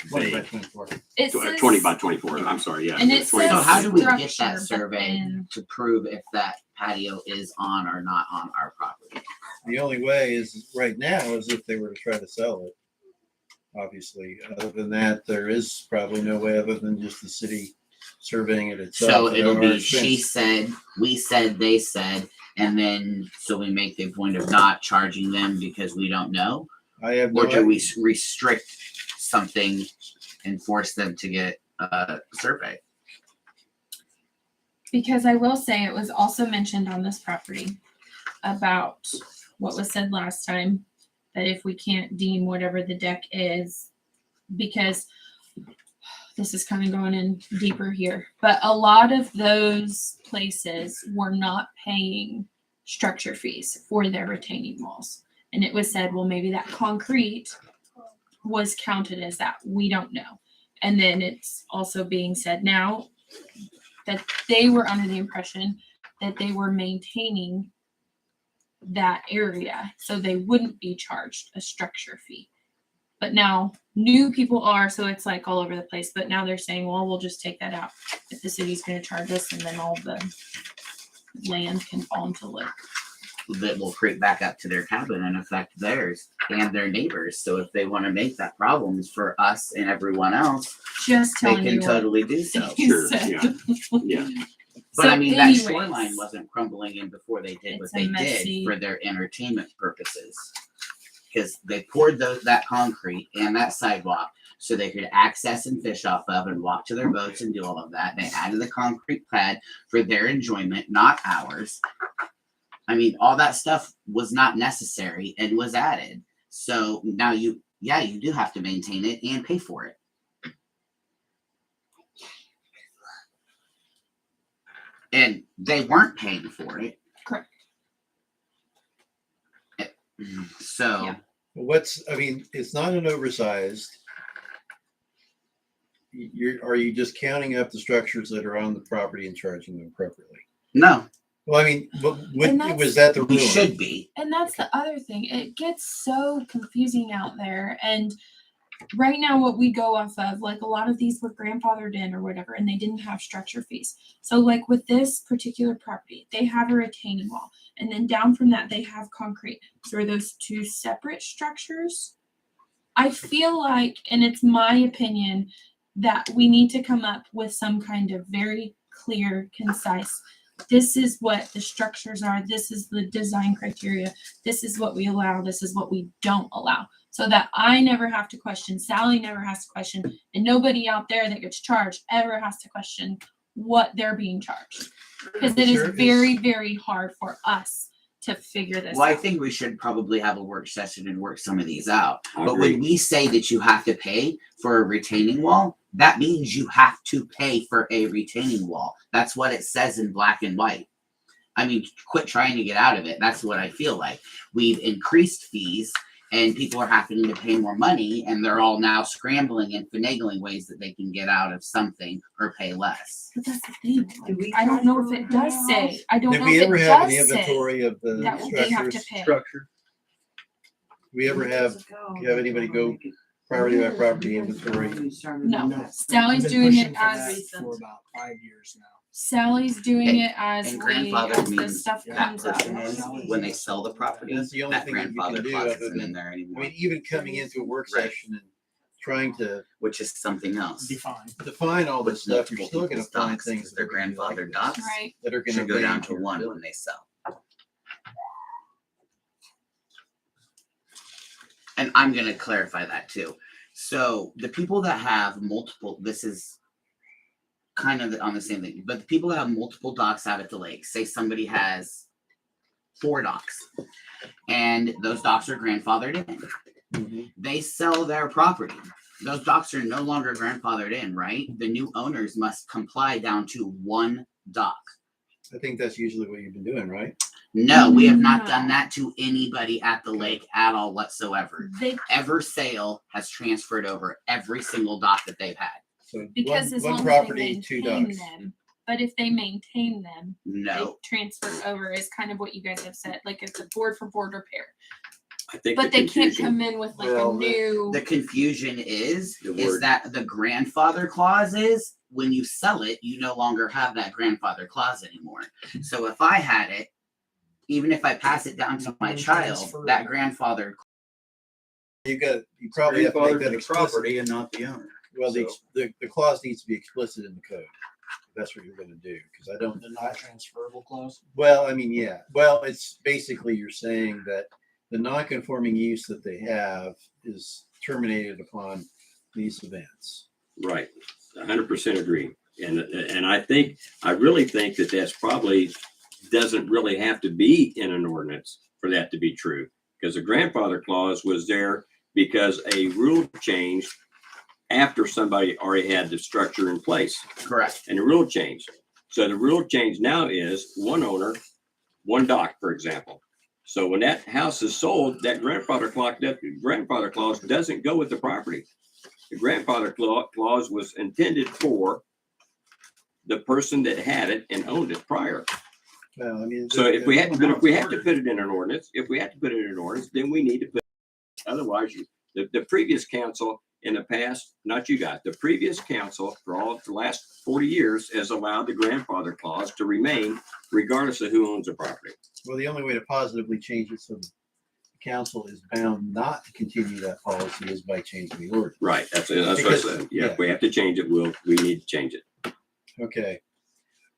20 by vague. 24. It says 20 by 24, I'm sorry, yeah. And it 20 So says by how do we get 24. structure, that but survey then- to prove if that patio is on or not on our property? The only way is right now is if they were to try to sell it. Obviously, other than that, there is probably no way other than just the city surveying it itself. So at it'll our be expense. she said, we said, they said, and then so we make the point of not charging them because we don't know? I have no Or do we idea. restrict something and force them to get a survey? Because I will say it was also mentioned on this property about what was said last time, that if we can't deem whatever the deck is, because this is kind of going in deeper here, but a lot of those places were not paying structure fees for their retaining walls. And it was said, well, maybe that concrete was counted as that. We don't know. And then it's also being said now that they were under the impression that they were maintaining that area, so they wouldn't be charged a structure fee. But now new people are, so it's like all over the place. But now they're saying, well, we'll just take that out if the city's going to charge us, and then all the land can fall into lake. That will creep back up to their cabin and affect theirs and their neighbors. So if they want to make that problems for us and everyone else, Just they telling can you what totally do so. he Sure, said. yeah. Yeah. But So I mean, that anyways, shoreline wasn't crumbling in before they did what It's a they messy- did for their entertainment purposes. Because they poured that concrete and that sidewalk so they could access and fish off of and walk to their boats and do all of that. They added the concrete pad for their enjoyment, not ours. I mean, all that stuff was not necessary and was added. So now you do have to maintain it and pay for it. And they weren't paying for it. Correct. So Yeah. I mean, it's not an oversized. Are you just counting up the structures that are on the property and charging them appropriately? no, Well, I mean, but And that's- was that the we rule? should be. And that's the other thing. It gets so confusing out there. And right now, what we go off of, like a lot of these were grandfathered in or whatever, and they didn't have structure fees. So, like with this particular property, they have a retaining wall. And then down from that, they have concrete. So, are those two separate structures? I feel like, and it's my opinion, that we need to come up with some kind of very clear, concise. This is what the structures are. This is the design criteria. This is what we allow. This is what we don't allow. So that I never have to question, Sally never has to question, and nobody out there that gets charged ever has to question what they're being charged. Because it Sure is is. very, very hard for us to figure this Well, I out. think we should probably have a work session and work some of these out. I But agree. when we say that you have to pay for a retaining wall, that means you have to pay for a retaining wall. That's what it says in black and white. I mean, quit trying to get out of it. That's what I feel like. We've increased fees and people are having to pay more money and they're all now scrambling and finagling ways that they can get out of something or pay less. But that's the thing. Do we I don't know if charge it for does a say. I don't Did know we if ever it have an does say inventory of the that they have to structures? pay. Structure. We ever have anybody go property by property inventory? No. Sally's doing it as For about 5 years now. Sally's doing it as And we grandfather as the means stuff that comes up. person is when they sell the property, That's the only that thing that you grandfather can do clause other isn't in than, there I anymore, mean, even coming into a work Right. session and trying to which is something else. Define. define all this With stuff, you're multiple still gonna people's find docs, things. 'cause they're that are gonna be like grandfathered this, docs. Right. that are gonna Should go down change to your one bill. when they sell. And I'm gonna clarify that too. So the people that have multiple, this is kind of on the same thing, but the people that have multiple docks out at the lake, say somebody has 4 docks and those docks are grandfathered in. Mhm. They sell their property. Those docks are no longer grandfathered in, right? The new owners must comply down to 1 dock. I think that's usually what you've been doing, right? No, we have not No. done that to anybody at the lake at all whatsoever. They Ever sale has transferred over every single dock that they've had. So because as one long property, as 2 they maintain docks. them. But if they maintain them, No, they transfer over is kind of what you guys have said. Like it's a board for board repair. I think But the they can't confusion- come in with like Well, a new the confusion is The word. that the grandfather clause is when you sell it, you no longer have that grandfather clause anymore. So if I had it, even if I pass it down to my child, that grandfather, You probably have to make Grandfather that to the explicit. property and not the owner. Well, So- the clause needs to be explicit in the code. That's what you're gonna do, because I don't. The non-transferable clause. Well, I mean, yeah. Well, it's basically you're saying that the non-conforming use that they have is terminated upon these events. Right, 100% agree. And I really think that that's probably doesn't really have to be in an ordinance for that to be true. Because the grandfather clause was there because a rule changed after somebody already had the structure in place, correct. and the rule changed. So the rule change now is 1 owner, 1 dock, for example. So when that house is sold, that grandfather clause doesn't go with the property. The grandfather clause was intended for the person that had it and owned it prior. Well, I mean. So if we had to put it in an ordinance, then we need to put, otherwise the previous council in the past, not you guys, the previous council for the last 40 years has allowed the grandfather clause to remain regardless of who owns the property. Well, the only way to positively change it so the council is bound not to continue that policy is by changing the ordinance. Right. That's what I Because- said. Yeah, yeah. if we have to change it, we need to change it. Okay.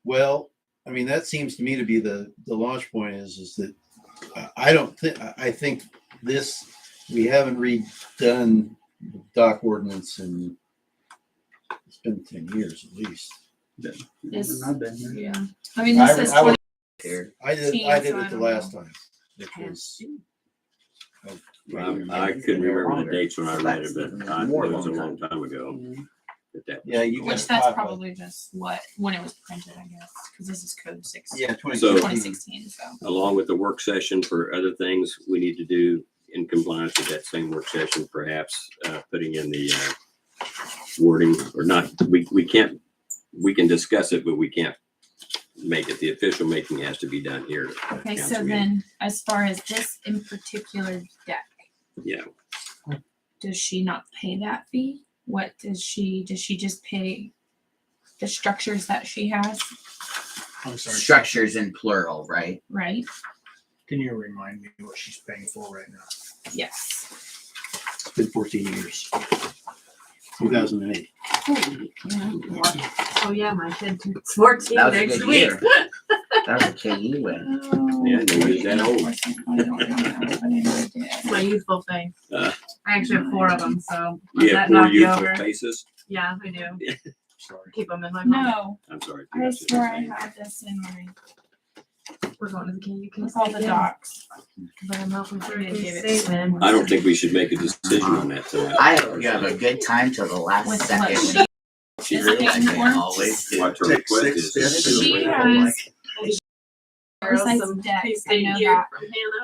Well, I mean, that seems to me to be the launch point is that I think this, we haven't redone the dock ordinance in, it's been 10 years at least. This- I've been here. Yeah. I mean, this is I was 20. Here. I did So I it the don't last know. time, which was. I couldn't remember the dates when I read it, but it was a long time ago. Yeah, you got Which a that's copy. probably just when it was printed, I guess, because this is code 6. Yeah, So- 2016. So Along with the work session for other things we need to do in compliance with that same work session, perhaps putting in the wording or not. We can discuss it, but we can't make it. The official making has to be done here. at okay, council so meeting. then as far as this in particular deck, Yeah, does she not pay that fee? What does she just pay the structures that she has, I'm sorry. Structures in plural, right? right? Can you remind me what she's paying for right now? Yes. It's been 14 years. 2008. Oh yeah, my kid turns 14 That was a next good week. year. That was a KU win. Yeah, no, he's that old. It's my youthful thing. Uh, I actually have 4 of them, so you let have that 4 knock you youthful over. faces. Yeah, I do. Sorry. Keep them in my pocket. No, I'm sorry. I swore I had this in my, We're going to the KU. with all the docs. But I'm hoping for a They gave case it to statement. I don't think we should make a decision on that tonight. I hope you have a good time till the last With second. what she She is really, paying They for. always do. what her request is. She has oversized deck, I know that,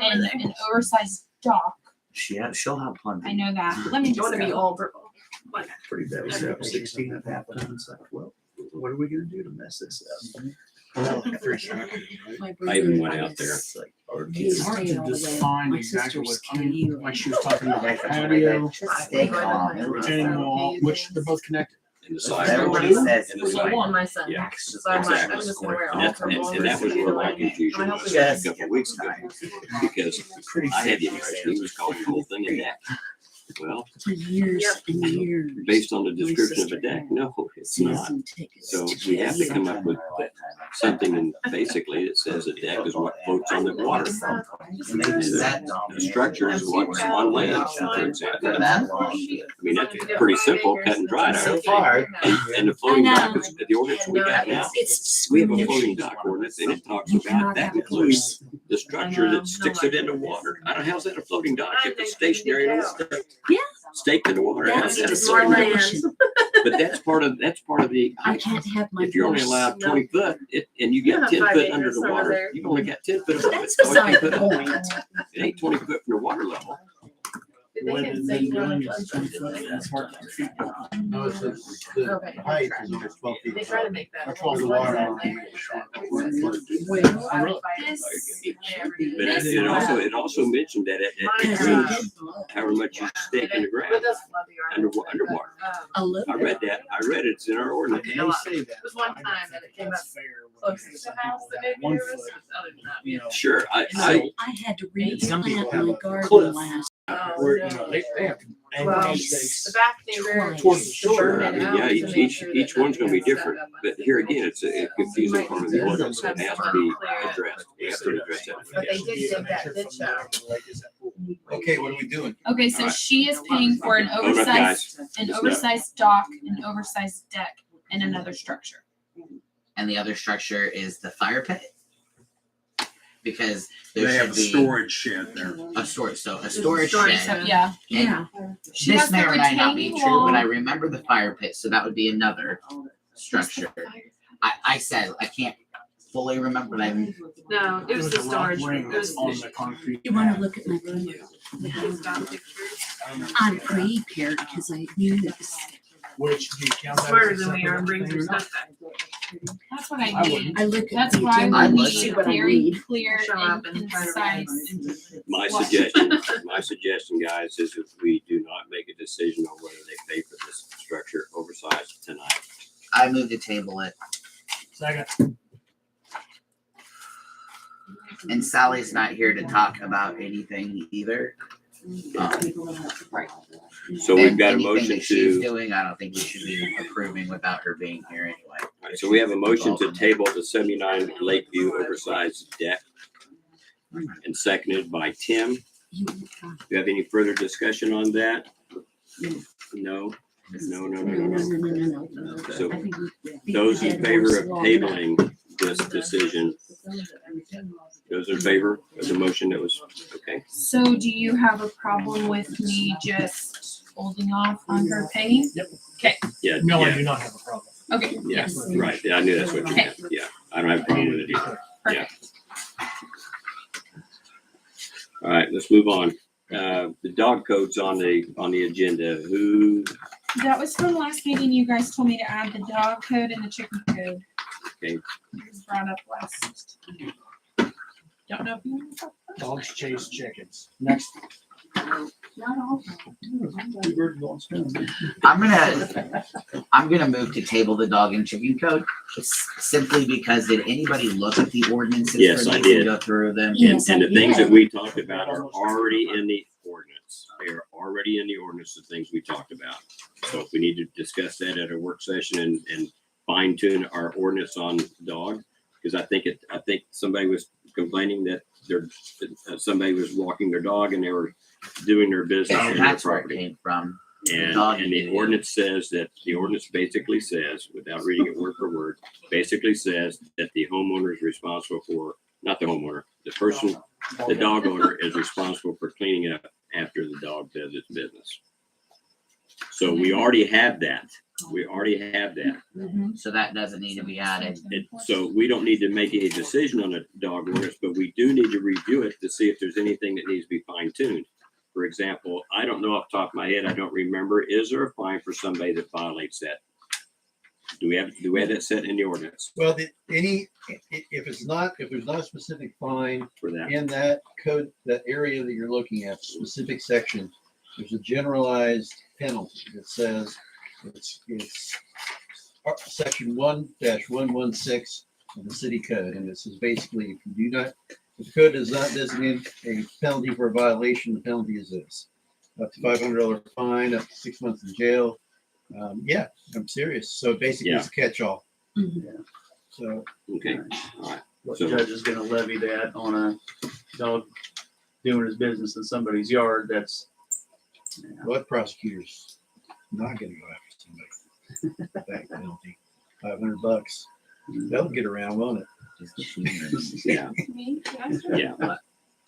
and an oversized dock, She'll have plenty. I know that. Let me You just want to be go. all purple. Pretty bad. We have 16 at that point. It's like, well, what are we gonna do to mess this up? I even went out there. It's like, It's hard to define exactly what, I mean, like she was talking about patio, Stay calm. retaining wall, which they're both connected. In the side. Everybody says In the it's side. like- My son. Yeah, So I'm like, I'm just gonna wear all And purple. that was where my confusion I was hope a Yes. couple of weeks ago. Because I had the impression he was calling the whole thing a deck. Well, For years and years. based on the description of a deck, no, it's not. Season tickets. So we have to come up with something and basically it says a deck is what floats on the water. And they do that. The structure is what's on land, for example. For that long. I mean, that's pretty simple, cut and dried. So far. And the floating I dock know. is the ordinance we got now. It's We have a floating discrimination. dock ordinance and it talks You about, cannot that have includes close. the structure that sticks it into water. I don't know, how's that a floating dock if it's stationary in the water? Yeah. Staked in the water. How's that a That's floating dock? discrimination. But that's part of the. I can't have my If you're only horse. allowed No. 20 foot, and you You get have 10 5 foot under acres the somewhere water, there. you've only got 10 foot above it. That's So it beside ain't the put- point. It ain't 20 foot from the water level. What they've been doing is 20 foot, that's hard to feet. No, it's the Okay. height is almost 12 feet. They try to make that. That's all the water line. But it also mentioned that it includes however much you stake in the ground underwater. A little. I read that. I read it's in our ordinance. And they say that. There was one time that it came up That's fair. close to the house that made me 1 nervous. foot, but other than that, you know. Sure, I I had to Some people replant have my a garden cliff. last. Oh, Where, no. you know, they have to Well, angle the stakes. back neighbor. Toward the to shore. burn I it mean, out yeah, to each, make each, sure each that one's gonna be nothing different, stuck up. but here again, it's a confusing part of the ordinance that has to be addressed. We have to address that. But they did dig that ditch out. Okay, what are we doing? Okay, so Alright. she is paying for an Hold up, oversized, guys. an Just oversized dock, an oversized deck, and another structure. And the other structure is the fire pit. Because They there have should a be storage shed there. a storage, so a storage So, shed. yeah. And She this has the may or may not be retaining true, but I wall. remember the fire pit, so that would be another structure. I said, I can't fully remember, but I, No, it was the a rock storage. ring It was on the concrete. You wanna look at my plan? down pictures. I'm prepared because I knew this. Which do you count that? Smarter as a than we are and separate brings thing her or not? stuff back. That's what I I need. wouldn't. I look at That's the why agenda I and would. see we what I very need. clear Show and up and try to concise. My What? suggestion, guys, is if we do not make a decision on whether they pay I move to table it. Second. And Sally's not here to talk about anything either. So we've And got a anything motion that she's to, doing, I don't think we should be approving without her being here anyway. alright, so we have a motion to table the 79 Lakeview oversized deck. And seconded by Tim. Do you have any further discussion on that? No? No. So those in favor of tabling this decision, those in favor of the motion that was, okay. So do you have a problem with me just holding off on her paying? Yep. Okay, Yeah, No, I yeah, do not have a problem. okay, yeah, yes. right. Yeah, I knew that's what you meant. Yeah, I don't have a problem with it either. Yeah. All right, let's move on. The dog code's on the agenda. Who, That was from last meeting. You guys told me to add the dog code and the chicken code. Okay. It was brought up last. Don't know if you want to talk about Dogs chase chickens. Next. I'm gonna move to table the dog and chicken code, simply because did anybody look at the ordinances Yes, for I these did. and go through them? Yes, and I the things did. that we talked about are already in the ordinance. They are already in the ordinance, the things we talked about. So if we need to discuss that at a work session and fine tune our ordinance on dog, because I think somebody was complaining that somebody was walking their dog and they were doing their business in And their that's where it property. came from. And Dog the eating. ordinance says that, the ordinance basically says, without reading it word for word, basically says that the homeowner is responsible for, not the homeowner, the person, the dog owner is responsible for cleaning up after the dog does its business. So we already have that. We already have that. So that doesn't need to be added. So we don't need to make any decision on a dog ordinance, but we do need to review it to see if there's anything that needs to be fine tuned. For example, I don't know off the top of my head, I don't remember, is there a fine for somebody that violates that? Do we have that set in the ordinance Well, if there's not a specific fine for that? in that code, that area that you're looking at, specific section, there's a generalized penalty that says it's section 1-116 of the city code. And this is basically, if the code does not designate a penalty for a violation, the penalty is this: up to $500 fine, up to 6 months in jail. Yeah, I'm serious. So basically it's a catch-all. So, Okay, all right. What So- judge is gonna levy that on a dog doing his business in somebody's yard? That's, what prosecutor's not gonna go after somebody? That penalty, $500. They'll get around, won't it? Yeah, Me? Did I say? yeah.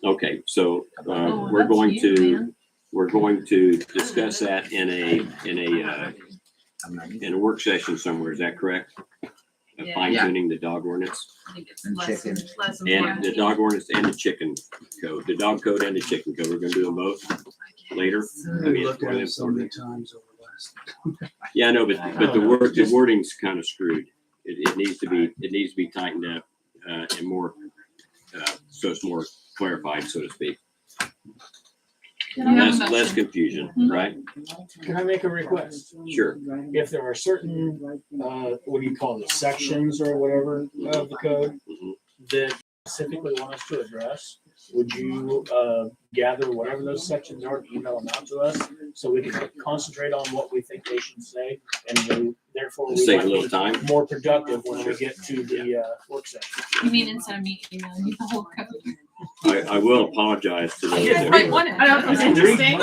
Okay, so Oh, we're that's going you, to, man. we're going to discuss that in a work session somewhere. Is that correct? Yeah. Fine tuning the dog ordinance I think it's And less than, chicken. less than and the 14. dog ordinance and the chicken code, the dog code and the chicken code. We're gonna do them both later. I mean, looked it's at one of it them so sort many of- times over the last. Yeah, I know, but the wording's kind of screwed. It needs to be tightened up and more, so it's more clarified, so to speak. Can I have a Less motion? confusion, Mhm. right? Can I make a request? Sure. If there are certain, what do you call it, sections or whatever of the code Mhm. that specifically want us to address, would you gather whatever those sections are, email them out to us so we can concentrate on what we think they should say, and then therefore we Save a might little be time. more productive when we get to the work session. You mean instead of me emailing you the whole code? I will apologize to those You guys that might want it. I don't know if it's interesting.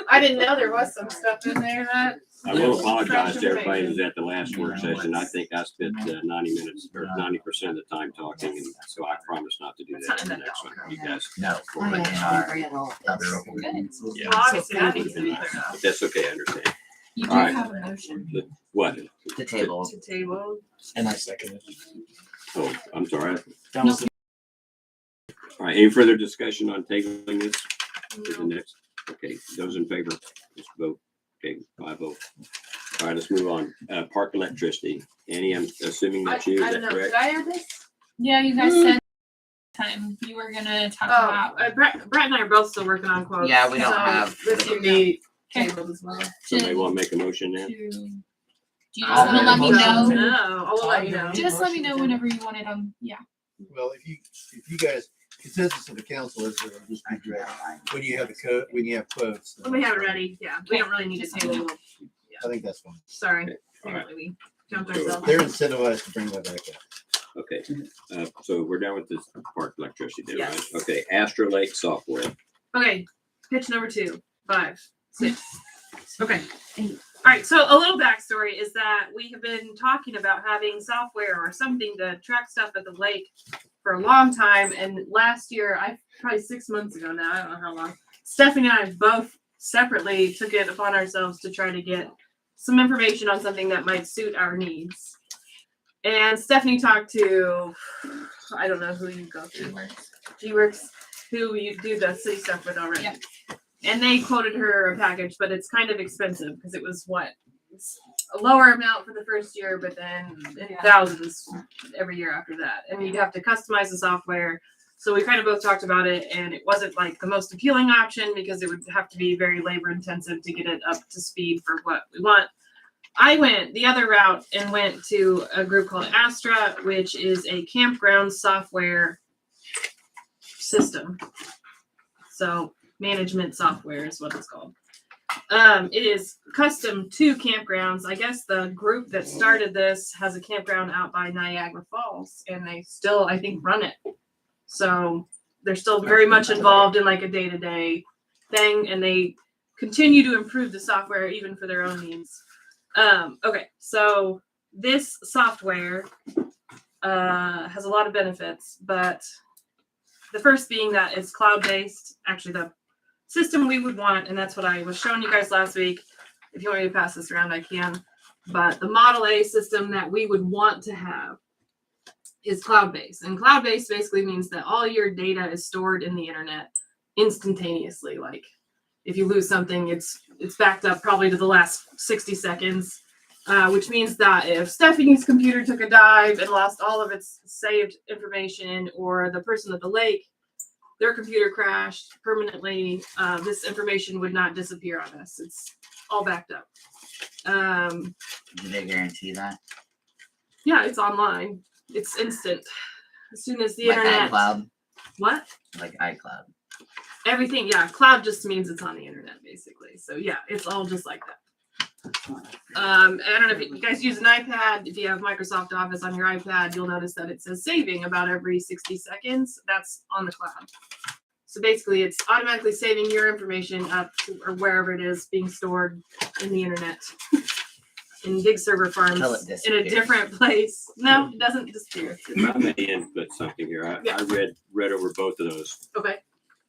I didn't know there was some stuff in there that. I will apologize to everybody who's at the last work session. I think I spent 90 minutes or 90% of the time talking, and so I promise not to do that in the next one. You guys, No. I actually read all Good. yeah, Well, obviously that needs to be cleared up. but that's okay. I understand. You do All right. have a motion. What? The table. To table. And I second it. Oh, I'm sorry. That was the All right. Any further discussion on tabling this to the next? Okay. Those in favor, just vote. Okay, 5-0. All right, let's move on. Park electricity. Annie, I'm assuming that's you. Is I that don't know, correct? did I add this? Yeah, you guys said time you were gonna talk about. Oh, Brett and I are both still working on quotes. Yeah, we don't so have- This you need Okay. tabled as well. Somebody want to make a motion then? To Do you just want to let me know? No, I will let you know. Just let me know whenever you want it on. Yeah. Well, if you guys, consensus of the council is that it'll just be dragged. When you have when you have quotes. then When we have it that's fine. ready, yeah, we don't really need to table. I think that's fine. Sorry, Okay, all right. apparently we jumped So ourselves. They're incentivized to bring that back up. Okay, so we're done with this park electricity then, right? Yes. Okay, Astra Lake software. Okay, pitch number 2, 5, 6. Okay. All right, so a little backstory is that we have been talking about having software or something to track stuff at the lake for a long time. And last year, probably 6 months ago now, I don't know how long, Stephanie and I both separately took it upon ourselves to try to get some information on something that might suit our needs. And Stephanie talked to, I don't know who you go through, G-Works, who you do the city stuff with already. Yep. And they quoted her a package, but it's kind of expensive because it was it's a lower amount for the first year, but then thousands every year after that. And you'd have to customize the software. So we kind of both talked about it, and it wasn't like the most appealing option because it would have to be very labor intensive to get it up to speed for what we want. I went the other route and went to a group called Astra, which is a campground software system. So management software is what it's called. It is custom to campgrounds. I guess the group that started this has a campground out by Niagara Falls, and they still, I think, run it. So they're still very much involved in like a day-to-day thing, and they continue to improve the software even for their own needs. Okay, so this software has a lot of benefits, but the first being that it's cloud-based. Actually, the system we would want, and that's what I was showing you guys last week. If you want me to pass this around, I can. But the Model A system that we would want to have is cloud-based. And cloud-based basically means that all your data is stored in the internet instantaneously. Like if you lose something, it's backed up probably to the last 60 seconds, which means that if Stephanie's computer took a dive and lost all of its saved information, or the person at the lake, their computer crashed permanently, this information would not disappear on us. It's all backed up. Do they guarantee that? Yeah, it's online. It's instant. As soon as the Like internet. iCloud? What? Like iCloud. Everything, yeah. Cloud just means it's on the internet, basically. So yeah, it's all just like that. I don't know if you guys use an iPad. If you have Microsoft Office on your iPad, you'll notice that it says saving about every 60 seconds. That's on the cloud. So basically, it's automatically saving your information up to, or wherever it is being stored in the internet. In big server farms Until it in a disappears. different place. No, it doesn't disappear. I may input something here. I read over both of those Okay.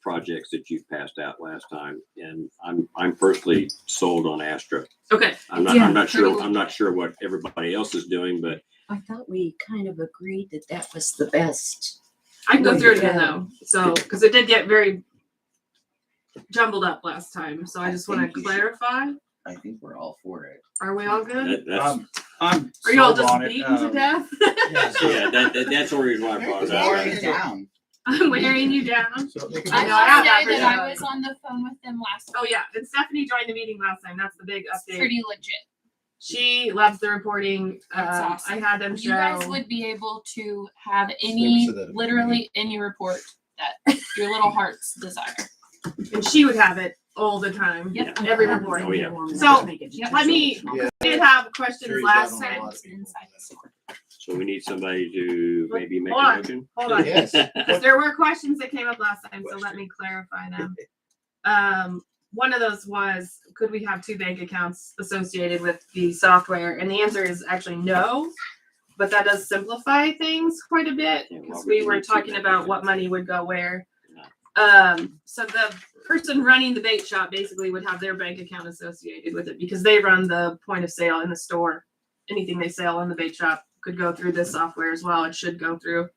projects that you passed out last time, and I'm personally sold on Astra. Okay. I'm not sure what everybody else is doing, but I thought we kind of agreed that that was the best. I can go through it Yeah. again though. So, because it did get very jumbled up last time. So I just want think to you should- clarify. I think we're all for it. Are we all good? that's I'm Are you all sold just on it. beaten to death? that's the only reason why I brought it Wearing up. it down. I'm wearing you down. So they can I I know, I have that say that I version. was on the phone with them last Oh week. yeah, and Stephanie joined the meeting last time. That's the big It's update. pretty legit. She loves the reporting. That's I awesome. had them show. You guys would be able to have any, Snippets of that. literally any report that your little hearts desire. and she would have it all the time. Yep. Every report. Oh, yeah. So Yep. let me. Yeah. We did have questions Sure, last he's out on a time. lot of people. Inside the store. So we need somebody to maybe make Hold a on. motion. Hold on. Yes. There were questions that came up last time, so let me clarify them. One of those was, could we have 2 bank accounts associated with the software? And the answer is actually no, but that does simplify things quite a bit Yeah, because well, we we were need 2 talking bank about what accounts. money would go where. Yeah. So the person running the bait shop basically would have their bank account associated with it because they run the point of sale in the store. Anything they sell in the bait shop could go through this software as well. It should go through.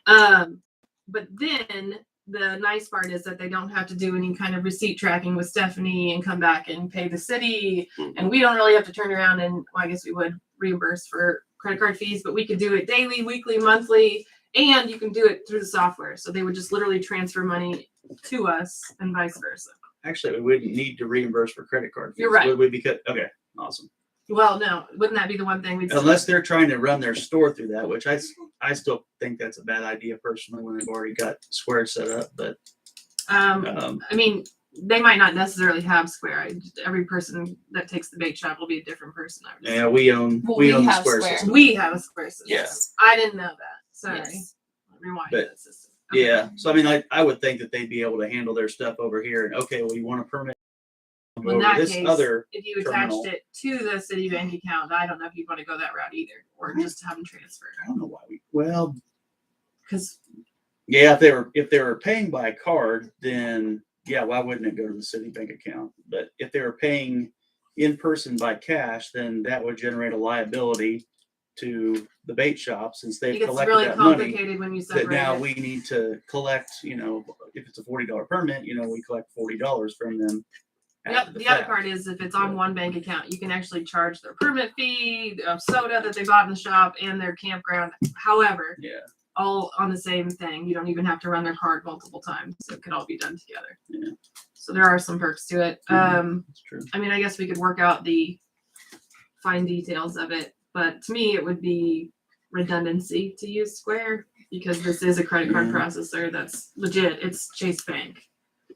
But then the nice part is that they don't have to do any kind of receipt tracking with Stephanie and come back and pay the city. And we don't really have to turn around and, well, I guess we would reimburse for credit card fees, but we could do it daily, weekly, monthly, and you can do it through the software. So they would just literally transfer money to us and vice versa. Actually, we wouldn't need to reimburse for credit card fees. You're right. Would we? Because okay, awesome. Well, no, wouldn't that be the one thing we'd? Unless they're trying to run their store through that, which I still think that's a bad idea personally when they've already got Square set up, but. I mean, they might not necessarily have Square. Every person that takes the bait shop will be a different person. I would Yeah, we own the have Square Square. system. We have a Square system. Yeah. I didn't know that. Sorry. Yes. Rewind But- that system. Okay. Yeah, so I mean, I would think that they'd be able to handle their stuff over here and, okay, well, you want a permit? Well, in Over that this case, other, if you terminal. attached it to the city bank account, I don't know if you'd want to go that route either, or just have them transfer. I don't know why well, Because yeah, if they were paying by card, then yeah, why wouldn't it go to the city bank account? But if they were paying in person by cash, then that would generate a liability to the bait shop since it they've gets collected really that money. complicated when you That separate now it. we need to collect, if it's a $40 permit, we collect $40 from them. Yep. after The other fact. part is if it's on one bank account, you can actually charge their permit fee, soda that they bought in the shop, and their campground. However, Yeah. all on the same thing. You don't even have to run their card multiple times. So it could all be done together. Yeah. So there are some perks to it. That's true. I mean, I guess we could work out the fine details of it, but to me, it would be redundancy to use Square because this is a credit card Yeah. processor that's legit. It's Chase Bank.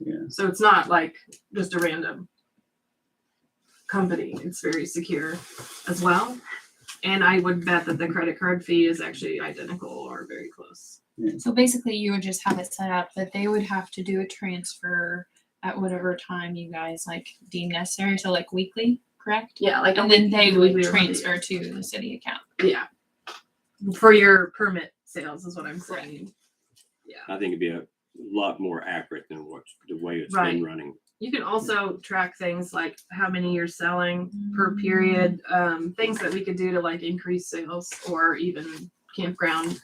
Yeah. So it's not like just a random company. It's very secure as well. And I would bet that the credit card fee is actually identical or very close. So basically, you would just have it set up that they would have to do a transfer at whatever time you guys like deem necessary. So like weekly, correct? Yeah, like And then they would weekly or monthly, transfer to the city account. yeah. For your permit sales is what I'm saying. Yeah. I think it'd be a lot more accurate than the way it's Right. been running. You can also track things like how many you're selling per period, things that we could do to like increase sales or even campground.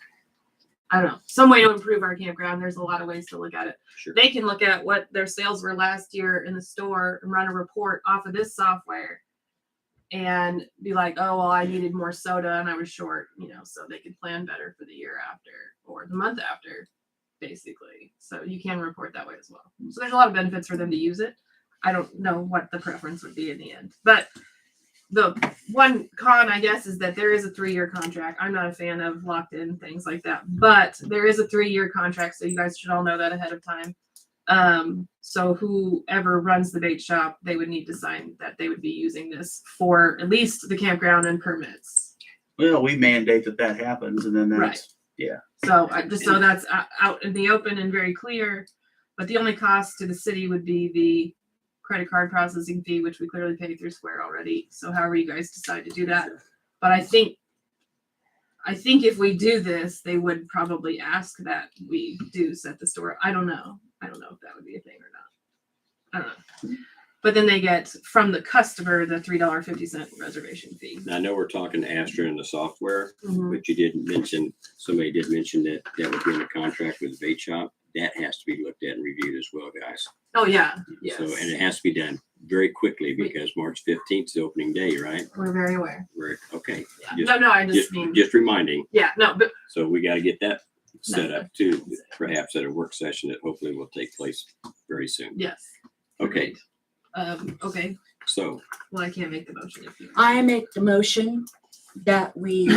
I don't know, some way to improve our campground. There's a lot of ways to look at it. Sure. They can look at what their sales were last year in the store and run a report off of this software and be like, oh, well, I needed more soda and I was short, so they could plan better for the year after or the month after, basically. So you can report that way as well. So there's a lot of benefits for them to use it. I don't know what the preference would be in the end, but the one con, I guess, is that there is a 3-year contract. I'm not a fan of locked in things like that, but there is a 3-year contract. So you guys should all know that ahead of time. So whoever runs the bait shop, they would need to sign that they would be using this for at least the campground and permits. Well, we mandate that happens, and then that's Right. So so that's out in the open and very clear. But the only cost to the city would be the credit card processing fee, which we clearly pay through Square already. So however you guys decide to do that. But I think if we do this, they would probably ask that we do set the store. I don't know if that would be a thing or not. I don't know. But then they get from the customer the $3.50 reservation fee. Now, I know we're talking Astra and the software, Mhm. but somebody did mention that would be in a contract with the bait shop. That has to be looked at and reviewed as well, guys. Oh yeah, yes. So, and it has to be done very quickly because March 15th is the opening day, right? We're very aware. Okay. Yeah. No, I just mean. Just reminding. Yeah, no, but So we got to get that set up too, perhaps at a work session that hopefully will take place very soon. yes. Okay, Okay. so Well, I can't make the motion if you. I make the motion that we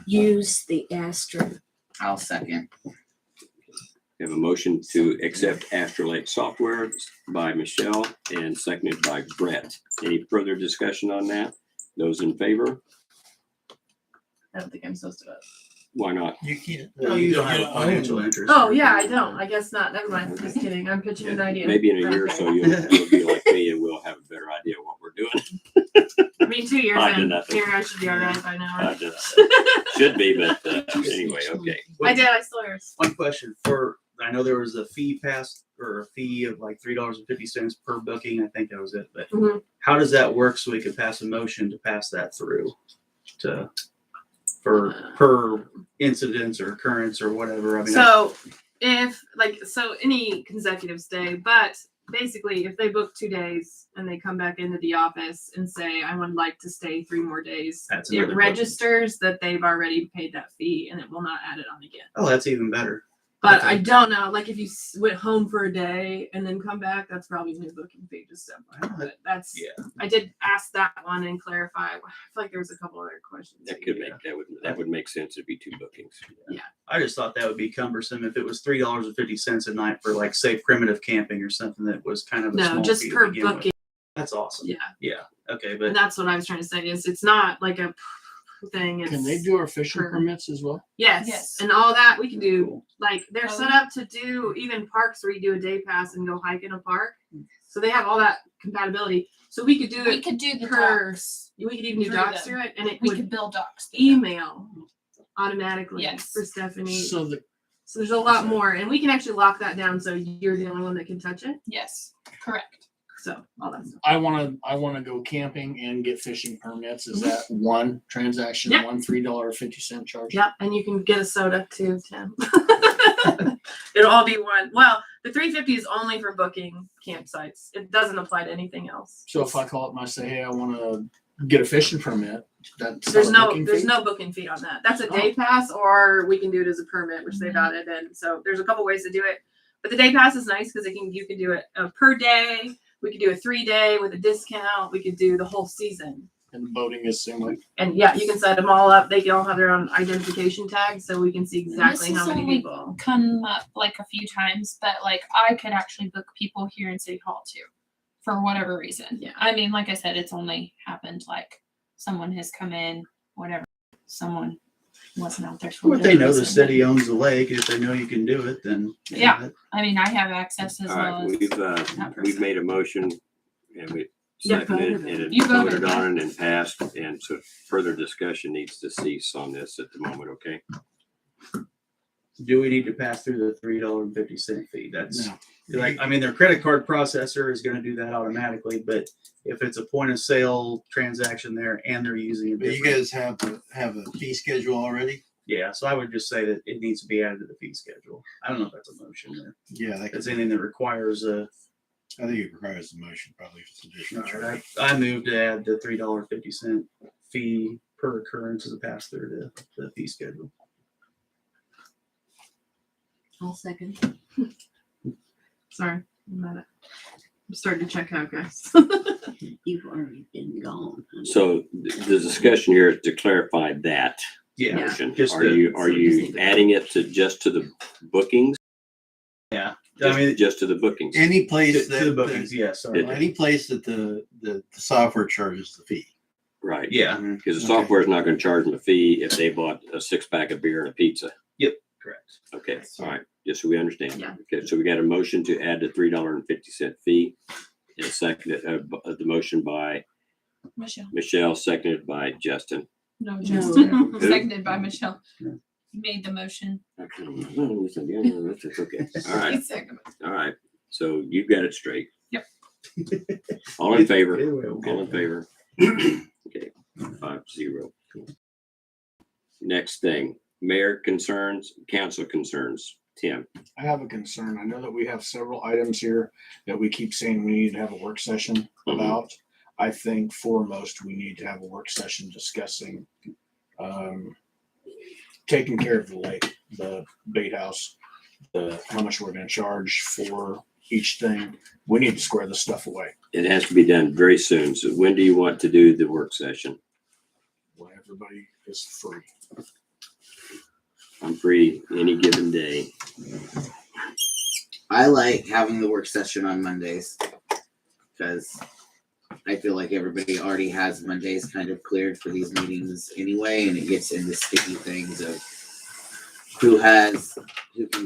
use the Astra. I'll second. we have a motion to accept Astrolate software by Michelle and seconded by Brett. Any further discussion on that? Those in favor? I don't think I'm supposed to. Why not? You can't. You don't have a financial interest. Oh yeah, I don't. I guess not. Never mind. Just kidding. I'm pitching an idea. Maybe in a year or so you'll be like me and we'll have a better idea what we're doing. I mean, 2 years I did in. nothing. Here I should be all right by now. I Right? just should be, but anyway, okay. I did. I still yours. One question I know there was a fee passed or a fee of like $3.50 per booking. I think that was it. But Mhm. how does that work so we could pass a motion to pass that through per incidents or occurrence or whatever? I mean, So any consecutive stay, but basically if they book 2 days and they come back into the office and say, I would like to stay 3 more days, That's it another registers that they've already paid that fee and it will not add it on again. oh, that's even better. But I don't know, like if you went home for a day and then come back, that's probably new booking fee, just stuff. But that's, Yeah. I did ask that one and clarify. I feel like there was a couple other questions. That could make, that would make sense. It'd be 2 bookings. I just thought that would be cumbersome if it was $3.50 a night for like safe primitive camping or something that was kind of a No, small just fee to per begin with. booking. That's awesome. Yeah. Yeah. Okay, And but that's what I was trying to say is it's not like a thing. It's Can they do our fishing per- permits as well? Yes. Yes. And all that we can do. Cool. Like they're set up to do even parks where you do a day pass and go hike in a park. So they have all that compatibility. So we could do We it could do the per. docs. We could even do through docs them. through it, and it We would could build docs. through them. email automatically Yes. for Stephanie. So the So there's a lot more, and we can actually lock that down so you're the only one that can touch it. Yes, correct. So all that stuff. I wanna go camping and get fishing permits. Is that one transaction, Yep. one $3.50 charge? Yep, and you can get a soda too, Tim. It'll all be one. Well, the $3.50 is only for booking campsites. It doesn't apply to anything else. So if I call up and I say, hey, I wanna get a fishing permit, that's There's not a no booking there's fee? no booking fee on that. That's a day pass, or we can do it as a permit, which they've added in. So there's a couple ways to do it. But the day pass is nice because you can do it per day. We could do a 3-day with a discount. We could do the whole season. And boating is the same way. And yeah, you can set them all up. They can all have their own identification tags, so we can see exactly This how is many only people. come up like a few times, but like I could actually book people here in City Hall too, for whatever reason. Yeah. I mean, like I said, it's only happened like someone has come in, whatever. Someone wasn't out there. For if they know whatever the reason, city owns the lake, if they know you can do it, then Yeah. that- but, I mean, I have access as All well right, as we've that we've person. made a motion and we Yeah, seconded it and it You voted, voted yeah. on it and passed. And so further discussion needs to cease on this at the moment, okay? do we need to pass through the $3.50 fee? That's No. like, I mean, their credit card processor is going to do that automatically, but if it's a point of sale transaction there and they're using a But you different, guys have a fee schedule already? yeah, so I would just say that it needs to be added to the fee schedule. I don't know if that's a motion or Yeah, that if could, it's anything that requires a. I think it requires a motion, probably if it's additional charge. I moved to add the $3.50 fee per occurrence as a pass through to the fee schedule. I'll second. Sorry, I'm starting to check out, guys. You've already been gone. So the discussion here is to clarify that Yeah, motion. just Are the- you so we just need to- adding it to just to the bookings? yeah. I mean, Just to the bookings? Any place to that, the bookings, yeah, sorry. any place that the software charges the fee. Right. Yeah, Because the Okay. software is not going to charge them a fee if they bought a 6-pack of beer and a pizza. correct. Okay, all right, just so we understand. Yeah. Okay, so we got a motion to add the $3.50 fee. And a second, the motion by Michelle. Michelle, seconded by Justin. No, No. Justin. Seconded by Michelle. Yeah. You made the motion. I kind of, okay, all right, You seconded. all right. So you've got it straight. Yep. All in favor? Anyway, All in favor? Okay, 5-0. Next thing, mayor concerns, council concerns. Tim, I have a concern. I know that we have several items here that we keep saying we need to have a work session about. I think foremost, we need to have a work session discussing taking care of the lake, the bait house, how much we're gonna charge for each thing. We need to square this stuff away. it has to be done very soon. So when do you want to do the work session? When everybody is free. I'm free any given day. I like having the work session on Mondays because I feel like everybody already has Mondays kind of cleared for these meetings anyway, and it gets into sticky things of who can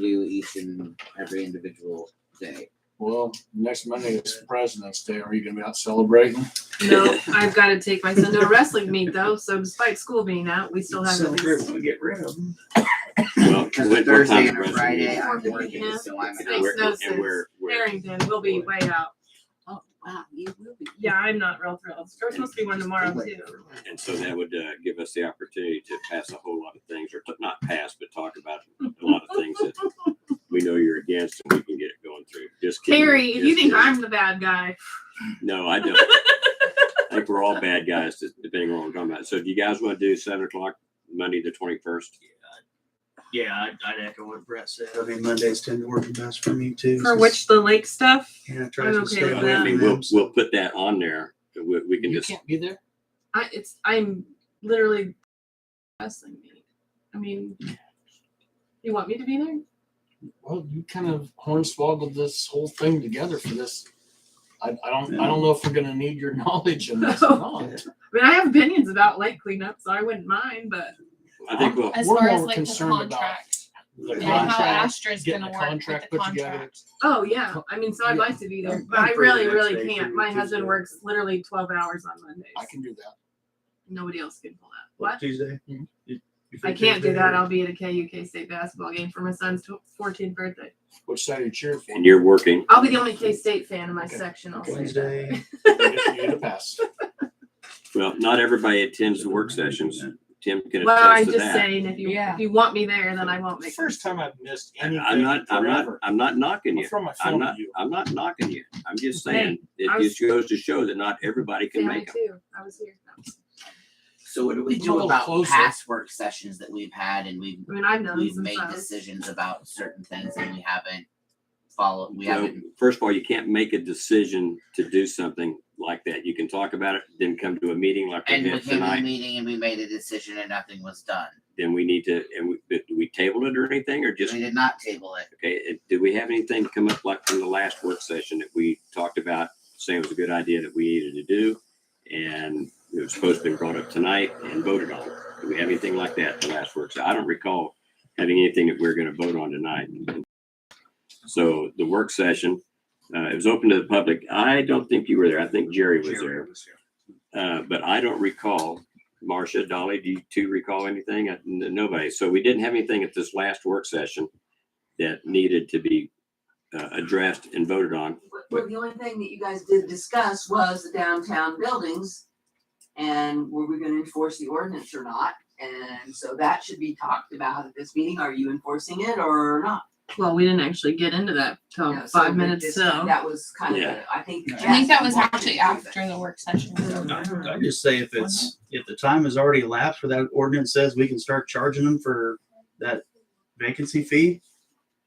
do each and every individual day. Well, next Monday is President's Day. Are you gonna be out celebrating? No, I've got to take my son to a wrestling meet though. So despite school being out, we still have at Celebrate least when we get rid of them. Well, Because what a Thursday time and a is Friday, wrestling? I'm 4:50 working, p.m. so I'm Six out. notices. And where- Harrington, we'll be way out. Oh, wow, you will be. Yeah, I'm not real thrilled. There's supposed to be one tomorrow too. And so that would give us the opportunity to pass a whole lot of things, or to not pass, but talk about a lot of things that we know you're against, and we can get it going through. Just kidding. Terry, if you Just think kidding. I'm the bad guy, No, I don't. I think we're all bad guys, depending on what we're talking about. So do you guys want to do 7 o'clock, Monday the 21st? Yeah, I'd echo what Brett said. I mean, Mondays tend to work the best for me too. For which the lake stuff? Yeah, try I'm to okay stay with away that. I mean, from we'll, them. we'll put that on there. We can You just, can't be there? I'm literally wrestling meeting. I mean, you want me to be there? Well, you kind of hornswoggled this whole thing together for this. I don't know if we're gonna need your knowledge in this or not. I mean, I have opinions about lake cleanup, so I wouldn't mind, but I think we'll, As We're far as more like the concerned about contract the and how contract, Astra's getting gonna the work with contract the put together. contract. oh yeah. I mean, so I'd like to be there, I'm but I free the really, next really day, can't. free My Tuesday. husband works literally 12 hours on Mondays. I can do that. Nobody else can pull that. What? Tuesday? Mhm. You I free can't do Tuesday, that. or- I'll be at a KUK state basketball game for my son's 14th birthday. Which side are you cheering for? and you're working. I'll be the only K-State fan in my Okay. section. I'll say Wednesday. You get a pass. Well, not everybody attends the work sessions. Tim can Well, I'm attest to just that. saying, if Yeah. you want me there, then I won't make First time I've missed anything. I'm not forever. knocking I'll you. throw my I'm phone not, at you. I'm not knocking you. I'm just Hey, saying, I it was- just goes to show that not everybody can family make them. too. I was here. So what do we It's a do little about closer. past work sessions that we've had and we've I mean, I've known we've since made I was. decisions about certain things and we haven't followed, we Well, haven't. first of all, you can't make a decision to do something like that. You can talk about it, then come to a meeting like we And we did came to a tonight. meeting and we made a decision and nothing was done. Then we need to, do we table it or anything, or just, We did not table it. okay, did we have anything come up like from the last work session that we talked about, saying it was a good idea that we needed to do? And it was supposed to be brought up tonight and voted on. Do we have anything like that at the last work session? I don't recall having anything that we're gonna vote on tonight. So the work session, it was open to the public. I don't think you were there. I think Jerry was there. But I don't recall. Marcia, Dolly, do you two recall anything? Nobody. So we didn't have anything at this last work session that needed to be addressed and voted on. Well, the only thing that you guys did discuss was the downtown buildings. And were we gonna enforce the ordinance or not? And so that should be talked about at this meeting. Are you enforcing it or not? Well, we didn't actually get into that till Yeah, so 5 minutes. this- So That was kind of, Yeah. I think. I think that was Jackson actually wanted to do after the work session. I just say if the time has already elapsed where that ordinance says we can start charging them for that vacancy fee,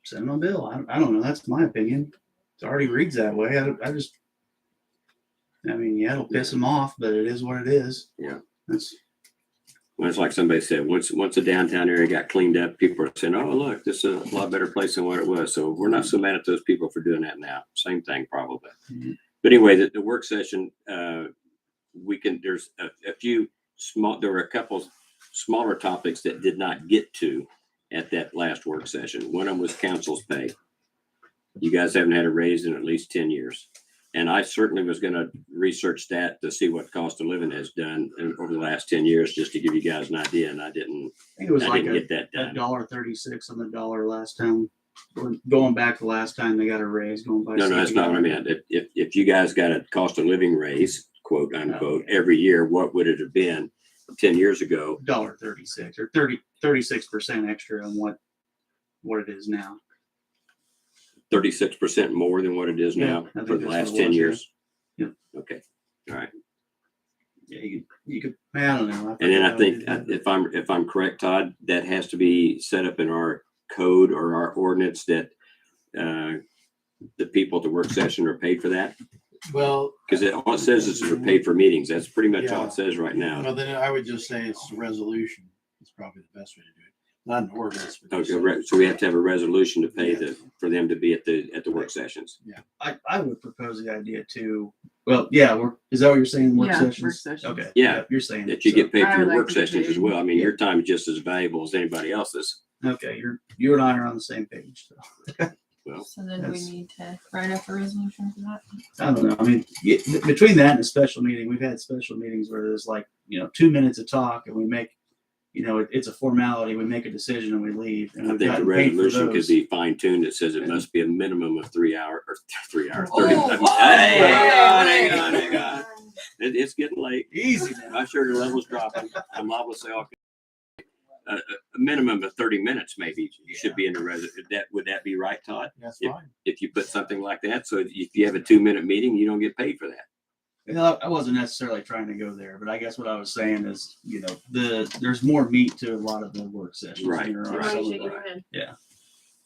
send them a bill. I don't know. That's my opinion. It already reads that way. I mean, yeah, it'll piss them off, but it is what it is. Yeah. That's Well, it's like somebody said, once the downtown area got cleaned up, people are saying, oh, look, this is a lot better place than what it was. So we're not so mad at those people for doing that now. Same thing probably. Mhm. But anyway, the work session, there's a few there were a couple smaller topics that did not get to at that last work session. One of them was council's pay. You guys haven't had a raise in at least 10 years. And I certainly was going to research that to see what cost of living has done over the last 10 years, just to give you guys an idea. And I didn't think it was like get that a done. $1.36 on the dollar last time. We're going back to last time they got a raise, going by. No, that's not what I meant. If you guys got a cost of living raise, quote unquote, every year, what would it have been 10 years ago? $1.36 or 36% extra on what it is now. 36% more than what it is now I think for the that's last what it 10 was, yeah. years? Yep. Okay. All right. Yeah, you could, I don't know. And then I think forget how it is. if I'm correct, Todd, that has to be set up in our code or our ordinance that the people at the work session are paid for that. Well, Because all it says is they're paid for meetings. That's pretty much all Yeah. it says right now. well, then I would just say it's a resolution. It's probably the best way to do it. Not an ordinance. But just Okay, so we have to have a resolution to pay for them to be at the work sessions. I would propose the idea too. Well, yeah, is that what you're saying? Work Yeah, work sessions? sessions. Okay. Yeah. You're saying. That you so. get paid I for would your like work to be sessions as paid. well. I mean, your time is just as valuable as anybody else's. Okay, you and I are on the same page. So. Well, So then we That's- need to write up a resolution for that. I don't know. I mean, between that and a special meeting, we've had special meetings where there's 2 minutes of talk and we make, it's a formality. We make a decision and we leave. And I we've think the gotten paid for resolution could those. be fine tuned. It says it must be a minimum of 3 hours or 3 hours. 30. Oh, I mean, whoa. hey, hang on. that. It's getting late. Easy now. My sugar level's dropping. I'm liable to say, okay, a minimum of 30 minutes maybe should be in the would that be right, Todd? That's If- fine. If you put something like that, so if you have a 2-minute meeting, you don't get paid for that. You know, I wasn't necessarily trying to go there, but I guess what I was saying is, there's more meat to a lot of the work sessions. Right, than there are Why are some you of shaking the- your head?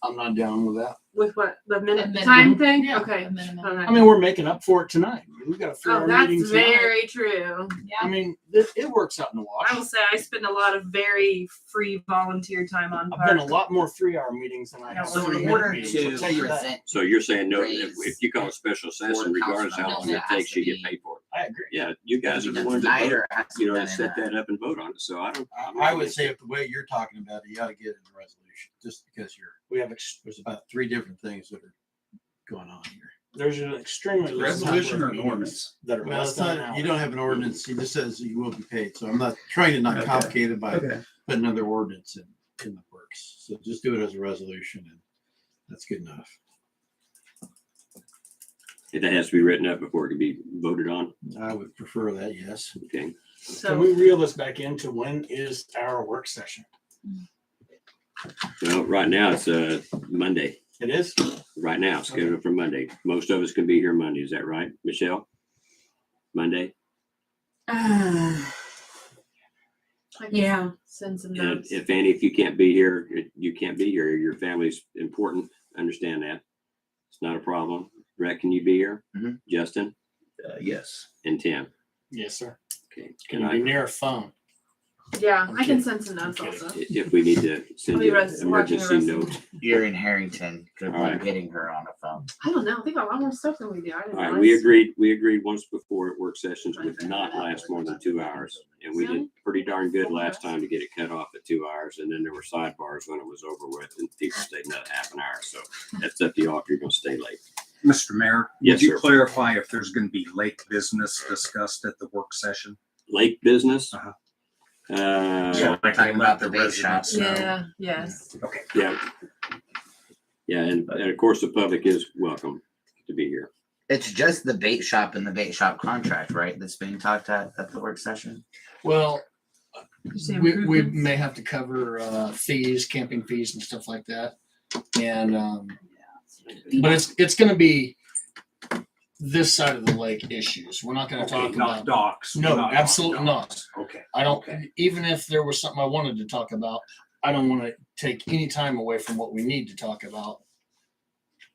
I'm not down with that. With what? The minute minimum. time thing? Yeah, Okay. a minimum. All right. I mean, we're making up for it tonight. We've got a 4 hour meeting that's tonight. very true. I mean, it works out in the wash. I will say I spend a lot of very free volunteer time on I've been a park. lot more 3 hour meetings than I have. So 3 in minute order meetings, to I'll tell you that. present, So you're saying no, Raise if you call a special session, board regardless how council long it members, it has takes, to you get be- paid for it. I agree. Yeah, you guys are the done ones that tonight vote, or has to be you know, done in set a- that up and vote on it. So I'm I not would against say it. if the way you're talking about it, you ought to get it in the resolution, just because there's about 3 different things that are going on here. There's an extremely low Resolution number or of an meetings ordinance? that are Well, less it's than an not, hour. you don't have an ordinance. He just says you will be paid. So I'm not trying to not Okay. complicate it by Okay. putting another ordinance in the works. So just do it as a resolution and that's good enough. That has to be written up before it can be voted on. I would prefer that, yes. Okay. Can So we reel this back into when is our work session? Well, right now it's Monday. It is? Right now, scheduled for Monday. Most of us can be here Monday. Is that right, Michelle? Monday? I can Yeah. send some And notes. if Annie, if you can't be here, you can't be here. Your family's important. Understand that. It's not a problem. Brett, can you be here? Mhm. Justin Yes. and Tim. Yes, sir. Okay. Can you be near a phone? Yeah, I can Okay. send some notes Okay. also. If we need to send I'll be you an watching the emergency rest of note. them. You're in Harrington. Good All luck right. getting her on a phone. I don't know. I think a lot more stuff than we do. I didn't All right, realize. we agreed once before work sessions would not last more than 2 hours. And we did Really? pretty darn good last time to get it cut off at 2 hours. And then there were sidebars when it was over with and people stayed another half an hour. So that's up to y'all if you're gonna stay late. Mr. Mayor, Yes, would you sir. clarify if there's going to be lake business discussed at the work session? Late business? Uh-huh. Yeah, We're talking about the bait residents shop. know. Yeah. Yes. Okay. yeah. Yeah, and of course the public is welcome to be here. It's just the bait shop and the bait shop contract, right? That's being talked at the work session. Well, say we improvements? may have to cover fees, camping fees and stuff like that. And but it's gonna be this side of the lake issues. We're not gonna talk Not about docks. No, not absolutely docks. Okay. I don't Okay. even if there was something I wanted to talk about, I don't want to take any time away from what we need to talk about.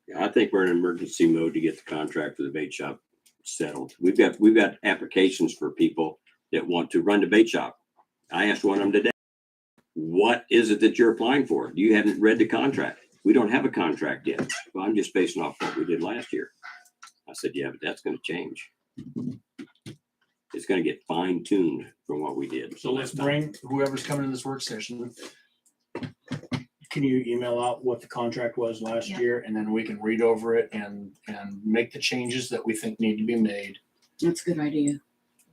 Yeah, I think we're in emergency mode to get the contract for the bait shop settled. We've got applications for people that want to run the bait shop. I asked one of them today, what is it that you're applying for? You haven't read the contract. We don't have a contract yet. Well, I'm just basing off what we did last year. I said, yeah, but that's going to change. It's going to get fine tuned from what we did. So let's last time. bring whoever's coming in this work session. Can you email out what the contract was last Yeah. year, and then we can read over it and make the changes that we think need to be made. That's a good idea.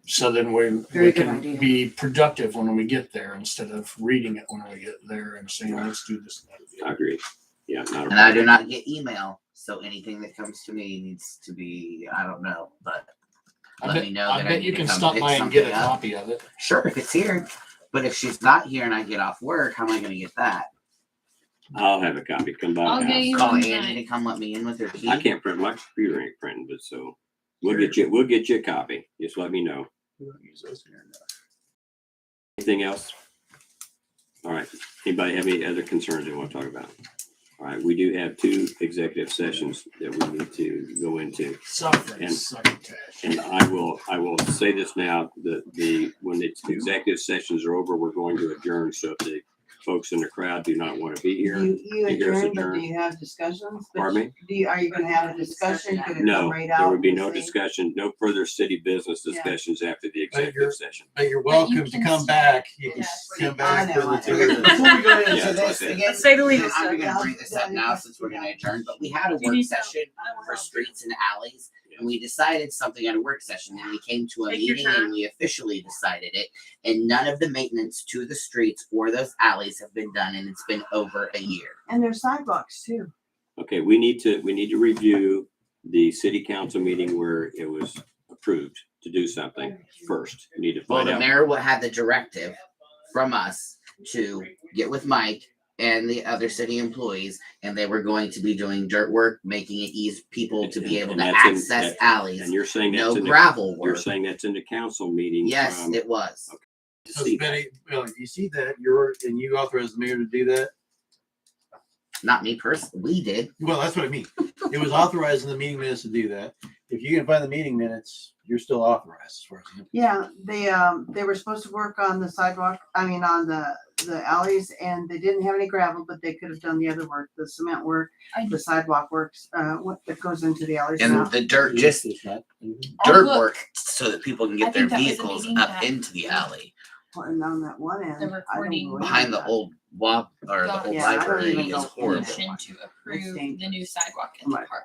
So then we Very good can idea. be productive when we get there instead of reading it when we get there and saying, let's do this. I agree. Yeah, not a And I problem. do not get email, so anything that comes to me needs to be, I don't know, but let me know I that I bet need you to can come stop pick by and get a something up. copy of it. Sure, if it's here. But if she's not here and I get off work, how am I gonna get that? I'll have a copy. Come by I'll the get house. you Call one Annie tonight. to come let me in with her key. I can't print. My computer ain't printing, but so we'll get you a copy. Just let me know. We don't use those here enough. Anything else? All right. Anybody have any other concerns they want to talk about? All right. We do have 2 executive sessions that we need to go into. Suffering, And- succotash. And I will say this now, when the executive sessions are over, we're going to adjourn. So if the folks in the crowd do not want to be here, You here's adjourn, but adjourn. do you have discussions? Pardon me? Are you gonna have a discussion? Could it No, come right there out would be and no say- discussion, no further city business Yeah. discussions after the But executive session. But you're But you welcome to can come stay. back. You can Yes. come I back know, for the I know. 2 of us. Before we go into Yeah, that's this it. again, Let's say the lead I'm stuff. gonna bring this up now since we're gonna adjourn, but we had a Do you work need session for streets and alleys. And we decided something at a work session and we came to a Take your meeting time. and we officially decided it. And none of the maintenance to the streets or those alleys have been done and it's been over a year. And there's sidewalks too. Okay, we need to review the city council meeting where it was approved to do something first. We need to Well, find the out. mayor had the directive from us to get with Mike and the other city employees, and they were going to be doing dirt work, making it easy people to be able And to that's in- access that- alleys. And you're saying No that's in the, gravel you're work. saying that's in the council meeting. Yes, from- it was. to So see that. Benny, well, you see that, and you authorized the mayor to do that? Not me personally. We did. Well, that's what I mean. It was authorized in the meeting minutes to do that. If you can find the meeting minutes, you're still authorized as far as I'm concerned. Yeah, they were supposed to work on the sidewalk, on the alleys, and they didn't have any gravel, but they could have done the other work, the cement work, the sidewalk works, what that goes into the alleys now. And the dirt, just I'll dirt look. work so that people can I get their think that was a vehicles meeting up that- into the alley And on that one end, The I don't recording believe behind the that. old walk or the Got old it. Yeah, I don't library even is know. horrible. Motion to approve stink. the new sidewalk in the Right. park.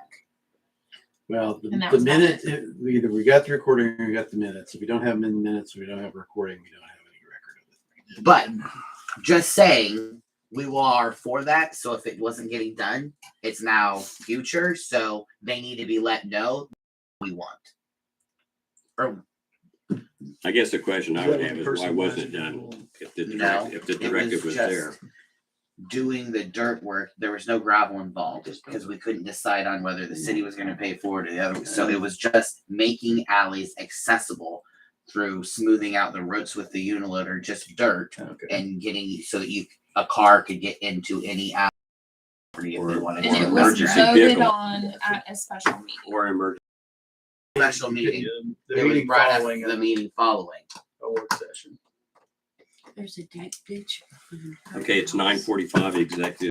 Well, And that the was about minute, either we got the recording or we got the minutes. If we don't have them in the minutes, we don't have a recording, we don't have any record of it. But just saying, we are for that. So if it wasn't getting done, it's now future. So they need to be let know we want. Or I guess the question I would have is why Person wasn't it has done rule. if the No, direct, if the it directive was just there? doing the dirt work, there was no gravel involved because we couldn't decide on whether the city was going to pay for it or the other. So it was just making alleys accessible through smoothing out the roots with the uniloader, just dirt, Okay. and getting so that a car could get into any alley if they wanted And to. it was emergency voted vehicle. on at a special meeting. Or emergency? Special meeting. The It was meeting brought up following the meeting following. a work session. There's a deep ditch. Okay, it's 9:45 executive.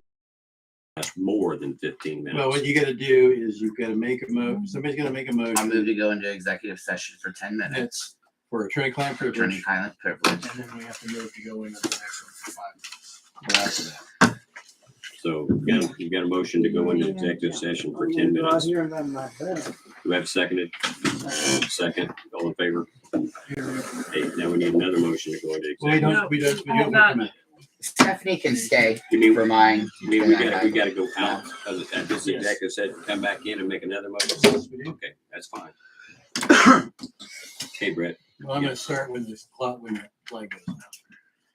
That's more than 15 minutes. Well, what you gotta do is you've gotta make somebody's gonna make a I moved motion. to go into executive session for 10 minutes. That's for attorney-client privilege. Attorney-client privilege. And then we have to move to go into the next one for 5 minutes. Or after that. So you got a motion to go into executive session for 10 minutes. Do we have a seconded? Second, all in favor? Okay, now we need another motion to go into Well, we executive. don't, we don't, we I have don't not. recommend. Stephanie can stay You mean, for mine. you mean we gotta go out of this Yes. executive session, come back in and make another motion? Yes, we do. Okay, that's fine. Okay, Brett. Well, I'm gonna start when the clock, when the flag goes out.